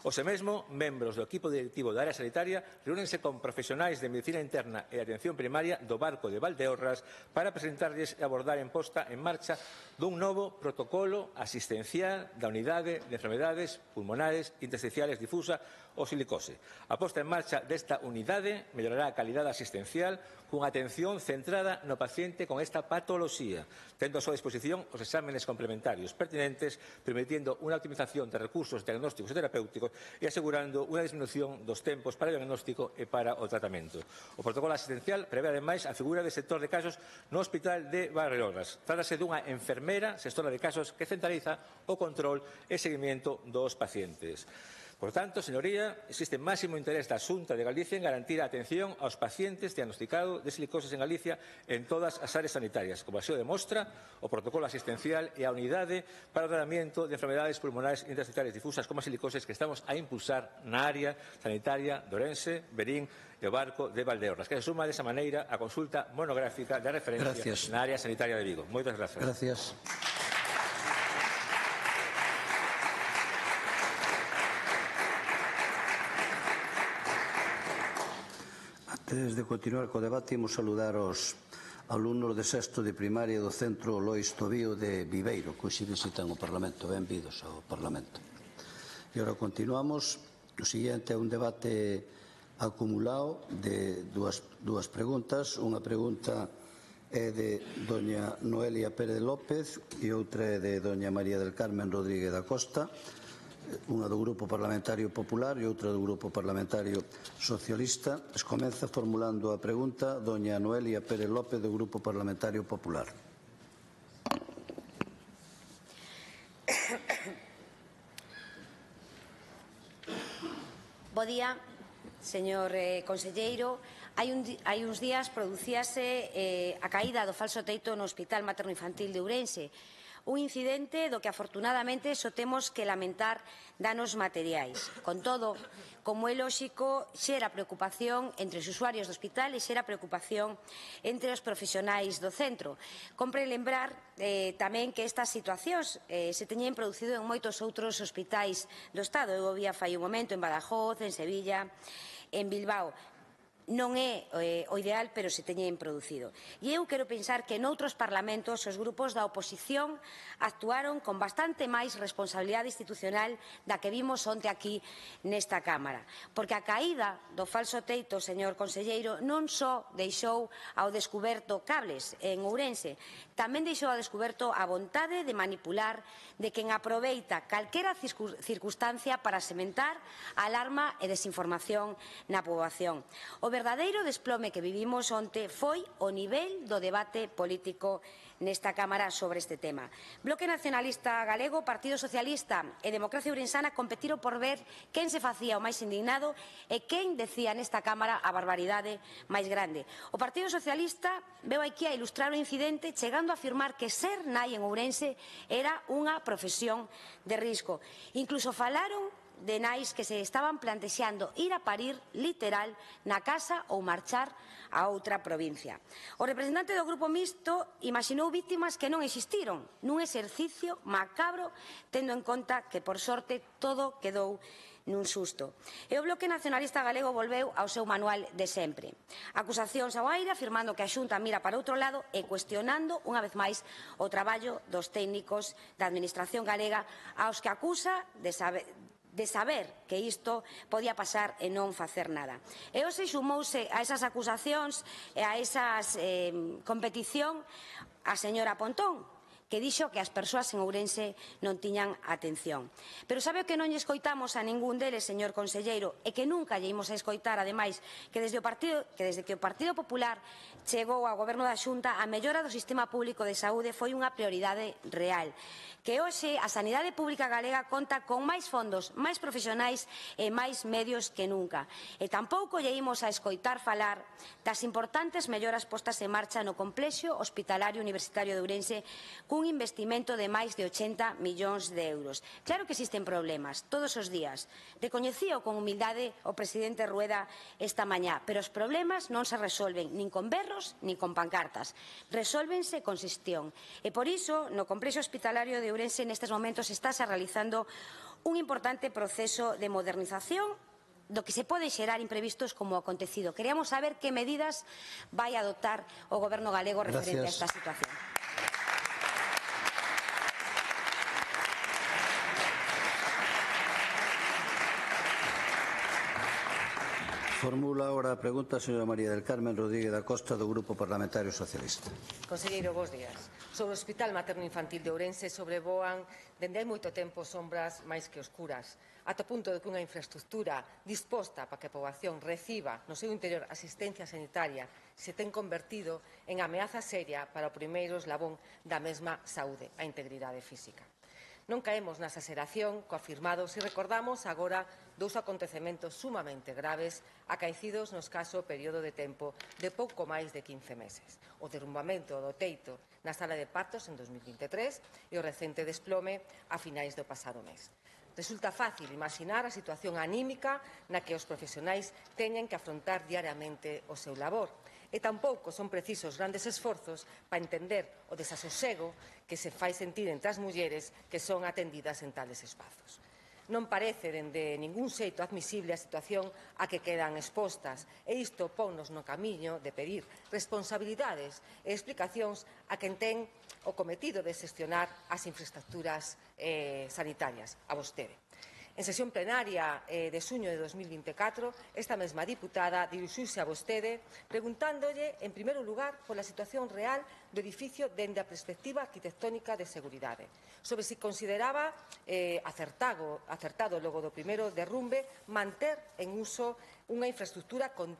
Ose mesmo, membros do equipo directivo da área sanitaria reúnense con profesionais de medicina interna e atención primaria do Barco de Valdeorras para presentarlles e abordar en posta en marcha dun novo protocolo asistencial da unidade de enfermedades pulmonares intersticiales difusa ou silicose. A posta en marcha desta unidade mellorará a calidade asistencial cunha atención centrada no paciente con esta patoloxía, tendo a súa disposición os exámenes complementarios pertinentes, permitindo unha optimización de recursos diagnósticos e terapéuticos e asegurando unha disminución dos tempos para o diagnóstico e para o tratamento. O protocolo asistencial prevé, ademais, a figura de sector de casos no Hospital de Valdeorras. Trátase dunha enfermera xestora de casos que centraliza o control e seguimento dos pacientes. Por tanto, señoría, existe máximo interés da Xunta de Galicia en garantir a atención aos pacientes diagnosticados de silicoses en Galicia en todas as áreas sanitarias, como así o demostra o protocolo asistencial e a unidade para o tratamento de enfermedades pulmonares intersticiales difusas como a silicoses que estamos a impulsar na área sanitaria de Ourense, Verín e o Barco de Valdeorras, que se suma desa maneira a consulta monográfica de referencia na área sanitaria de Vigo. Moitas grazas. Gracias. Antes de continuar co debate, imos saludar os alumnos de sexto de primaria do Centro Lois Tobío de Viveiro, que hoxe visitan o Parlamento. Benvidos ao Parlamento. E agora continuamos. O seguinte é un debate acumulado de dúas preguntas. Unha pregunta é de doña Noelia Pérez López e outra é de doña María del Carmen Rodríguez da Costa, unha do Grupo Parlamentario Popular e outra do Grupo Parlamentario Socialista. Comeza formulando a pregunta doña Noelia Pérez López do Grupo Parlamentario Popular. Bo día, señor conselleiro. Hai uns días producíase a caída do falso teito no Hospital Materno-Infantil de Ourense. Un incidente do que afortunadamente só temos que lamentar danos materiais. Con todo, como é lóxico, xera preocupación entre os usuarios do hospital e xera preocupación entre os profesionais do centro. Compre lembrar tamén que estas situacións se teñen producido en moitos outros hospitais do Estado. Eu vía fai un momento en Badajoz, en Sevilla, en Bilbao. Non é o ideal, pero se teñen producido. E eu quero pensar que noutros parlamentos os grupos da oposición actuaron con bastante máis responsabilidade institucional da que vimos onte aquí nesta Cámara. Porque a caída do falso teito, señor conselleiro, non só deixou ao descuberto cables en Ourense, tamén deixou ao descuberto a vontade de manipular de quen aproveita calquera circunstancia para sementar alarma e desinformación na poboación. O verdadeiro desplome que vivimos onte foi o nivel do debate político nesta Cámara sobre este tema. Bloque Nacionalista Galego, Partido Socialista e Democracia Ourensana competiron por ver quen se facía o máis indignado e quen decía nesta Cámara a barbaridade máis grande. O Partido Socialista veu aquí a ilustrar o incidente chegando a afirmar que ser nai en Ourense era unha profesión de risco. Incluso falaron de nais que se estaban plantexando ir a parir literal na casa ou marchar a outra provincia. O representante do Grupo Mixto imaxinou vítimas que non existiron nun exercicio macabro, tendo en conta que, por sorte, todo quedou nun susto. E o Bloque Nacionalista Galego volveu ao seu manual de sempre. Acusacións ao aire, afirmando que a Xunta mira para outro lado e cuestionando, unha vez máis, o traballo dos técnicos da Administración galega aos que acusa de saber que isto podía pasar e non facer nada. E hoxe sumouse a esas acusacións e a esas competición a señora Pontón, que dixo que as persoas en Ourense non tiñan atención. Pero sabe o que non lle escoitamos a ningún deles, señor conselleiro, e que nunca lle imos a escoitar, ademais, que desde que o Partido Popular chegou ao Goberno da Xunta, a mellora do sistema público de saúde foi unha prioridade real. Que hoxe a sanidade pública galega conta con máis fondos, máis profesionais e máis medios que nunca. E tampouco lle imos a escoitar falar das importantes melloras postas en marcha no complexo hospitalario universitario de Ourense cun investimento de máis de 80 millóns de euros. Claro que existen problemas, todos os días. Recoñecío con humildade o presidente Rueda esta mañá, pero os problemas non se resolven nin con berros nin con pancartas. Resolvense con xestión. E por iso, no complexo hospitalario de Ourense nestes momentos estáse realizando un importante proceso de modernización do que se pode xerar imprevistos como o acontecido. Queríamos saber que medidas vai adoptar o Goberno galego referente a esta situación. Formula ahora a pregunta a señora María del Carmen Rodríguez da Costa do Grupo Parlamentario Socialista. Conselleiro, bos días. Sobre o Hospital Materno-Infantil de Ourense sobrevoan dende hai moito tempo sombras máis que oscuras, ata o punto de que unha infraestructura disposta para que a poboación reciba no seu interior asistencia sanitaria se ten convertido en ameaza seria para o primeiro eslabón da mesma saúde, a integridade física. Non caemos na exageración co afirmado se recordamos agora dous acontecementos sumamente graves acaecidos no escaso período de tempo de pouco máis de 15 meses. O derrumbamento do teito na sala de partos en 2023 e o recente desplome a finais do pasado mes. Resulta fácil imaginar a situación anímica na que os profesionais teñen que afrontar diariamente o seu labor. E tampouco son precisos grandes esforzos para entender o desasosego que se fai sentir entre as mulleres que son atendidas en tales espazos. Non parece dende ningún xeito admisible a situación a que quedan expostas e isto ponnos no camiño de pedir responsabilidades e explicacións a quen ten o cometido de xestionar as infraestructuras sanitarias, a vostede. En sesión plenaria de xuño de 2024, esta mesma diputada dirixiuse a vostede preguntándolle, en primeiro lugar, pola situación real do edificio dende a perspectiva arquitectónica de seguridade, sobre se consideraba acertado logo do primeiro derrumbe manter en uso unha infraestructura con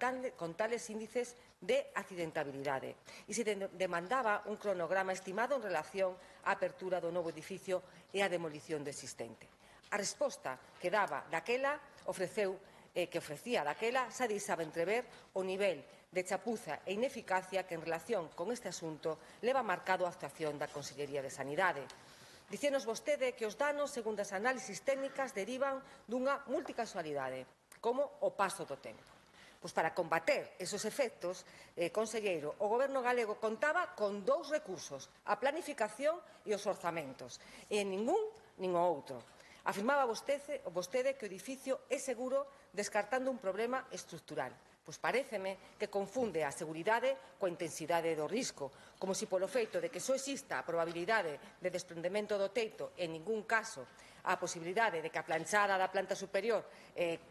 tales índices de accidentabilidade e se demandaba un cronograma estimado en relación á apertura do novo edificio e á demolición do existente. A resposta que daba daquela que ofrecía daquela xa deixaba entrever o nivel de chapuza e ineficacia que en relación con este asunto leva marcado a actuación da Consellería de Sanidade. Dicíanos vostede que os danos, segundo as análisis técnicas, derivan dunha multicasualidade, como o paso do tempo. Pois para combater esos efectos, conselleiro, o Goberno galego contaba con dous recursos, a planificación e os orzamentos, e ningún nin o outro. Afirmaba vostede que o edificio é seguro descartando un problema estructural. Pois paréceme que confunde a seguridade coa intensidade do risco, como se polo feito de que só exista a probabilidade de desprendemento do teito en ningún caso a posibilidade de que a planchada da planta superior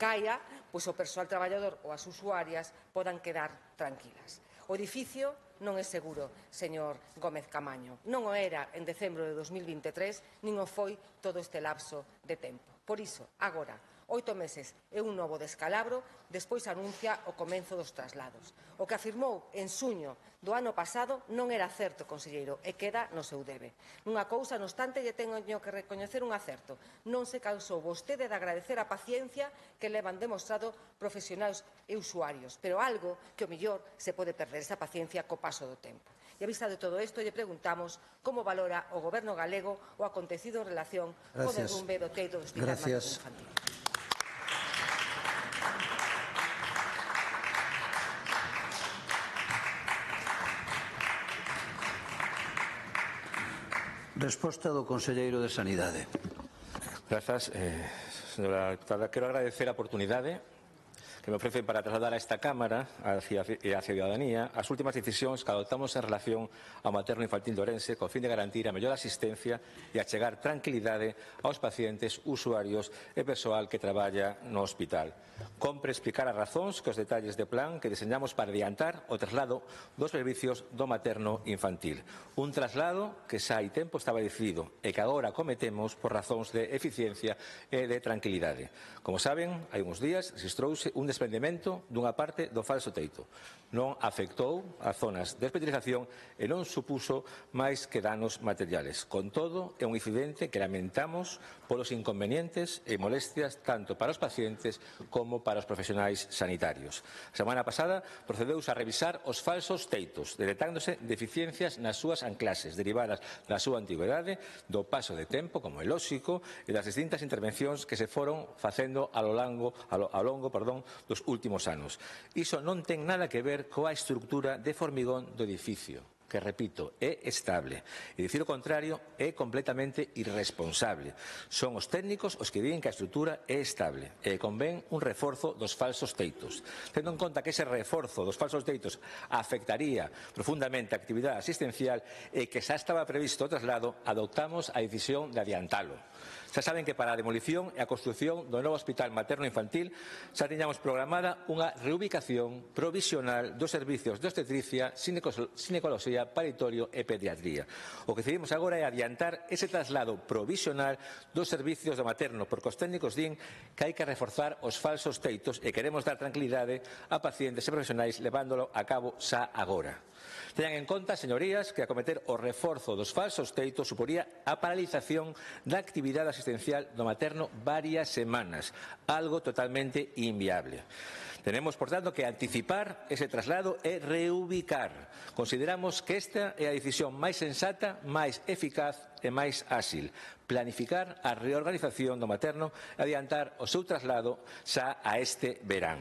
caia, pois o persoal traballador ou as usuarias podan quedar tranquilas. O edificio non é seguro, señor Gómez Camaño. Non o era en decembro de 2023, nin o foi todo este lapso de tempo. Por iso, agora, 8 meses e un novo descalabro, despois anuncia o comenzo dos traslados. O que afirmou en xuño do ano pasado non era certo, conselleiro, e queda no seu debe. Nunha cousa, no obstante, lle teño que recoñecer un acerto. Non se cansou vostede de agradecer a paciencia que levan demostrado profesionais e usuarios, pero algo que o mellor se pode perder esa paciencia co paso do tempo. E a vista de todo isto, lle preguntamos como valora o Goberno galego o acontecido en relación co derrumbe do teito do Hospital Materno Infantil. Resposta do conselleiro de Sanidade. Grazas, señora diputada. Quero agradecer a oportunidade que me ofrecen para trasladar a esta Cámara e á ciudadanía as últimas decisións que adoptamos en relación ao materno infantil de Ourense co fin de garantir a mellor asistencia e achegar tranquilidade aos pacientes, usuarios e persoal que traballa no hospital. Compre explicar as razóns que os detalles de plan que deseñamos para adiantar o traslado dos servicios do materno infantil. Un traslado que xa hai tempo estaba decidido e que agora cometemos por razóns de eficiencia e de tranquilidade. Como saben, hai uns días registrouse un desprendemento dunha parte do falso teito. Non afectou a zonas de hospitalización e non supuso máis que danos materiales. Con todo, é un incidente que lamentamos polos inconvenientes e molestias tanto para os pacientes como para os profesionais sanitarios. A semana pasada procedeuse a revisar os falsos teitos, detectándose deficiencias nas súas anclases derivadas da súa antigüedade, do paso de tempo, como é lóxico, e das distintas intervencións que se foron facendo ao longo dos últimos anos. Iso non ten nada que ver coa estructura de formigón do edificio, que, repito, é estable. E dicir o contrario é completamente irresponsable. Son os técnicos os que din que a estrutura é estable e convén un reforzo dos falsos teitos. Tendo en conta que ese reforzo dos falsos teitos afectaría profundamente a actividade asistencial e que xa estaba previsto o traslado, adoptamos a decisión de adiantalo. Xa saben que para a demolición e a construción do novo Hospital Materno Infantil xa tiñamos programada unha reubicación provisional dos servicios de obstetricia, ginecoloxía, paritorio e pediatría. O que decidimos agora é adiantar ese traslado provisional dos servicios do materno, porque os técnicos din que hai que reforzar os falsos teitos e queremos dar tranquilidade a pacientes e profesionais levándolo a cabo xa agora. Teñan en conta, señorías, que acometer o reforzo dos falsos teitos suporía a paralización da actividade asistencial do materno varias semanas, algo totalmente inviable. Tenemos, por tanto, que anticipar ese traslado e reubicar. Consideramos que esta é a decisión máis sensata, máis eficaz e máis áxil. Planificar a reorganización do materno e adiantar o seu traslado xa a este verán.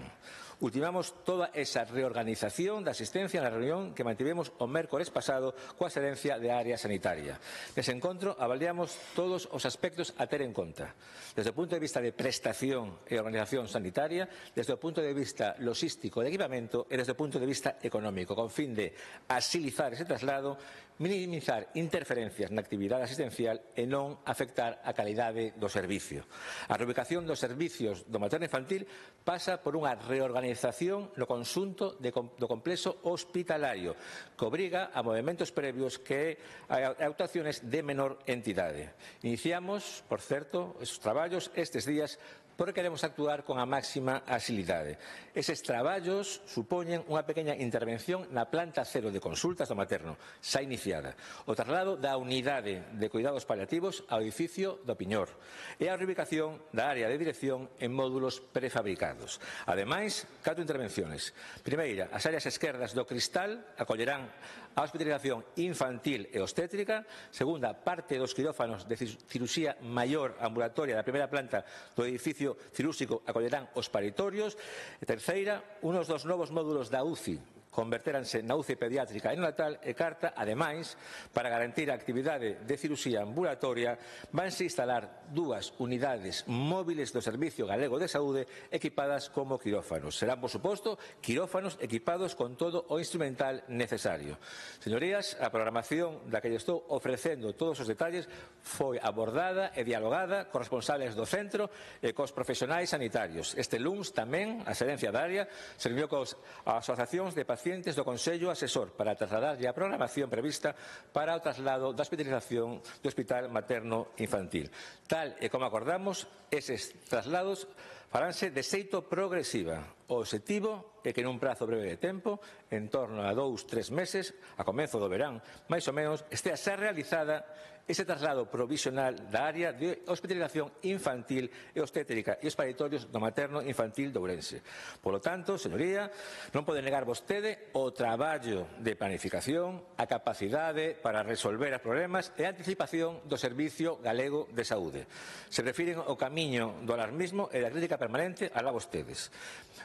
Ultimamos toda esa reorganización da asistencia na reunión que mantivemos o mércores pasado coa Xerencia de Área Sanitaria. Nese encontro avaliamos todos os aspectos a ter en conta, desde o punto de vista de prestación e organización sanitaria, desde o punto de vista logístico de equipamento e desde o punto de vista económico, con fin de asilizar ese traslado, minimizar interferencias na actividade asistencial e non afectar a calidade do servicio. A reubicación dos servicios do materno infantil pasa por unha reorganización no conxunto do complexo hospitalario que obriga a movementos previos que a actuaciones de menor entidade. Iniciamos, por certo, esos traballos estes días porque queremos actuar con a máxima axilidade. Eses traballos supoñen unha pequena intervención na planta cero de consultas do materno, xa iniciada, o traslado da unidade de cuidados paliativos ao edificio do Piñor e a reubicación da área de dirección en módulos prefabricados. Ademais, 4 intervenciones. Primeira, as áreas esquerdas do Cristal acollerán a hospitalización infantil e obstétrica. Segunda, parte dos quirófanos de cirurxía maior ambulatoria da primeira planta do edificio cirúrxico acollerán os paritorios. E terceira, unos dos novos módulos da UCI convertéranse na UCI pediátrica e neonatal e carta, ademais, para garantir a actividade de cirurxía ambulatoria, vanse instalar 2 unidades móviles do Servicio Galego de Saúde equipadas como quirófanos. Serán, por suposto, quirófanos equipados con todo o instrumental necesario. Señorías, a programación da que lle estou ofrecendo todos os detalles foi abordada e dialogada cos responsables do centro e cos profesionais sanitarios. Este luns tamén a Xerencia da Área se reuniu cos asociacións de pacientes do Consello Asesor para trasladarlle a programación prevista para o traslado da hospitalización do Hospital Materno Infantil. Tal e como acordamos, eses traslados faránse de xeito progresiva. O obxectivo é que nun prazo breve de tempo, en torno a 2-3 meses, a comenzo do verán, máis ou menos, estea xa realizada ese traslado provisional da área de hospitalización infantil e obstétrica e os paritorios do materno infantil de Ourense. Por lo tanto, señoría, non pode negar vostede o traballo de planificación, a capacidade para resolver os problemas e a anticipación do Servicio Galego de Saúde. Se refiren ao camiño do alarmismo e da crítica permanente, alá vostedes.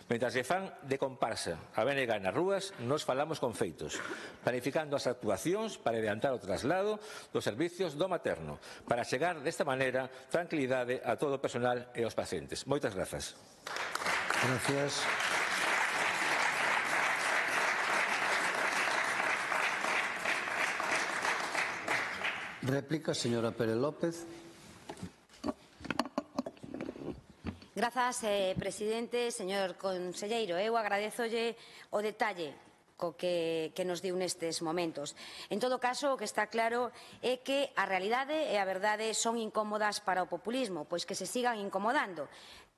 Mentras se fan de comparsa a BNG nas rúas, nos falamos con feitos, planificando as actuacións para adiantar o traslado dos servicios do materno, para chegar desta maneira tranquilidade a todo o personal e aos pacientes. Moitas grazas. Gracias. Réplica, señora Pérez López. Grazas, presidente. Señor conselleiro, eu agradezolle o detalle que nos diu nestes momentos. En todo caso, o que está claro é que a realidade e a verdade son incómodas para o populismo, pois que se sigan incomodando.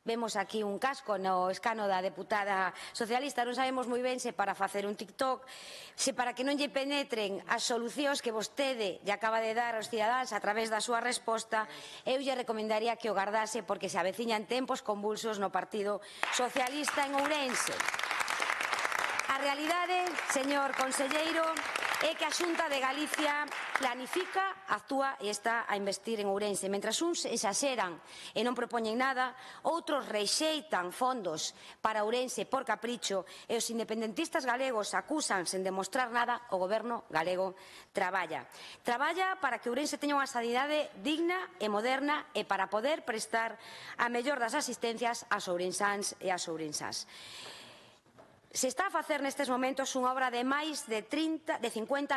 Vemos aquí un casco no escano da deputada socialista. Non sabemos moi ben se para facer un TikTok, se para que non lle penetren as solucións que vostede lle acaba de dar aos cidadáns a través da súa resposta. Eu lle recomendaría que o gardase porque se aveciñan tempos convulsos no Partido Socialista en Ourense. A realidade, señor conselleiro, é que a Xunta de Galicia planifica, actúa e está a investir en Ourense. Mentras uns exaxeran e non propoñen nada, outros rexeitan fondos para Ourense por capricho e os independentistas galegos acusan sen demostrar nada, o goberno galego traballa. Traballa para que Ourense teña unha sanidade digna e moderna e para poder prestar a mellor das asistencias ás ourensáns e ás ourensás. Se está a facer nestes momentos unha obra de máis de 50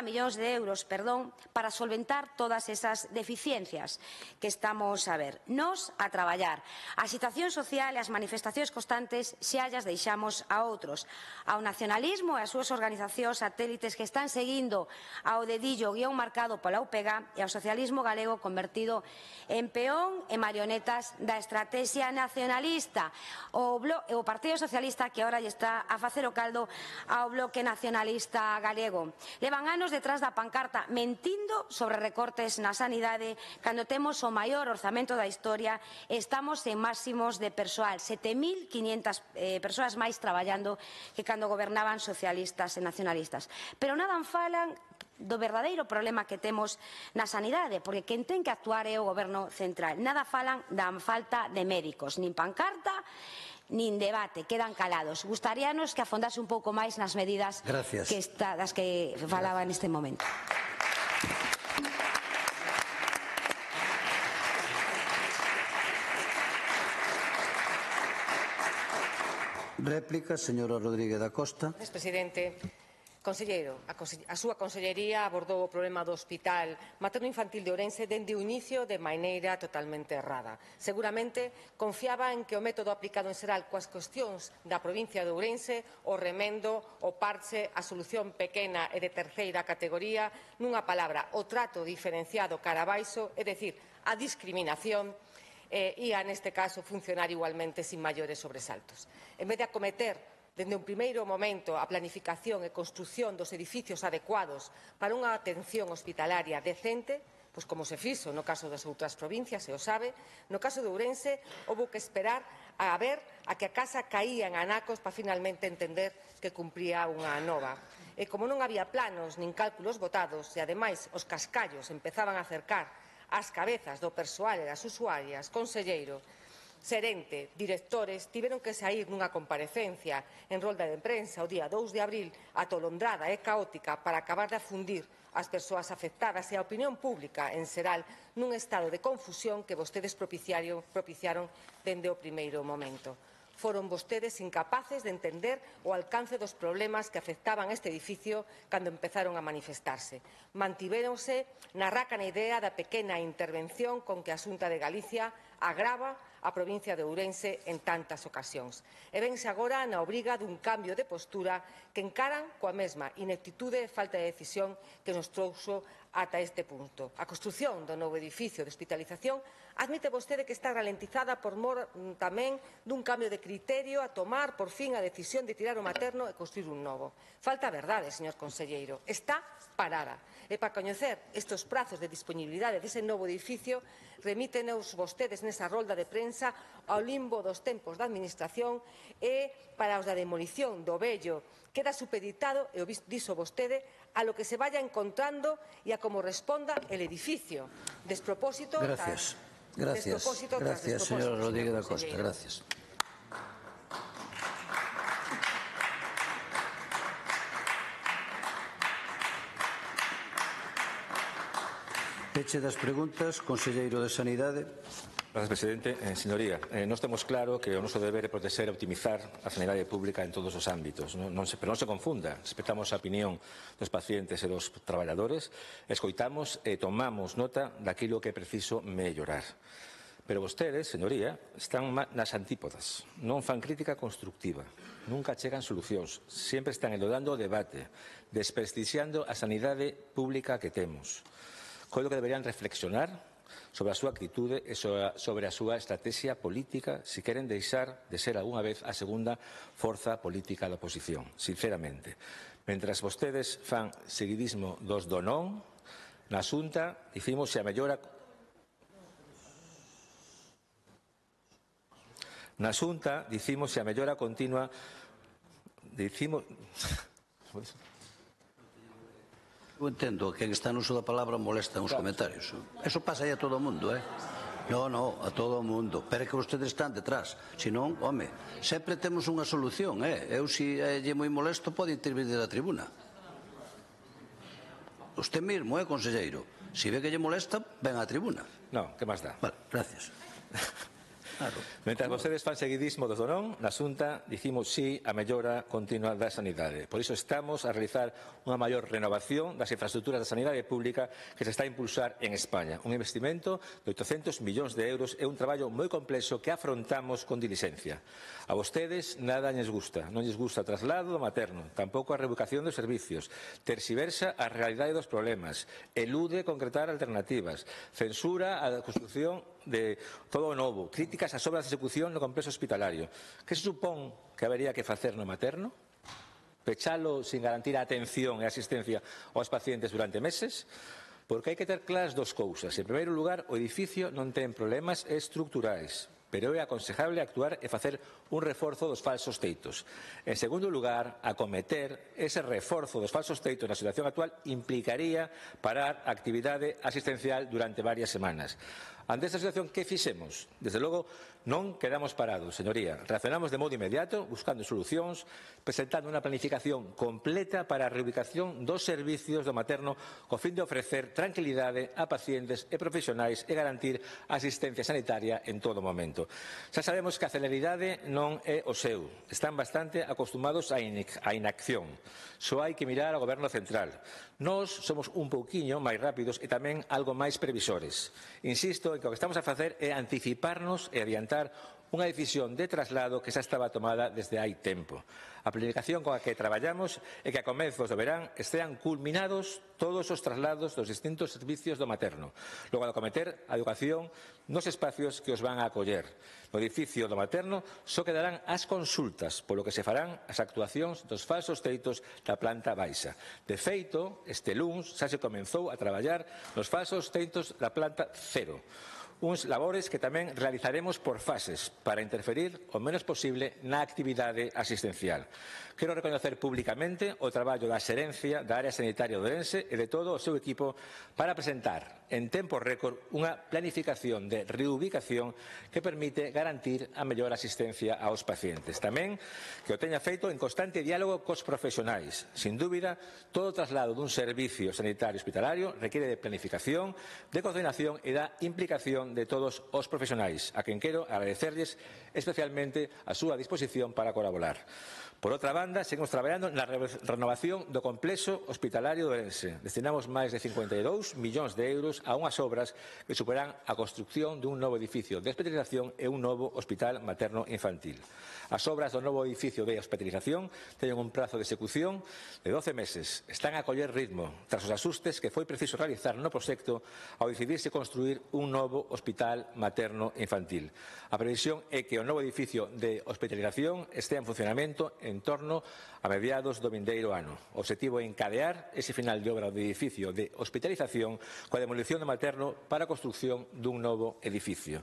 millóns de euros para solventar todas esas deficiencias que estamos a ver. Nos a traballar. A situación social e as manifestacións constantes xa as deixamos a outros. Ao nacionalismo e as súas organizacións satélites que están seguindo ao dedillo o guión marcado pola UPG e ao socialismo galego convertido en peón e marionetas da estrategia nacionalista. O Partido Socialista que agora lle está a facer o caldo ao Bloque Nacionalista Galego. Levan anos detrás da pancarta mentindo sobre recortes na sanidade cando temos o maior orzamento da historia e estamos en máximos de persoal, 7.500 persoas máis traballando que cando gobernaban socialistas e nacionalistas. Pero nada falan do verdadeiro problema que temos na sanidade, porque quen ten que actuar é o goberno central. Nada falan da falta de médicos, nin pancarta, nin debate, quedan calados. Gustaríanos que afondase un pouco máis nas medidas das que falaba neste momento. Réplica, señora Rodríguez da Costa. Gracias, presidente. Conselleiro, a súa consellería abordou o problema do Hospital Materno-Infantil de Ourense dende o inicio de maneira totalmente errada. Seguramente confiaba en que o método aplicado en xeral coas cuestións da provincia de Ourense, o remendo, o parche, a solución pequena e de terceira categoría, nunha palabra, o trato diferenciado cara abaixo, é dicir, a discriminación, ia, neste caso, funcionar igualmente sin maiores sobresaltos. En vez de acometer dende un primeiro momento a planificación e construción dos edificios adecuados para unha atención hospitalaria decente, pois como se fixo no caso das outras provincias, se o sabe, no caso de Ourense houbo que esperar a ver a que a casa caía en anacos para finalmente entender que cumpría unha nova. E como non había planos nin cálculos votados e, ademais, os cascallos empezaban a acercar ás cabezas do persoal e das usuarias, conselleiro, xerente, directores, tiveron que saír nunha comparecencia en rolda de prensa o día 2 de abril atolondrada e caótica para acabar de afundir as persoas afectadas e a opinión pública en xeral nun estado de confusión que vostedes propiciaron dende o primeiro momento. Foron vostedes incapaces de entender o alcance dos problemas que afectaban este edificio cando empezaron a manifestarse. Mantivéronse na rácana idea da pequena intervención con que a Xunta de Galicia agrava a provincia de Ourense en tantas ocasións. E vense agora na obriga dun cambio de postura que encaran coa mesma ineptitude e falta de decisión que nos trouxo ata este punto. A construción do novo edificio de hospitalización admite vostede que está ralentizada por mor tamén dun cambio de criterio a tomar por fin a decisión de tirar o materno e construir un novo. Falta a verdade, señor conselleiro. Está parada. E para coñecer estes prazos de disponibilidade dese novo edificio, remítenos vostedes nesa rolda de prensa ao limbo dos tempos da Administración e para os da demolición do vello queda supeditado, e o dixo vostede, a lo que se vaya encontrando e a como responda el edificio. Despropósito Gracias, señora Rodríguez da Costa. Gracias. Peche das preguntas, conselleiro de Sanidade. Gracias, presidente. Señoría, nós temos claro que o noso deber é protexer e optimizar a sanidade pública en todos os ámbitos. Pero non se confunda. Respetamos a opinión dos pacientes e dos traballadores, escoitamos e tomamos nota daquilo que é preciso mellorar. Pero vostedes, señoría, están nas antípodas. Non fan crítica constructiva. Nunca chegan solucións. Sempre están elodando o debate, desprestixiando a sanidade pública que temos. Coido que deberían reflexionar sobre a súa actitude e sobre a súa estrategia política se queren deixar de ser algunha vez a segunda forza política da oposición, sinceramente. Mentras vostedes fan seguidismo dos do non, na Xunta dicimos se a mellora continua Eu entendo que quen está no uso da palabra molesta uns comentarios. Eso pasa aí a todo o mundo, Non, a todo o mundo. Pero é que vostedes están detrás. Se non, home, sempre temos unha solución, Eu, se lle moi molesto, pode intervenir da tribuna. Usted mesmo, conselleiro. Se ve que lle molesta, ven á tribuna. Non, que máis dá? Vale, gracias. Claro. Mentras vostedes fan seguidismo do non, na Xunta dicimos sí a mellora continua da sanidade. Por iso estamos a realizar unha maior renovación das infraestructuras da sanidade pública que se está a impulsar en España. Un investimento de 800 millóns de euros é un traballo moi complexo que afrontamos con diligencia. A vostedes nada lles gusta. Non lles gusta o traslado do materno, tampouco a reubicación dos servicios. Terxiversa a realidade dos problemas. Elude concretar alternativas. Censura a construción de todo o novo, críticas ás obras de execución no complexo hospitalario. Que se supón que habería que facer no materno? Pechalo sin garantir a atención e asistencia aos pacientes durante meses? Porque hai que ter claras dos cousas. En primeiro lugar, o edificio non ten problemas estruturais, pero é aconsejable actuar e facer un reforzo dos falsos teitos. En segundo lugar, acometer ese reforzo dos falsos teitos na situación actual implicaría parar a actividade asistencial durante varias semanas. Ante esta situación, que fixemos? Desde logo, non quedamos parados, señoría. Reaccionamos de modo inmediato, buscando solucións, presentando unha planificación completa para a reubicación dos servicios do materno co fin de ofrecer tranquilidade a pacientes e profesionais e garantir a asistencia sanitaria en todo momento. Xa sabemos que a celeridade non é o seu. Están bastante acostumados á inacción. Só hai que mirar ao Goberno central. Nós somos un pouquiño máis rápidos e tamén algo máis previsores. Insisto en que o que estamos a facer é anticiparnos e adiantar unha decisión de traslado que xa estaba tomada desde hai tempo. A planificación con a que traballamos é que a comezos do verán estean culminados todos os traslados dos distintos servicios do materno, logo de acometer a educación nos espacios que os van a acoller. No edificio do materno só quedarán as consultas, polo que se farán as actuacións dos falsos teitos da planta baixa. De feito, este luns xa se comenzou a traballar nos falsos teitos da planta cero. Uns labores que tamén realizaremos por fases para interferir o menos posible na actividade asistencial. Quero recoñecer públicamente o traballo da xerencia da área sanitaria de Ourense e de todo o seu equipo para presentar en tempo récord unha planificación de reubicación que permite garantir a mellor asistencia aos pacientes. Tamén que o teña feito en constante diálogo cos profesionais. Sin dúbida, todo o traslado dun servicio sanitario hospitalario requiere de planificación, de coordinación e da implicación de todos os profesionais, a quen quero agradecerlles especialmente a súa disposición para colaborar. Por outra banda, seguimos traballando na renovación do complexo hospitalario de Ourense. Destinamos máis de 52 millóns de euros a unhas obras que superan a construcción dun novo edificio de hospitalización e un novo hospital materno-infantil. As obras do novo edificio de hospitalización teñen un prazo de execución de 12 meses. Están a coller ritmo tras os asustes que foi preciso realizar no proxecto ao decidirse construir un novo hospital materno-infantil. A previsión é que o novo edificio de hospitalización estea en funcionamento en torno a mediados do vindeiro ano. O obxectivo é encadear ese final de obra do edificio de hospitalización coa demolición do materno para a construción dun novo edificio.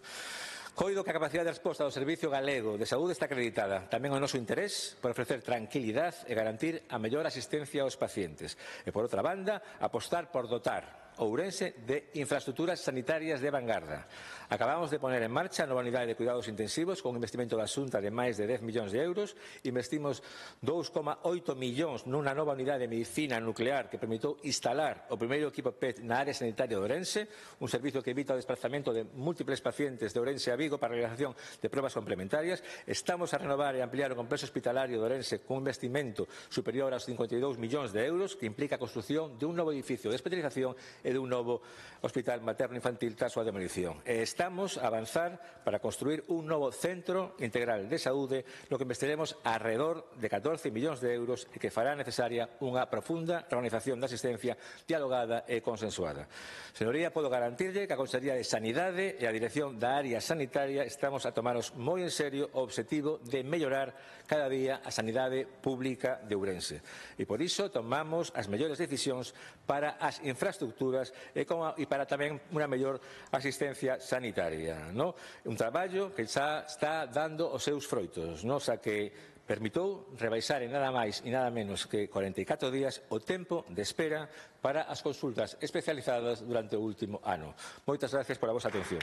Coido que a capacidade de resposta do Servicio Galego de Saúde está acreditada. Tamén o noso interés por ofrecer tranquilidade e garantir a mellor asistencia aos pacientes. E, por outra banda, apostar por dotar Ourense de infraestructuras sanitarias de vanguarda. Acabamos de poner en marcha a nova unidade de cuidados intensivos con un investimento da Xunta de máis de 10 millóns de euros. Investimos 2,8 millóns nunha nova unidade de medicina nuclear que permitiu instalar o primeiro equipo PET na área sanitaria de Ourense, un servicio que evita o desplazamento de múltiples pacientes de Ourense a Vigo para a realización de pruebas complementarias. Estamos a renovar e ampliar o complexo hospitalario de Ourense con un investimento superior aos 52 millóns de euros que implica a construción de un novo edificio de hospitalización e de un novo hospital materno-infantil tras súa demolición. E estamos a avanzar para construir un novo centro integral de saúde no que investiremos alrededor de 14 millóns de euros e que fará necesaria unha profunda reorganización da asistencia dialogada e consensuada. Señoría, podo garantirlle que a Consellería de Sanidade e a Dirección da Área Sanitaria estamos a tomaros moi en serio o obxectivo de mellorar cada día a sanidade pública de Ourense. E por iso tomamos as mellores decisións para as infraestructuras e para tamén unha mellor asistencia sanitaria. Un traballo que xa está dando os seus froitos, xa que permitou rebaixar en nada máis e nada menos que 44 días o tempo de espera para as consultas especializadas durante o último ano. Moitas gracias por a vosa atención.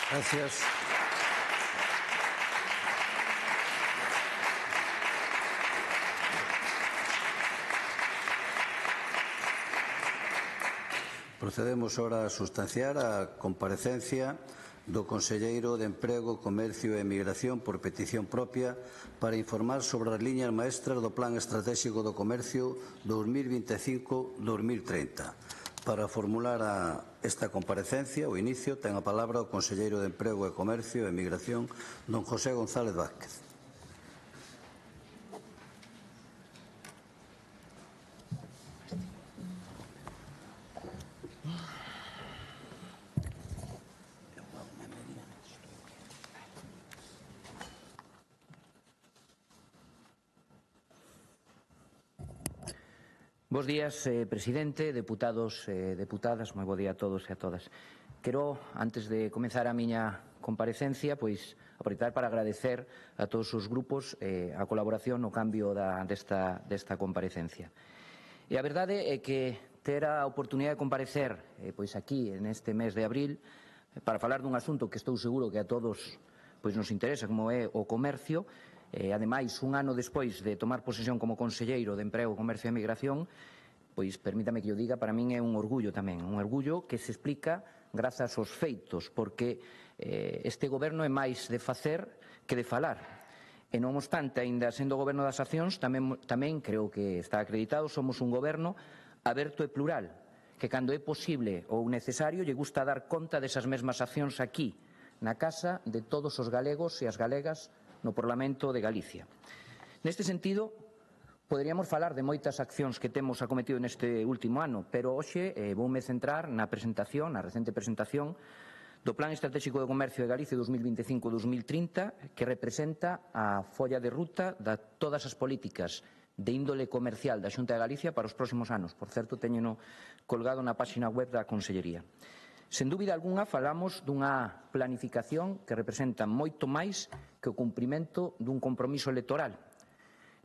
Gracias. Procedemos ora a sustanciar a comparecencia do Conselleiro de Emprego, Comercio e Emigración por petición propia para informar sobre as liñas maestras do Plan Estratégico do Comercio 2025-2030. Para formular esta comparecencia, o inicio, ten a palabra o Conselleiro de Emprego e Comercio e Emigración, don José González Vázquez. Bos días, presidente, deputados e deputadas, moi bo día a todos e a todas. Quero, antes de comenzar a miña comparecencia, aproveitar para agradecer a todos os grupos a colaboración no cambio desta comparecencia. E a verdade é que ter a oportunidade de comparecer aquí neste mes de abril para falar dun asunto que estou seguro que a todos nos interesa, como é o comercio. Ademais, un ano despois de tomar posesión como conselleiro de Emprego, Comercio e Migración, pois permítame que yo diga, para min é un orgullo tamén, un orgullo que se explica grazas aos feitos, porque este goberno é máis de facer que de falar. E non obstante, aínda sendo o goberno das accións, tamén creo que está acreditado, somos un goberno aberto e plural, que cando é posible ou necesario lle gusta dar conta desas mesmas accións aquí, na casa de todos os galegos e as galegas no Parlamento de Galicia. Neste sentido, poderíamos falar de moitas accións que temos acometido neste último ano, pero hoxe voume centrar na recente presentación do Plan Estratégico de Comercio de Galicia 2025-2030, que representa a folla de ruta de todas as políticas de índole comercial da Xunta de Galicia para os próximos anos. Por certo, teñeno colgado na páxina web da Consellería. Sen dúbida algunha, falamos dunha planificación que representa moito máis que o cumprimento dun compromiso electoral,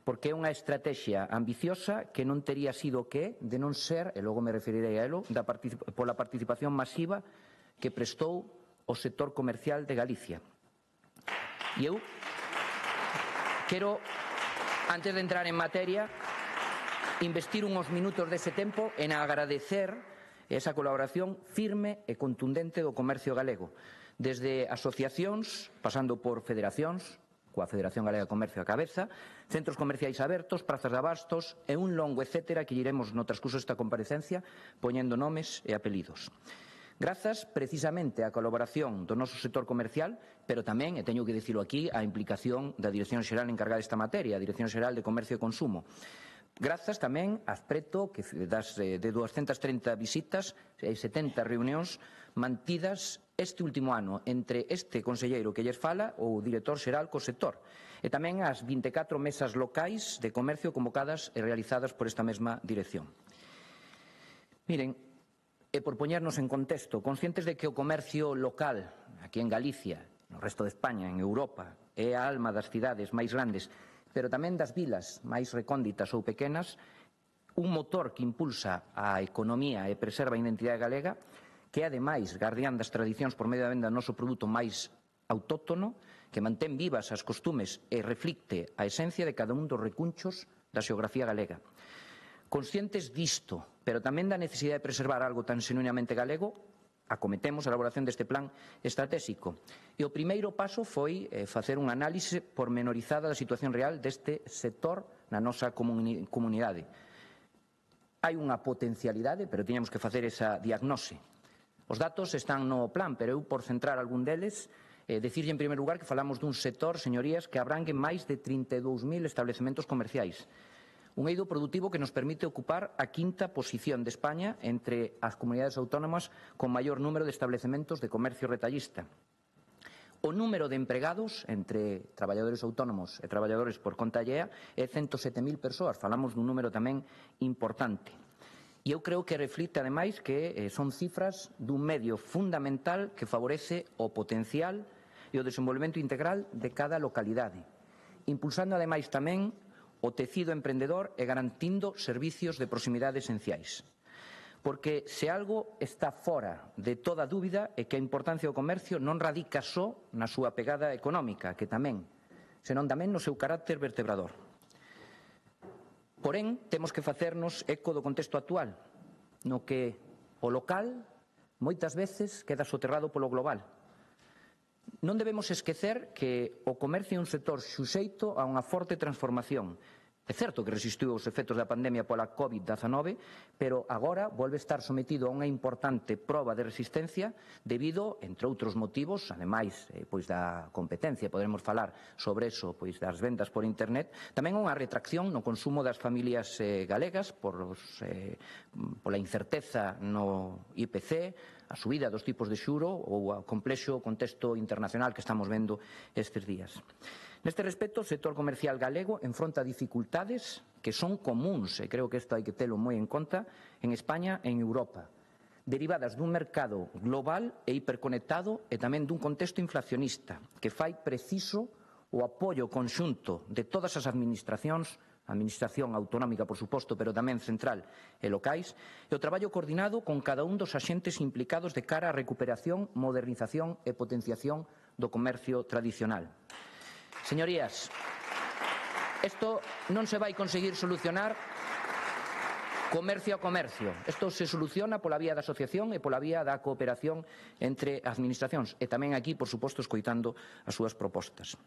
porque é unha estrategia ambiciosa que non tería sido que de non ser, e logo me referirei a elo, pola participación masiva que prestou o sector comercial de Galicia. E eu quero, antes de entrar en materia, investir uns minutos dese tempo en agradecer esa colaboración firme e contundente do comercio galego, desde asociacións, pasando por federacións, coa Federación Galega de Comercio a cabeza, centros comerciais abertos, prazas de abastos e un longo etcétera que iremos no transcurso desta comparecencia poñendo nomes e apelidos. Grazas precisamente á colaboración do noso sector comercial, pero tamén, e teño que dicilo aquí, á implicación da Dirección Xeral encargada desta materia, a Dirección Xeral de Comercio e Consumo. Grazas tamén ás preto de 230 visitas e 70 reunións mantidas este último ano entre este conselleiro que lles fala ou o director xeral co sector, e tamén as 24 mesas locais de comercio convocadas e realizadas por esta mesma dirección. Miren, e por poñernos en contexto, conscientes de que o comercio local aquí en Galicia, no resto de España, en Europa, é a alma das cidades máis grandes, pero tamén das vilas máis recónditas ou pequenas, un motor que impulsa a economía e preserva a identidade galega, que é ademais gardián das tradicións por medio da venda do noso produto máis autóctono, que mantén vivas as costumes e reflicte a esencia de cada un dos recunchos da xeografía galega. Conscientes disto, pero tamén da necesidade de preservar algo tan xenuinamente galego, acometemos a elaboración deste plan estratégico. E o primeiro paso foi facer unha análise pormenorizada da situación real deste sector na nosa comunidade. Hai unha potencialidade, pero tiñamos que facer esa diagnose. Os datos están no plan, pero eu, por centrar algún deles, dicirlle en primeiro lugar que falamos dun sector, señorías, que abrangue máis de 32.000 establecementos comerciais. Un eido produtivo que nos permite ocupar a quinta posición de España entre as comunidades autónomas con maior número de establecementos de comercio retallista. O número de empregados entre traballadores autónomos e traballadores por conta allea é 107.000 persoas, falamos dun número tamén importante. E eu creo que reflicte, ademais, que son cifras dun medio fundamental que favorece o potencial e o desenvolvemento integral de cada localidade, impulsando, ademais, tamén o tecido emprendedor e garantindo servicios de proximidade esenciais. Porque se algo está fora de toda dúbida é que a importancia do comercio non radica só na súa pegada económica, que tamén, senón tamén no seu carácter vertebrador. Porén, temos que facernos eco do contexto actual, no que o local moitas veces queda soterrado polo global. Non debemos esquecer que o comercio é un sector suxeito a unha forte transformación. É certo que resistiu os efectos da pandemia pola COVID-19, pero agora volve a estar sometido a unha importante proba de resistencia debido, entre outros motivos, ademais da competencia, poderemos falar sobre eso, das vendas por internet, tamén unha retracción no consumo das familias galegas pola incerteza no IPC, a subida dos tipos de xuro ou o complexo contexto internacional que estamos vendo estes días. Neste respecto, o sector comercial galego enfronta dificultades que son comuns, e creo que isto hai que telo moi en conta, en España e en Europa, derivadas dun mercado global e hiperconectado e tamén dun contexto inflacionista que fai preciso o apoio conxunto de todas as administracións Administración autonómica, por suposto, pero tamén central e locais, e o traballo coordinado con cada un dos axentes implicados de cara á recuperación, modernización e potenciación do comercio tradicional. Señorías, isto non se vai conseguir solucionar comercio a comercio. Isto se soluciona pola vía da asociación e pola vía da cooperación entre administracións e tamén aquí, por suposto, escoitando as súas propostas.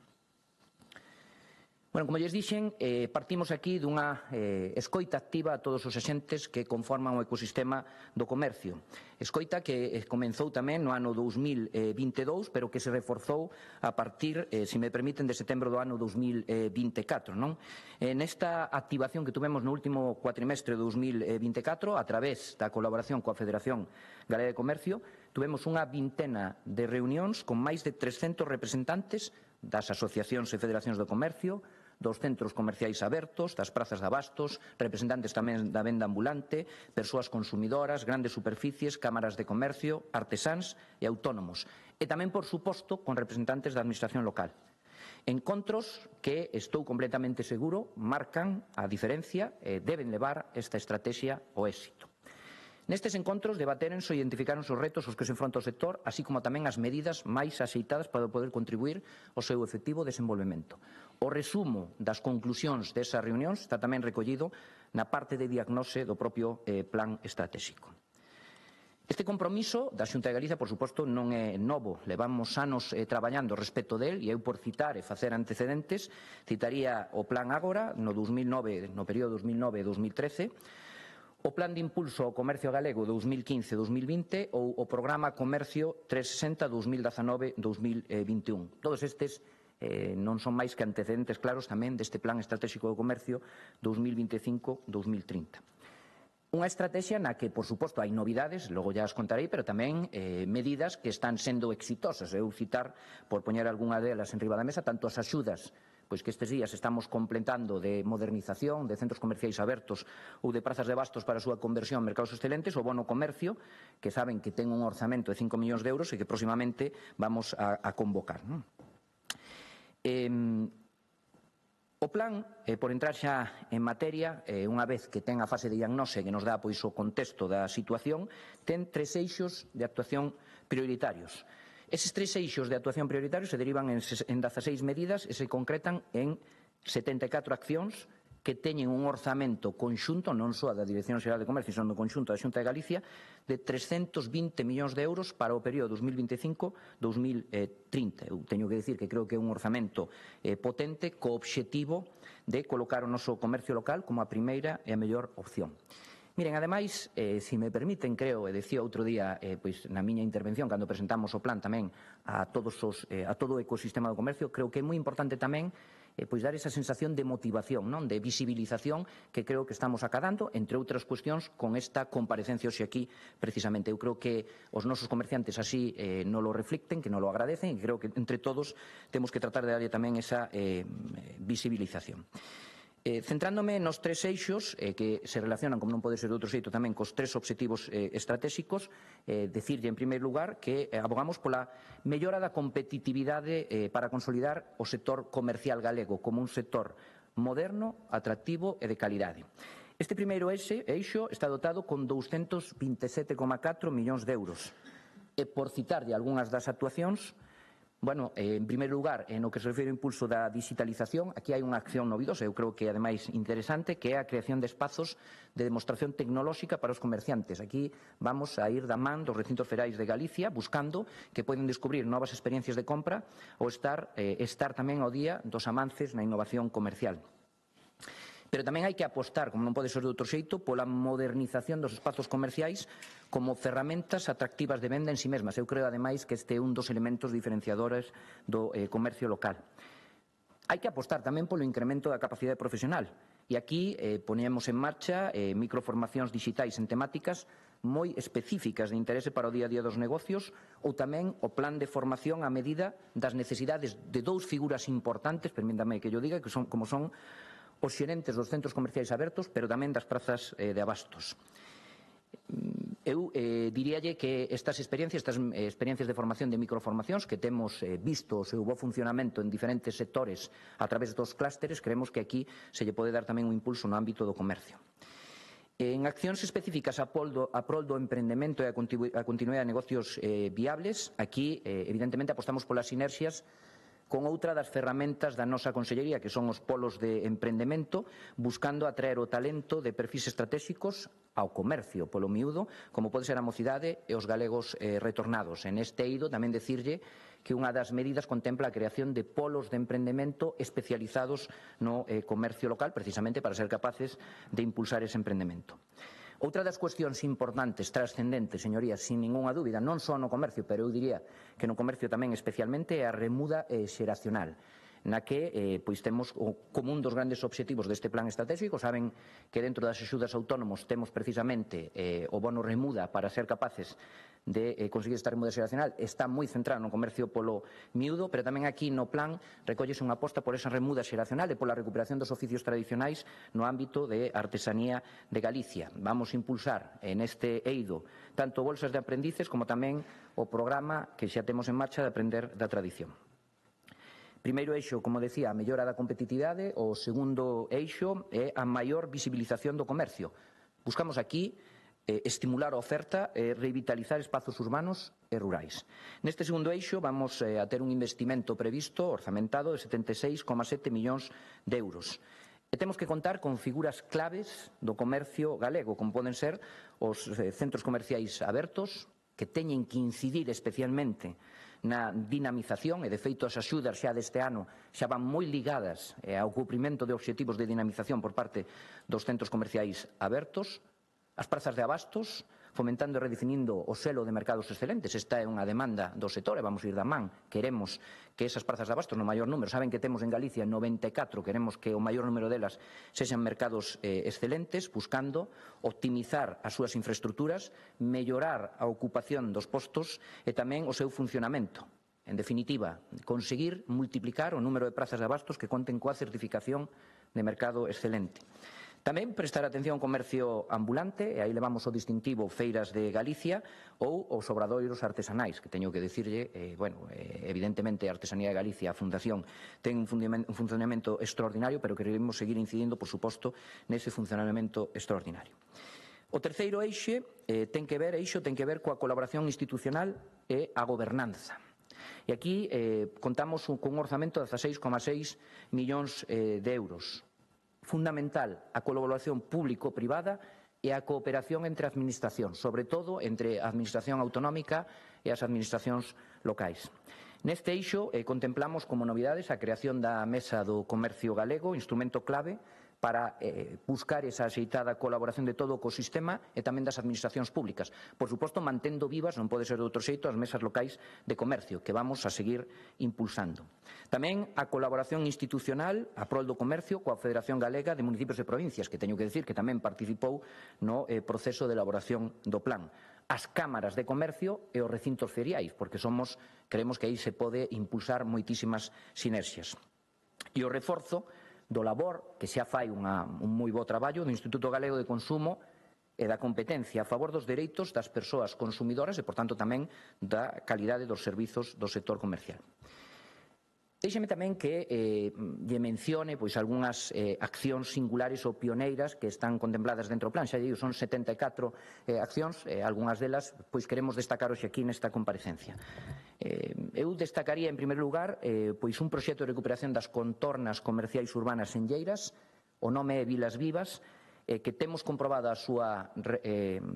Bueno, como lles dixen, partimos aquí dunha escoita activa a todos os axentes que conforman o ecosistema do comercio. Escoita que comenzou tamén no ano 2022, pero que se reforzou a partir, se me permiten, de setembro do ano 2024. Nesta activación que tuvemos no último cuatrimestre de 2024, a través da colaboración coa Federación Galega de Comercio, tuvemos unha vintena de reunións con máis de 300 representantes das asociacións e federacións do comercio, dos centros comerciais abertos, das prazas de abastos, representantes tamén da venda ambulante, persoas consumidoras, grandes superficies, cámaras de comercio, artesáns e autónomos. E tamén, por suposto, con representantes da administración local. Encontros que, estou completamente seguro, marcan a diferencia e deben levar esta estrategia ao éxito. Nestes encontros debatéronse e identificaronse os retos aos que se enfronta o sector, así como tamén as medidas máis axeitadas para poder contribuir ao seu efectivo desenvolvemento. O resumo das conclusións desas reunións está tamén recollido na parte de diagnose do propio plan estratégico. Este compromiso da Xunta de Galicia, por suposto, non é novo. Levamos anos traballando respecto del, e eu, por citar e facer antecedentes, citaría o Plan Ágora, no período 2009-2013, o Plan de Impulso ao Comercio Galego 2015-2020 ou o Programa Comercio 360 2019-2021. Todos estes non son máis que antecedentes claros tamén deste Plan Estratégico do Comercio 2025-2030. Unha estrategia na que, por suposto, hai novidades, logo ya as contarei, pero tamén medidas que están sendo exitosas. Eu citar, por poñer algunha delas en riba da mesa, tanto as axudas pois que estes días estamos completando de modernización de centros comerciais abertos ou de prazas de abastos para a súa conversión en mercados excelentes, o bono comercio, que saben que ten un orzamento de 5 millóns de euros e que próximamente vamos a convocar. O plan, por entrar xa en materia, unha vez que ten a fase de diagnose que nos dá pois o contexto da situación, ten 3 eixos de actuación prioritarios. Eses 3 eixos de actuación prioritarios se derivan en 16 medidas e se concretan en 74 accións que teñen un orzamento conxunto, non só da Dirección Xeral de Comercio, senón do conxunto da Xunta de Galicia, de 320 millóns de euros para o período 2025-2030. Eu teño que dicir que creo que é un orzamento potente co obxectivo de colocar o noso comercio local como a primeira e a mellor opción. Miren, ademais, se me permiten, creo, e decía outro día na miña intervención, cando presentamos o plan tamén a todo o ecosistema do comercio, creo que é moi importante tamén dar esa sensación de motivación, de visibilización que creo que estamos acadando, entre outras cuestións, con esta comparecencia hoxe aquí, precisamente. Eu creo que os nosos comerciantes así non lo reflicten, que non lo agradecen, e creo que entre todos temos que tratar de darlle tamén esa visibilización. Centrándome nos 3 eixos que se relacionan, como non pode ser de outro xeito, tamén cos 3 obxectivos estratégicos, decirlle, en primeiro lugar, que abogamos pola mellora da competitividade para consolidar o sector comercial galego como un sector moderno, atractivo e de calidade. Este primeiro eixo está dotado con 227,4 millóns de euros. E, por citarlle algunhas das actuacións, bueno, en primeiro lugar, no que se refire ao impulso da digitalización, aquí hai unha acción novidosa, eu creo que ademais interesante, que é a creación de espazos de demostración tecnolóxica para os comerciantes. Aquí vamos a ir da man dos recintos ferais de Galicia, buscando que poden descubrir novas experiencias de compra ou estar tamén ao día dos avances na innovación comercial. Pero tamén hai que apostar, como non pode ser de outro xeito, pola modernización dos espazos comerciais como ferramentas atractivas de venda en si mesmas. Eu creo, ademais, que este é un dos elementos diferenciadores do comercio local. Hai que apostar tamén polo incremento da capacidade profesional. E aquí poñemos en marcha microformacións digitais en temáticas moi específicas de interese para o día a día dos negocios, ou tamén o plan de formación a medida das necesidades de 2 figuras importantes, permítame que yo diga, que son como son os xerentes dos centros comerciais abertos, pero tamén das prazas de abastos. Eu diríalle que estas experiencias de formación de microformacións que temos visto o seu bo funcionamento en diferentes sectores a través dos clústeres, creemos que aquí se lle pode dar tamén un impulso no ámbito do comercio. En accións específicas a prol do emprendemento e a continuidade de negocios viables, aquí, evidentemente, apostamos polas sinerxias con outra das ferramentas da nosa Consellería, que son os polos de emprendemento, buscando atraer o talento de perfis estratégicos ao comercio, polo miúdo, como pode ser a mocidade e os galegos retornados. En este eido, tamén decirlle que unha das medidas contempla a creación de polos de emprendemento especializados no comercio local, precisamente para ser capaces de impulsar ese emprendemento. Outra das cuestións importantes, trascendentes, señorías, sin ningunha dúbida, non só no comercio, pero eu diría que no comercio tamén especialmente, é a remuda xeracional, na que temos como un dos grandes obxectivos deste plan estratégico. Saben que dentro das axudas autónomos temos precisamente o bono remuda para ser capaces de conseguir esta remuda xeracional. Está moi centrado no comercio polo miúdo, pero tamén aquí no plan recóllese unha aposta por esa remuda xeracional e pola recuperación dos oficios tradicionais no ámbito de artesanía de Galicia. Vamos a impulsar neste eido tanto bolsas de aprendices como tamén o programa que xa temos en marcha de Aprender da Tradición. Primeiro eixo, como decía, a mellora da competitividade. O segundo eixo é a maior visibilización do comercio. Buscamos aquí estimular a oferta e revitalizar espazos urbanos e rurais. Neste segundo eixo vamos a ter un investimento previsto, orzamentado, de 76,7 millóns de euros. E temos que contar con figuras claves do comercio galego, como poden ser os centros comerciais abertos, que teñen que incidir especialmente na dinamización, e de feito as axudas xa deste ano xa van moi ligadas ao cumprimento de obxectivos de dinamización por parte dos centros comerciais abertos, as prazas de abastos, fomentando e redefinindo o selo de mercados excelentes. Esta é unha demanda do sector e vamos ir da man. Queremos que esas prazas de abastos no maior número, saben que temos en Galicia 94, queremos que o maior número delas sexan mercados excelentes, buscando optimizar as súas infraestructuras, mellorar a ocupación dos postos e tamén o seu funcionamento. En definitiva, conseguir multiplicar o número de prazas de abastos que conten coa certificación de mercado excelente. Tamén prestar atención ao comercio ambulante, e aí levamos o distintivo Feiras de Galicia ou os obradoiros artesanais, que teño que dicirlle, evidentemente a Artesanía de Galicia, a Fundación, ten un funcionamento extraordinario, pero queremos seguir incidindo, por suposto, nese funcionamento extraordinario. O terceiro eixo ten que ver coa colaboración institucional e a gobernanza. E aquí contamos con un orzamento de 16,6 millóns de euros. Fundamental a colaboración público-privada e a cooperación entre administracións, sobre todo entre a administración autonómica e as administracións locais. Neste eixo contemplamos como novidades a creación da Mesa do Comercio Galego, instrumento clave para buscar esa axeitada colaboración de todo o ecosistema e tamén das administracións públicas. Por suposto, mantendo vivas, non pode ser de outro xeito, as mesas locais de comercio, que vamos a seguir impulsando. Tamén a colaboración institucional a prol do comercio coa Federación Galega de Municipios e Provincias, que teño que decir que tamén participou no proceso de elaboración do plan. As cámaras de comercio e os recintos feriais, porque creemos que aí se pode impulsar moitísimas sinerxias. E o reforzo do labor, que xa fai un moi bo traballo do Instituto Galego de Consumo e da competencia a favor dos dereitos das persoas consumidoras e, por tanto, tamén da calidade dos servizos do sector comercial. Déixeme tamén que lle mencione algunhas accións singulares ou pioneiras que están contempladas dentro do plan. Xa digo, son 74 accións, algunhas delas queremos destacar hoxe aquí nesta comparecencia. Eu destacaría, en primeiro lugar, un proxecto de recuperación das contornas comerciais urbanas en Lleiras, o nome é Vilas Vivas, que temos comprobado a súa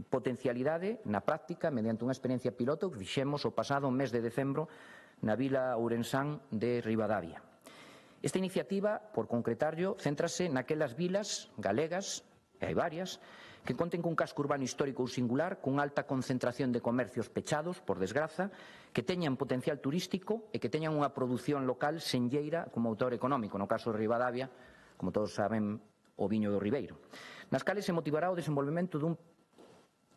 potencialidade na práctica mediante unha experiencia piloto que fixemos o pasado mes de decembro na vila ourensán de Ribadavia. Esta iniciativa, por concretarlo, céntrase naquelas vilas galegas, e hai varias, que conten cun casco urbano histórico ou singular, cunha alta concentración de comercios pechados, por desgraza, que teñan potencial turístico e que teñan unha produción local senlleira como autor económico, no caso de Ribadavia, como todos saben, o viño do Ribeiro, nas cales se motivará o desenvolvemento dun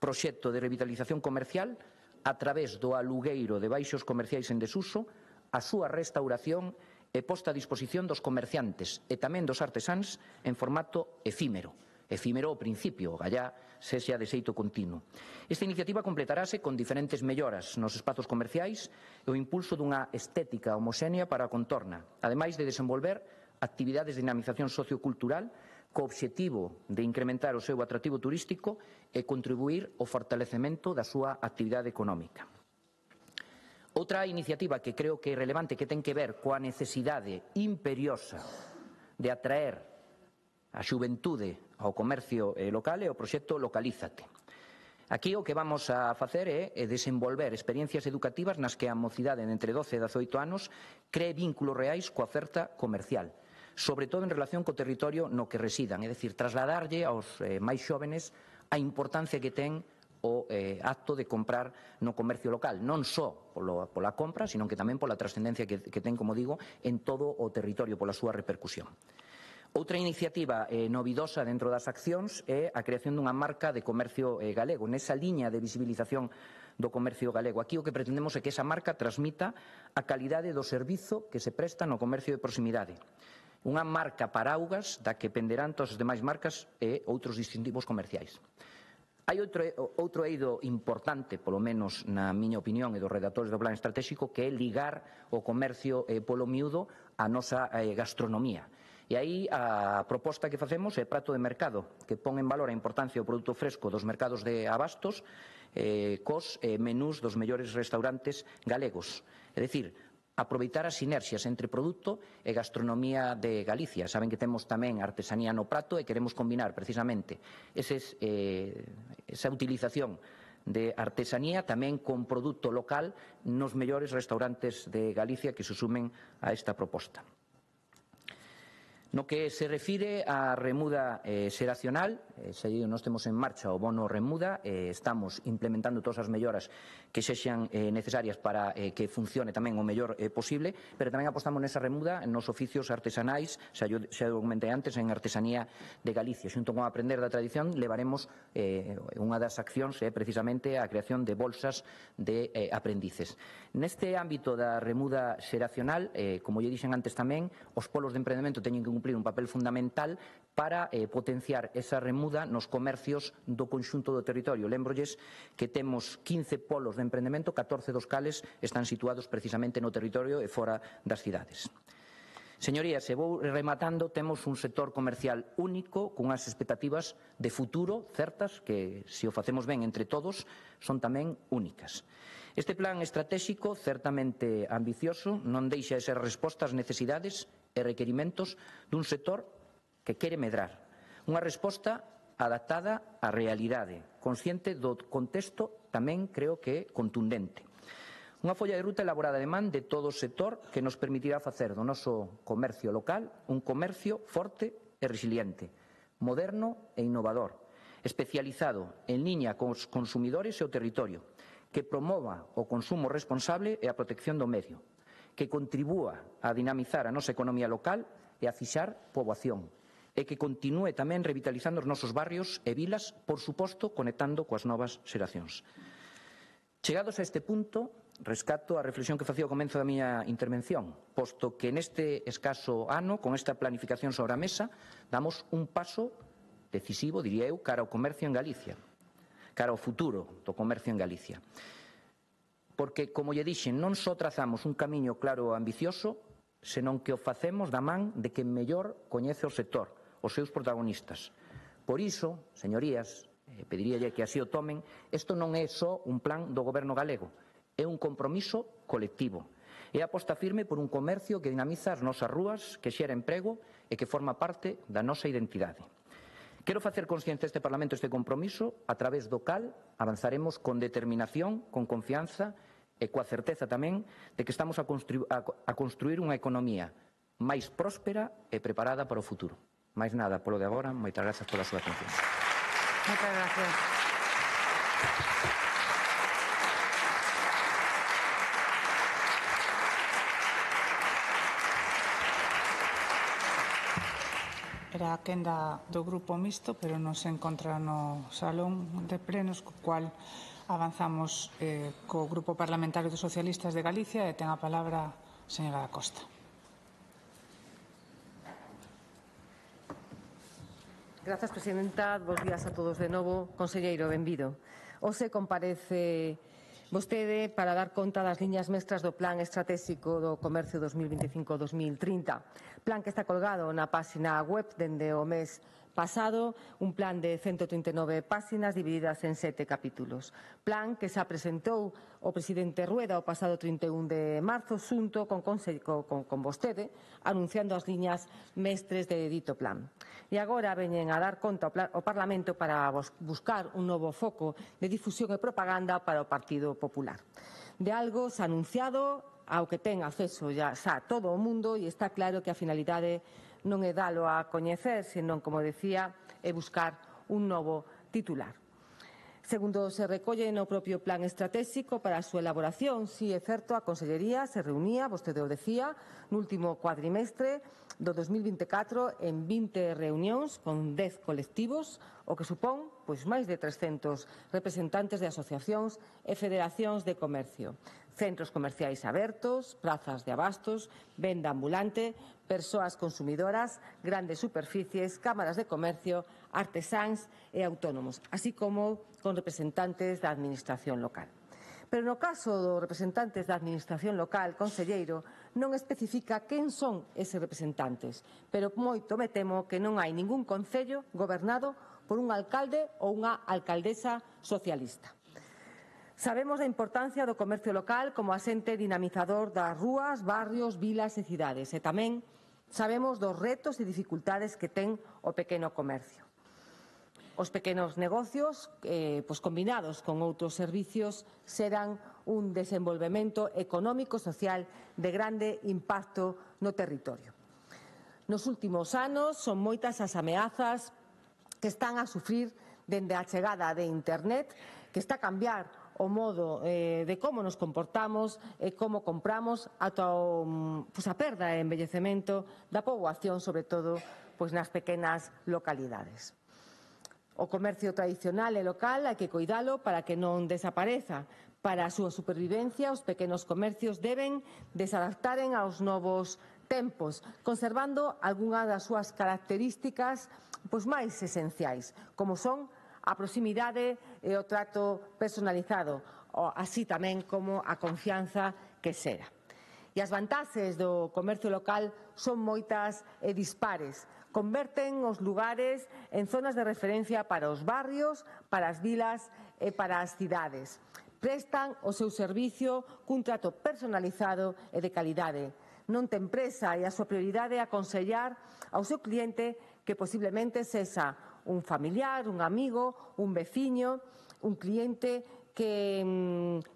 proxecto de revitalización comercial a través do alugueiro de baixos comerciais en desuso, a súa restauración e posta a disposición dos comerciantes e tamén dos artesáns en formato efímero, efímero ao principio, gallá sexa de xeito continuo. Esta iniciativa completarase con diferentes melloras nos espazos comerciais e o impulso dunha estética homoxénea para a contorna, ademais de desenvolver actividades de dinamización sociocultural co obxectivo de incrementar o seu atractivo turístico e contribuir ao fortalecemento da súa actividade económica. Outra iniciativa que creo que é relevante que ten que ver coa necesidade imperiosa de atraer a xuventude ao comercio local é o proxecto Localízate. Aquí o que vamos a facer é desenvolver experiencias educativas nas que a mocidade de entre 12 e 18 anos cree vínculos reais coa oferta comercial, sobre todo en relación co territorio no que residan, é dicir, trasladarlle aos máis xóvenes a importancia que ten o acto de comprar no comercio local, non só pola compra, sino que tamén pola trascendencia que ten, como digo, en todo o territorio, pola súa repercusión. Outra iniciativa novidosa dentro das accións é a creación dunha marca de comercio galego, nesa liña de visibilización do comercio galego. Aquí o que pretendemos é que esa marca transmita a calidade do servizo que se presta no comercio de proximidade. Unha marca paraugas da que penderán todas as demais marcas e outros distintivos comerciais. Hai outro eido importante, polo menos na miña opinión e dos redactores do plan estratégico, que é ligar o comercio polo miúdo á nosa gastronomía. E aí a proposta que facemos é Prato de Mercado, que pon en valor a importancia do produto fresco dos mercados de abastos cos menús dos mellores restaurantes galegos. É dicir, aproveitar as sinerxias entre produto e gastronomía de Galicia. Saben que temos tamén artesanía no prato e queremos combinar precisamente esa utilización de artesanía tamén con produto local nos mellores restaurantes de Galicia que se sumen a esta proposta. No que se refire á remuda xeracional, xa nós temos en marcha o bono remuda, estamos implementando todas as melloras que sexan necesarias para que funcione tamén o mellor posible, pero tamén apostamos nesa remuda nos oficios artesanais, xa o comentei antes, en artesanía de Galicia. Xunto con Aprender da Tradición levaremos unha das accións precisamente a creación de bolsas de aprendices. Neste ámbito da remuda xeracional, como lle dixen antes tamén, os polos de emprendemento teñen que cumplir un papel fundamental para potenciar esa remuda nos comercios do conxunto do territorio. Lembrolles que temos 15 polos de emprendemento, 14 dos cales están situados precisamente no territorio e fora das cidades. Señorías, e vou rematando, temos un sector comercial único, cunhas expectativas de futuro certas, que se o facemos ben entre todos, son tamén únicas. Este plan estratégico, certamente ambicioso, non deixa de ser resposta ás necesidades e requerimentos dun sector que quere medrar. Unha resposta adaptada á realidade, consciente do contexto tamén creo que contundente. Unha folla de ruta elaborada de man de todo o sector que nos permitirá facer do noso comercio local un comercio forte e resiliente, moderno e innovador, especializado en liña cos consumidores e o territorio, que promova o consumo responsable e a protección do medio, que contribúa a dinamizar a nosa economía local e a fixar poboación, e que continúe tamén revitalizando os nosos barrios e vilas, por suposto, conectando coas novas xeracións. Chegados a este punto, rescato a reflexión que facía ao comezo da miña intervención, posto que neste escaso ano, con esta planificación sobre a mesa, damos un paso decisivo, diría eu, cara ao comercio en Galicia, cara ao futuro do comercio en Galicia. Porque, como lle dixen, non só trazamos un camiño claro e ambicioso, senón que o facemos da man de quen mellor coñece o sector, os seus protagonistas. Por iso, señorías, pediríalle que así o tomen, isto non é só un plan do goberno galego, é un compromiso colectivo. É a aposta firme por un comercio que dinamiza as nosas rúas, que xera emprego e que forma parte da nosa identidade. Quero facer consciente este Parlamento este compromiso a través do cal avanzaremos con determinación, con confianza e coa certeza tamén de que estamos a construir unha economía máis próspera e preparada para o futuro. Máis nada polo de agora, moitas grazas pola súa atención. Moitas gracias. Era a quenda do Grupo Mixto, pero non se encontra no salón de plenos, co cual avanzamos co Grupo Parlamentario dos Socialistas de Galicia e ten a palabra a señora da Costa. Grazas, presidenta. Bos días a todos de novo. Conselleiro, benvido. Hoxe comparece vostede para dar conta das liñas mestras do Plan Estratégico do Comercio 2025-2030. Plan que está colgado na páxina web dende o mes pasado, un plan de 139 páxinas divididas en 7 capítulos. Plan que xa presentou o presidente Rueda o pasado 31 de marzo xunto con vostede, anunciando as liñas mestres de dito plan. E agora veñen a dar conta ao Parlamento para buscar un novo foco de difusión e propaganda para o Partido Popular. De algo xa anunciado ao que ten acceso xa todo o mundo e está claro que a finalidade non é dalo a coñecer, senón, como decía, é buscar un novo titular. Segundo se recolle no propio plan estratégico para a súa elaboración, si é certo, a Consellería se reunía, vostede o decía, no último cuadrimestre do 2024 en 20 reunións con 10 colectivos, o que supón máis de 300 representantes de asociacións e federacións de comercio, centros comerciais abertos, prazas de abastos, venda ambulante, persoas consumidoras, grandes superficies, cámaras de comercio, artesáns e autónomos, así como con representantes da Administración local. Pero no caso dos representantes da Administración local, conselleiro, non especifica quen son eses representantes, pero moito me temo que non hai ningún concello gobernado por un alcalde ou unha alcaldesa socialista. Sabemos da importancia do comercio local como asente dinamizador das rúas, barrios, vilas e cidades, e tamén sabemos dos retos e dificultades que ten o pequeno comercio. Os pequenos negocios, combinados con outros servicios, serán un desenvolvemento económico e social de grande impacto no territorio. Nos últimos anos son moitas as ameazas que están a sufrir dende a chegada de Internet, que está a cambiar o modo de como nos comportamos e como compramos ata a perda e envellecemento da poboación, sobre todo nas pequenas localidades. O comercio tradicional e local hai que coidalo para que non desapareza. Para a súa supervivencia, os pequenos comercios deben desadaptaren aos novos tempos, conservando algunhas das súas características máis esenciais, como son a proximidade e o trato personalizado, así tamén como a confianza que xera. E as vantaxes do comercio local son moitas e dispares. Converten os lugares en zonas de referencia para os barrios, para as vilas e para as cidades. Prestan o seu servicio cun trato personalizado e de calidade. Non ten presa e a súa prioridade é aconsellar ao seu cliente que posiblemente sexa un familiar, un amigo, un veciño, un cliente que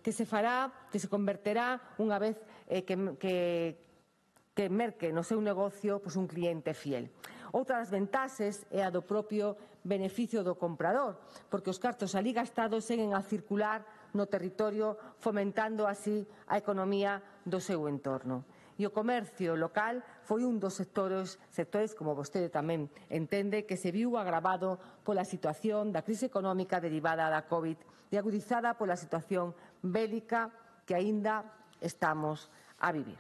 se converterá unha vez que merque no seu negocio un cliente fiel. Outra das ventaxes é a do propio beneficio do comprador, porque os cartos alí gastados seguen a circular no territorio, fomentando así a economía do seu entorno. E o comercio local foi un dos sectores, como vostede tamén entende, que se viu agravado pola situación da crise económica derivada da COVID e agudizada pola situación bélica que aínda estamos a vivir.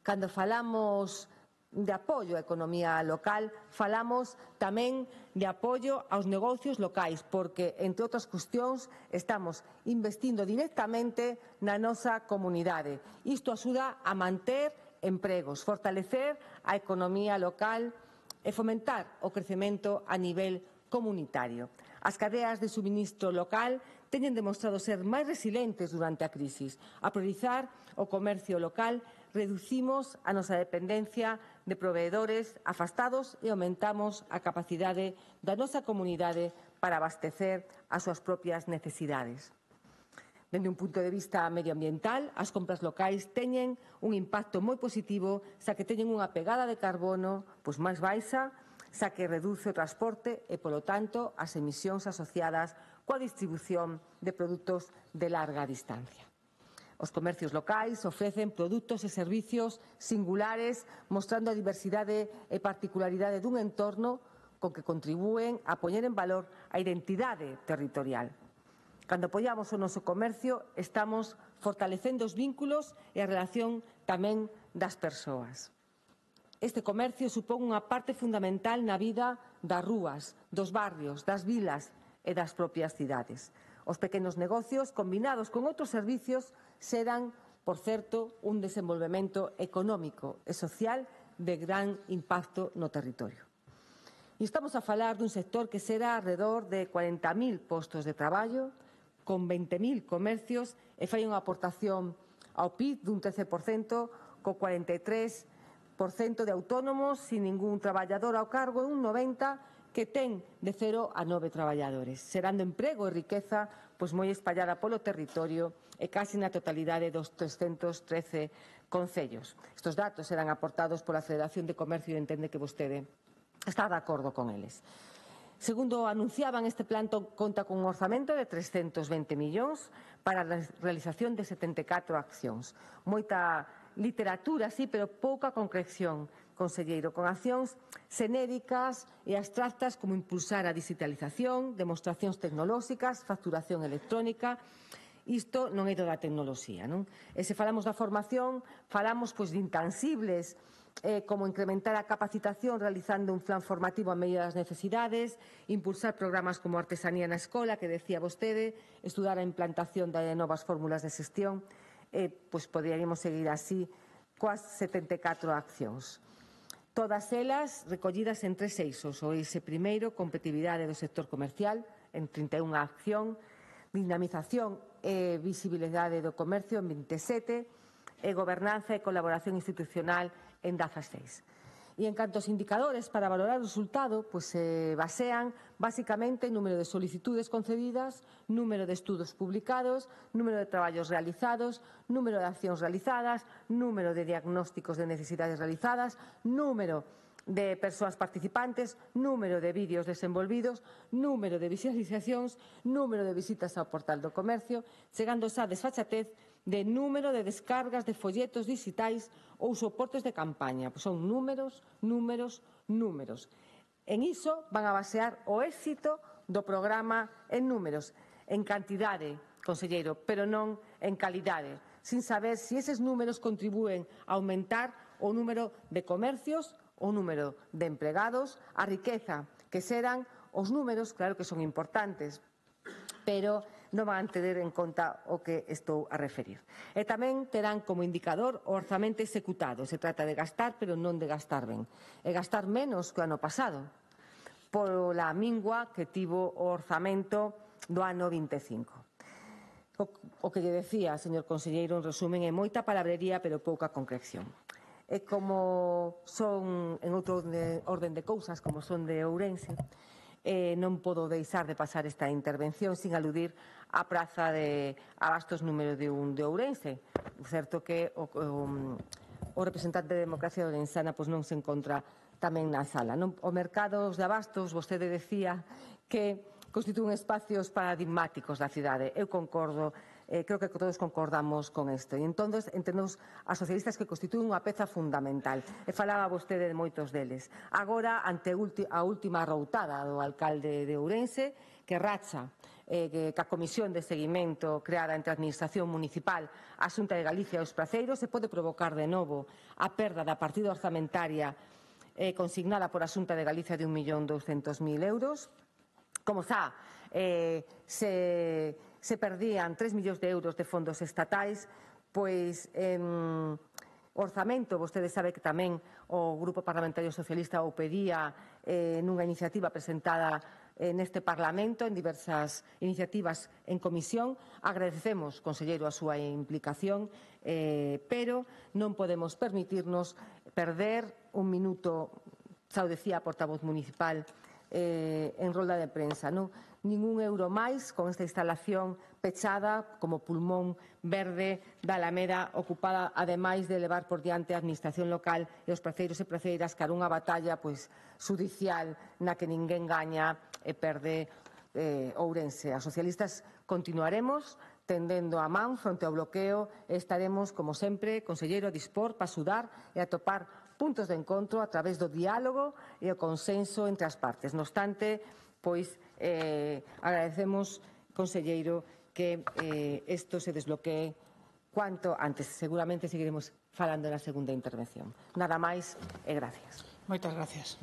Cando falamos de apoio á economía local, falamos tamén de apoio aos negocios locais, porque, entre outras cuestións, estamos investindo directamente na nosa comunidade. Isto axuda a manter empregos, fortalecer a economía local e fomentar o crecemento a nivel comunitario. As cadeas de suministro local teñen demostrado ser máis resilientes durante a crisis. A priorizar o comercio local, reducimos a nosa dependencia de proveedores afastados e aumentamos a capacidade da nosa comunidade para abastecer as súas propias necesidades. Dende un punto de vista medioambiental, as compras locais teñen un impacto moi positivo, xa que teñen unha pegada de carbono máis baixa, xa que reduce o transporte e, polo tanto, as emisións asociadas coa distribución de produtos de larga distancia. Os comercios locais ofrecen produtos e servicios singulares, mostrando a diversidade e particularidade dun entorno con que contribúen a poñer en valor a identidade territorial. Cando apoiamos o noso comercio, estamos fortalecendo os vínculos e a relación tamén das persoas. Este comercio supón unha parte fundamental na vida das rúas, dos barrios, das vilas e das propias cidades. Os pequenos negocios, combinados con outros servicios, serán, por certo, un desenvolvemento económico e social de gran impacto no territorio. E estamos a falar dun sector que será alrededor de 40.000 postos de traballo, con 20.000 comercios e fai unha aportación ao PIB dun 13%, co 43% de autónomos, sin ningún traballador ao cargo, e un 90% que ten de 0 a 9 traballadores, xerando emprego e riqueza pois moi espallada polo territorio e casi na totalidade dos 313 concellos. Estes datos serán aportados pola Federación de Comercio e entende que vostede está de acordo con eles. Segundo anunciaban, este plan conta con un orzamento de 320 millóns para a realización de 74 accións. Moita literatura, sí, pero pouca concreción, conselleiro, con accións xenéricas e abstractas como impulsar a digitalización, demostracións tecnolóxicas, facturación electrónica. Isto non é toda a tecnoloxía, non? E se falamos da formación, falamos pois de intansibles como incrementar a capacitación realizando un plan formativo a medida das necesidades, impulsar programas como artesanía na escola, que decía vostede, estudar a implantación de novas fórmulas de xestión, pois poderíamos seguir así coas 74 accións. Todas elas recollidas en 3 eixos. O eixe primeiro, competitividade do sector comercial, en 31 acción, dinamización e visibilidade do comercio en 27, e gobernanza e colaboración institucional en 16. E en canto aos indicadores para valorar o resultado, pois se basean basicamente en número de solicitudes concedidas, número de estudos publicados, número de traballos realizados, número de accións realizadas, número de diagnósticos de necesidades realizadas, número de persoas participantes, número de vídeos desenvolvidos, número de visualizacións, número de visitas ao portal do comercio, chegando xa a desfachatez de número de descargas de folletos digitais ou soportes de campaña. Son números, números, números. En iso van a basear o éxito do programa en números, en cantidade, conselleiro, pero non en calidade, sin saber se eses números contribúen a aumentar o número de comercios, o número de empregados, a riqueza, que serán os números, claro que son importantes, pero non van a ter en conta o que estou a referir. E tamén terán como indicador o orzamento executado. Se trata de gastar, pero non de gastar ben. E gastar menos que o ano pasado, pola mingua que tivo o orzamento do ano 25. O que lle decía, señor conselleiro, en resumen, é moita palabrería, pero pouca concreción. E como son en outro orden de cousas, como son de Ourense, non podo deixar de pasar esta intervención sin aludir á praza de abastos número 1 de Ourense. Certo que o representante de Democracia Ourensana non se encontra tamén na sala. O mercado de abastos, vostede decía que constitúen espacios paradigmáticos da cidade. Eu concordo, creo que todos concordamos con isto. E entón, entendemos as socialistas que constitúen unha peza fundamental. E falaba vostede de moitos deles. Agora, ante a última routada do alcalde de Ourense, que racha que a Comisión de Seguimento creada entre a Administración Municipal, a Xunta de Galicia e os Praceiros, se pode provocar de novo a perda da partida orzamentaria consignada por a Xunta de Galicia de 1.200.000 euros. Como xa se perdían 3 millóns de euros de fondos estatais, pois o orzamento, vostede sabe que tamén o Grupo Parlamentario Socialista o pedía nunha iniciativa presentada neste Parlamento, en diversas iniciativas en comisión. Agradecemos, conselleiro, a súa implicación, pero non podemos permitirnos perder un minuto, xa o decía a portavoz municipal, en rolda de prensa. Ningún euro máis con esta instalación pechada como pulmón verde da Alameda, ocupada ademais de levar por diante a administración local e os praceiros e praceiras cara unha batalla xudicial na que ninguén gaña e perde Ourense. As socialistas continuaremos tendendo a man fronte ao bloqueo e estaremos, como sempre, conselleiro, a dispor para axudar e a topar puntos de encontro a través do diálogo e o consenso entre as partes. No obstante, pois agradecemos, conselleiro, que isto se desbloquee cuanto antes. Seguramente seguiremos falando na segunda intervención. Nada máis e gracias. Moitas gracias.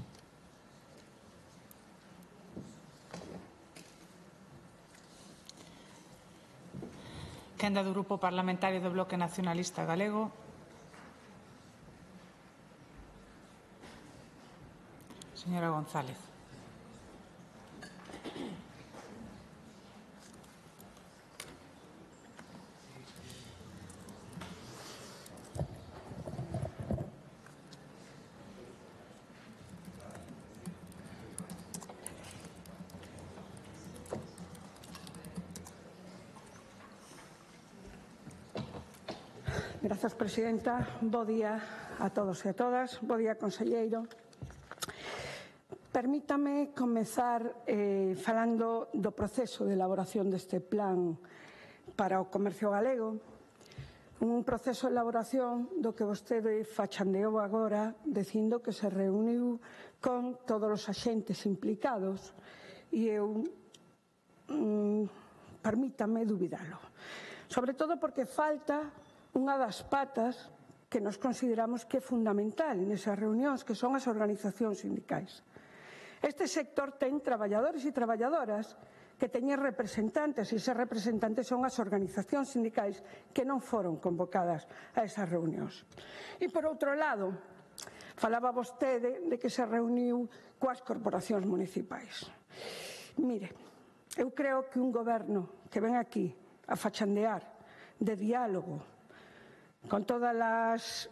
Quenda do Grupo Parlamentario do Bloque Nacionalista Galego. Señora González. Grazas, presidenta. Bo día a todos e a todas. Bo día, conselleiro. Permítame comezar falando do proceso de elaboración deste plan para o comercio galego. Un proceso de elaboración do que vostede fachandeou agora dicindo que se reuniu con todos os axentes implicados e eu permítame dubidalo. Sobre todo porque falta unha das patas que nos consideramos que é fundamental nesas reunións, que son as organizacións sindicais. Este sector ten traballadores e traballadoras que teñen representantes, e eses representantes son as organizacións sindicais que non foron convocadas a esas reunións. E, por outro lado, falaba vostede de que se reuniu coas corporacións municipais. Mire, eu creo que un goberno que ven aquí a fachandear de diálogo con todas as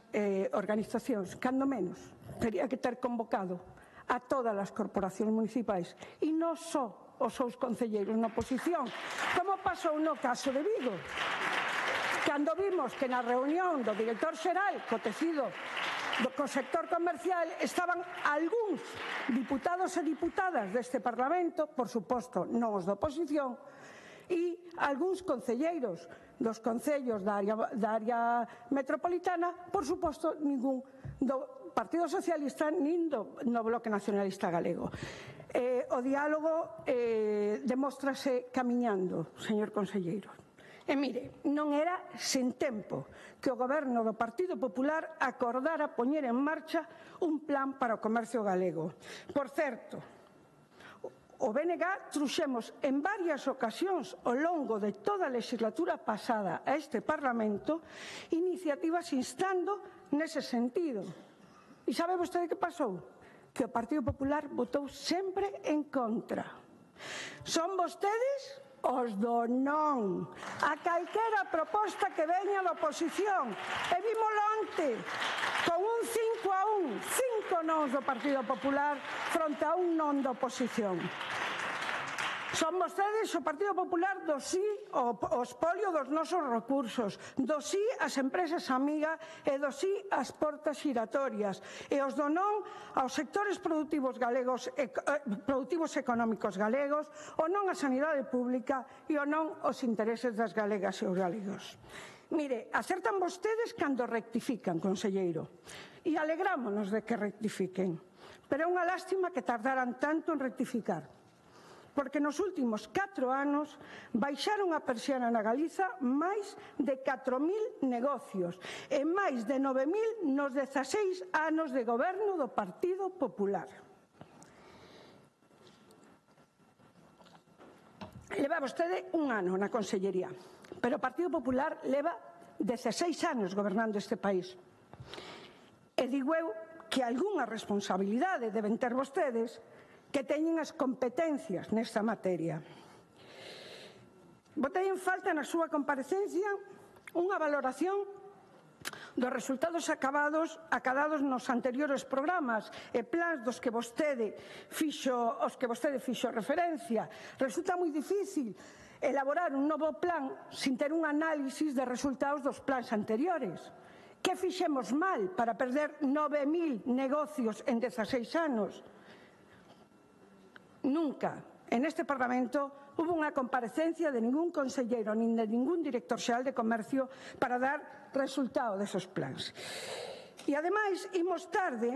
organizacións, cando menos, teria que ter convocado a todas as corporacións municipais e non só os seus concelleiros na oposición, como pasou no caso de Vigo. Cando vimos que na reunión do director xeral co tecido co sector comercial estaban algúns diputados e diputadas deste Parlamento, por suposto non os da oposición, e algúns concelleiros dos concellos da área metropolitana, por suposto, ningún do Partido Socialista nin do Bloque Nacionalista Galego. O diálogo demóstrase camiñando, señor conselleiro. E mire, non era sen tempo que o goberno do Partido Popular acordara poñer en marcha un plan para o comercio galego. Por certo, o BNG trouxemos en varias ocasións ao longo de toda a legislatura pasada a este Parlamento iniciativas instando nese sentido. E sabe vostede que pasou? Que o Partido Popular votou sempre en contra. Son vostedes os do non a calquera proposta que veña da oposición. E vímolo onte con un 5-1, 5 nós do Partido Popular fronte a un non da oposición. Son vostedes o Partido Popular do sí ao espolio dos nosos recursos, do sí ás empresas amigas e do sí ás portas giratorias e os do non aos sectores produtivos galegos, produtivos económicos galegos, o non á sanidade pública e o non aos intereses das galegas e os galegos. Mire, acertan vostedes cando rectifican, conselleiro, e alegrámonos de que rectifiquen, pero é unha lástima que tardaran tanto en rectificar, porque nos últimos 4 anos baixaron a persiana na Galiza máis de 4.000 negocios e máis de 9.000 nos 16 anos de goberno do Partido Popular. Leva vostede un ano na consellería, pero o Partido Popular leva 16 anos gobernando este país. E digo eu que algunha responsabilidade deben ter vostedes que teñen as competencias nesta materia. Botei en falta na súa comparecencia unha valoración dos resultados acadados nos anteriores programas e plans dos que vostede fixo referencia. Resulta moi difícil elaborar un novo plan sin ter un análisis de resultados dos plans anteriores. Que fixemos mal para perder 9.000 negocios en 16 anos? Nunca en este Parlamento hubo unha comparecencia de ningún conselleiro nin de ningún director xeral de comercio para dar resultado desos plans. E, ademais, imos tarde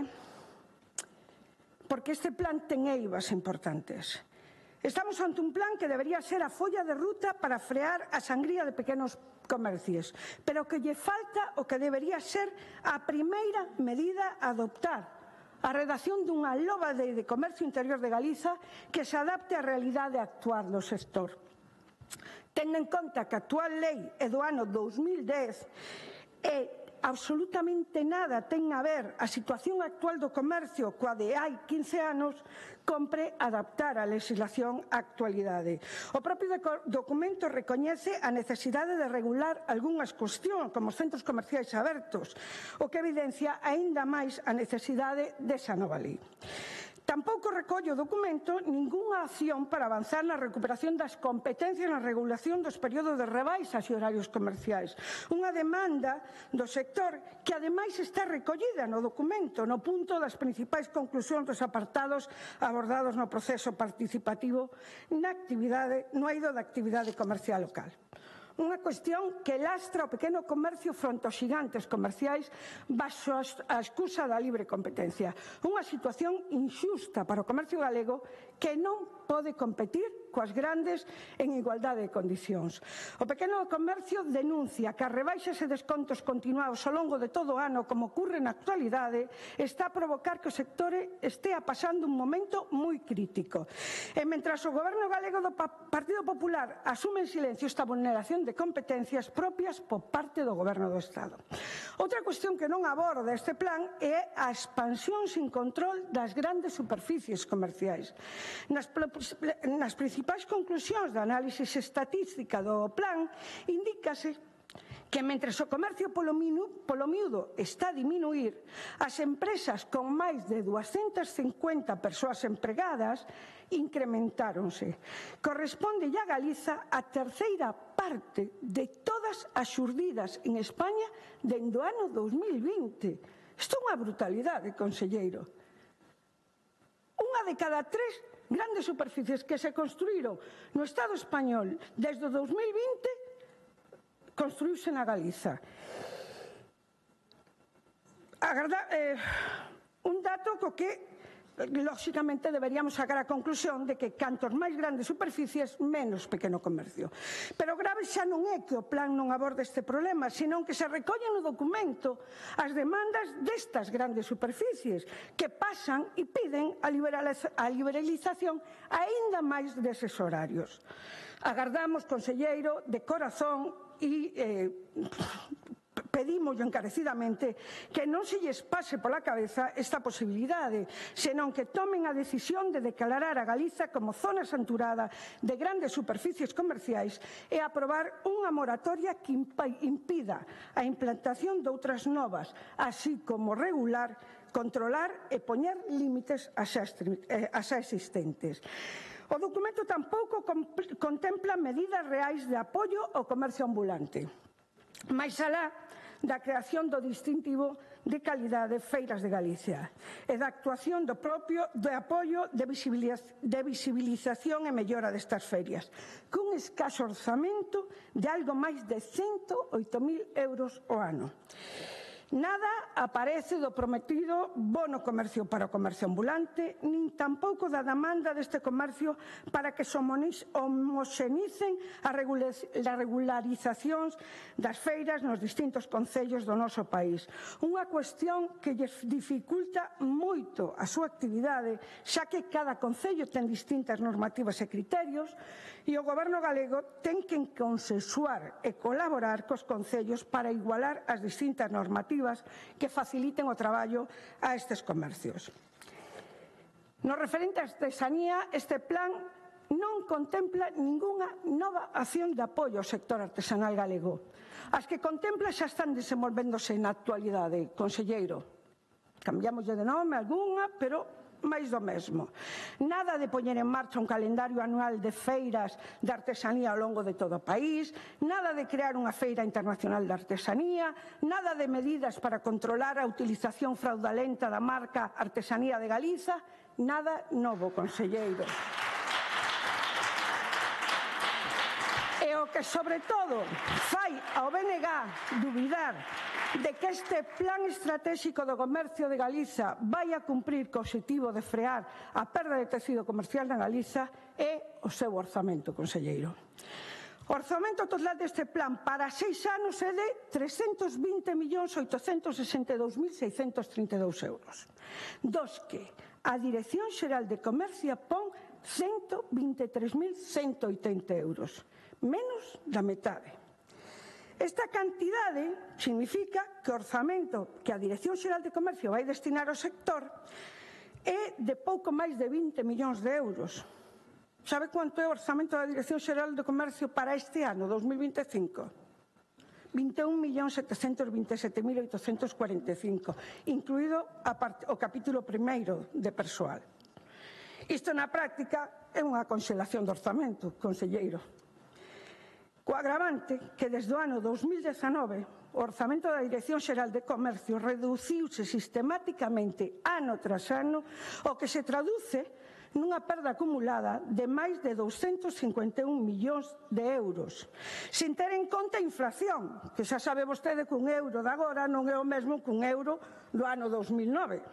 porque este plan ten eivas importantes. Estamos ante un plan que debería ser a folla de ruta para frear a sangría de pequenos comercios, pero que lle falta o que debería ser a primeira medida a adoptar, a redacción dunha nova lei de comercio interior de Galiza que se adapte á realidade actual do sector. Tendo en conta que a actual lei é do ano 2010 e absolutamente nada ten a ver a situación actual do comercio coa de hai 15 anos, compre adaptar a legislación á actualidade. O propio documento recoñece a necesidade de regular algunhas cuestións, como os centros comerciais abertos, o que evidencia aínda máis a necesidade desa nova lei. Tampouco recolle o documento ningunha acción para avanzar na recuperación das competencias na regulación dos períodos de rebaixas e horarios comerciais. Unha demanda do sector que ademais está recollida no documento, no punto das principais conclusións dos apartados abordados no proceso participativo no eido da actividade comercial local. Unha cuestión que lastra o pequeno comercio fronte aos xigantes comerciais baixo a excusa da libre competencia. Unha situación inxusta para o comercio galego que non pode competir coas grandes en igualdade de condicións. O pequeno comercio denuncia que as rebaixas e descontos continuados ao longo de todo o ano, como ocorre na actualidade, está a provocar que o sector estea pasando un momento moi crítico. E mentras o Goberno galego do Partido Popular asume en silencio esta vulneración de competencias propias por parte do Goberno do Estado. Outra cuestión que non aborda este plan é a expansión sin control das grandes superficies comerciais. Nas principais conclusións da análise estatística do plan, indícase que mentres o comercio polo miúdo está a diminuir, as empresas con máis de 250 persoas empregadas incrementáronse. Corresponde a Galiza a terceira parte de todas as xurdidas en España dende o ano 2020. Isto é unha brutalidade, conselleiro. Unha de cada tres grandes superficies que se construíron no Estado español desde o 2020 construíuse na Galiza. Un dato co que lóxicamente deberíamos sacar a conclusión de que cantos máis grandes superficies, menos pequeno comercio. Pero grave xa non é que o plan non aborde este problema, senón que se recollen no documento as demandas destas grandes superficies que pasan e piden a liberalización aínda máis deses horarios. Agardamos, conselleiro, de corazón e pedimos encarecidamente que non se lles pase pola cabeza esta posibilidade, senón que tomen a decisión de declarar a Galiza como zona saturada de grandes superficies comerciais e aprobar unha moratoria que impida a implantación de outras novas, así como regular, controlar e poñer límites ás xa existentes. O documento tampouco contempla medidas reais de apoio ao comercio ambulante, máis alá da creación do distintivo de calidade Feiras de Galicia e da actuación do apoio de visibilización e mellora destas ferias, cun escaso orzamento de algo máis de 108.000 euros ao ano. Nada aparece do prometido bono comercio para o comercio ambulante, nin tampouco da demanda deste comercio para que se homoxenicen as regularizacións das feiras nos distintos concellos do noso país. Unha cuestión que lles dificulta moito a súa actividade, xa que cada concello ten distintas normativas e criterios e o Goberno galego ten que consensuar e colaborar cos concellos para igualar as distintas normativas que faciliten o traballo a estes comercios. No referente á artesanía, este plan non contempla ningunha nova acción de apoio ao sector artesanal galego. As que contempla xa están desenvolvéndose na actualidade, conselleiro. Cambiámoslle de nome algunha, pero máis do mesmo. Nada de poñer en marcha un calendario anual de feiras de artesanía ao longo de todo o país, nada de crear unha feira internacional de artesanía, nada de medidas para controlar a utilización fraudulenta da marca Artesanía de Galiza, nada novo, conselleiro. E o que, sobre todo, fai ao BNG dubidar de que este plan estratégico do comercio de Galiza vai a cumprir co obxectivo de frear a perda de tecido comercial na Galiza é o seu orzamento, conselleiro. O orzamento total deste plan para 6 anos é de 320.862.632 euros, dos que a Dirección Xeral de Comercio pon 123.180 euros, menos da metade. Esta cantidade significa que o orzamento que a Dirección Xeral de Comercio vai destinar ao sector é de pouco máis de 20 millóns de euros. Sabe quanto é o orzamento da Dirección Xeral de Comercio para este ano, 2025? 21.727.845, incluído o capítulo primeiro de persoal. Isto na práctica é unha conxelación do orzamento, conselleiro. Co agravante que desde o ano 2019 o orzamento da Dirección Xeral de Comercio reduciuse sistemáticamente ano tras ano, o que se traduce nunha perda acumulada de máis de 251 millóns de euros, sin ter en conta a inflación, que xa sabe vostede que un euro de agora non é o mesmo que un euro do ano 2009.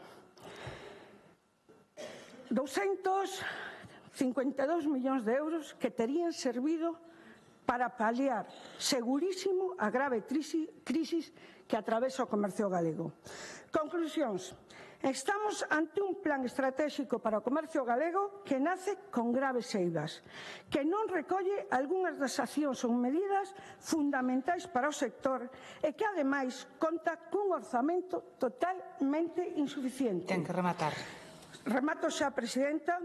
252 millóns de euros que terían servido para paliar segurísimo a grave crisis que atravesa o comercio galego. Conclusións. Estamos ante un plan estratégico para o comercio galego que nace con graves eivas, que non recolle algunhas das accións ou medidas fundamentais para o sector e que, ademais, conta cun orzamento totalmente insuficiente. Ten que rematar. Remato xa, Presidenta.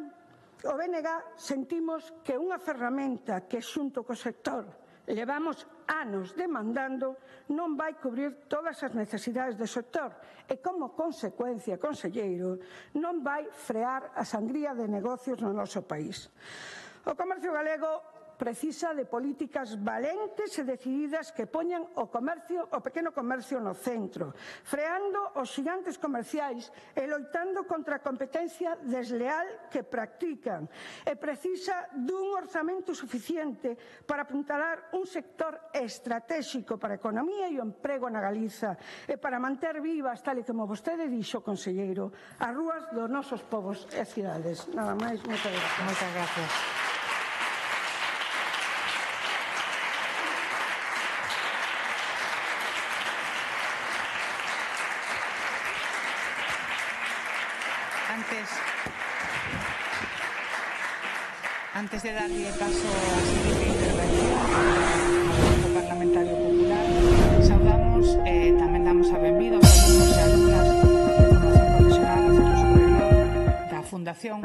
O BNG sentimos que unha ferramenta que, xunto co sector, levamos anos demandando, non vai cubrir todas as necesidades do sector e, como consecuencia, conselleiro, non vai frear a sangría de negocios no noso país. O comercio galego precisa de políticas valentes e decididas que poñan o pequeno comercio no centro, freando os xigantes comerciais e loitando contra a competencia desleal que practican. E precisa dun orzamento suficiente para apuntalar un sector estratégico para a economía e o emprego na Galiza e para manter vivas, tal e como vostede dixo, conselleiro, as rúas dos nosos povos e cidades. Nada máis, moitas gracias. Moitas gracias. Antes de darle paso a la siguiente intervención ao Grupo Parlamentario Popular, saudamos e tamén damos a benvida aos alumnos e alumnas de formación profesional do Centro Superior da Fundación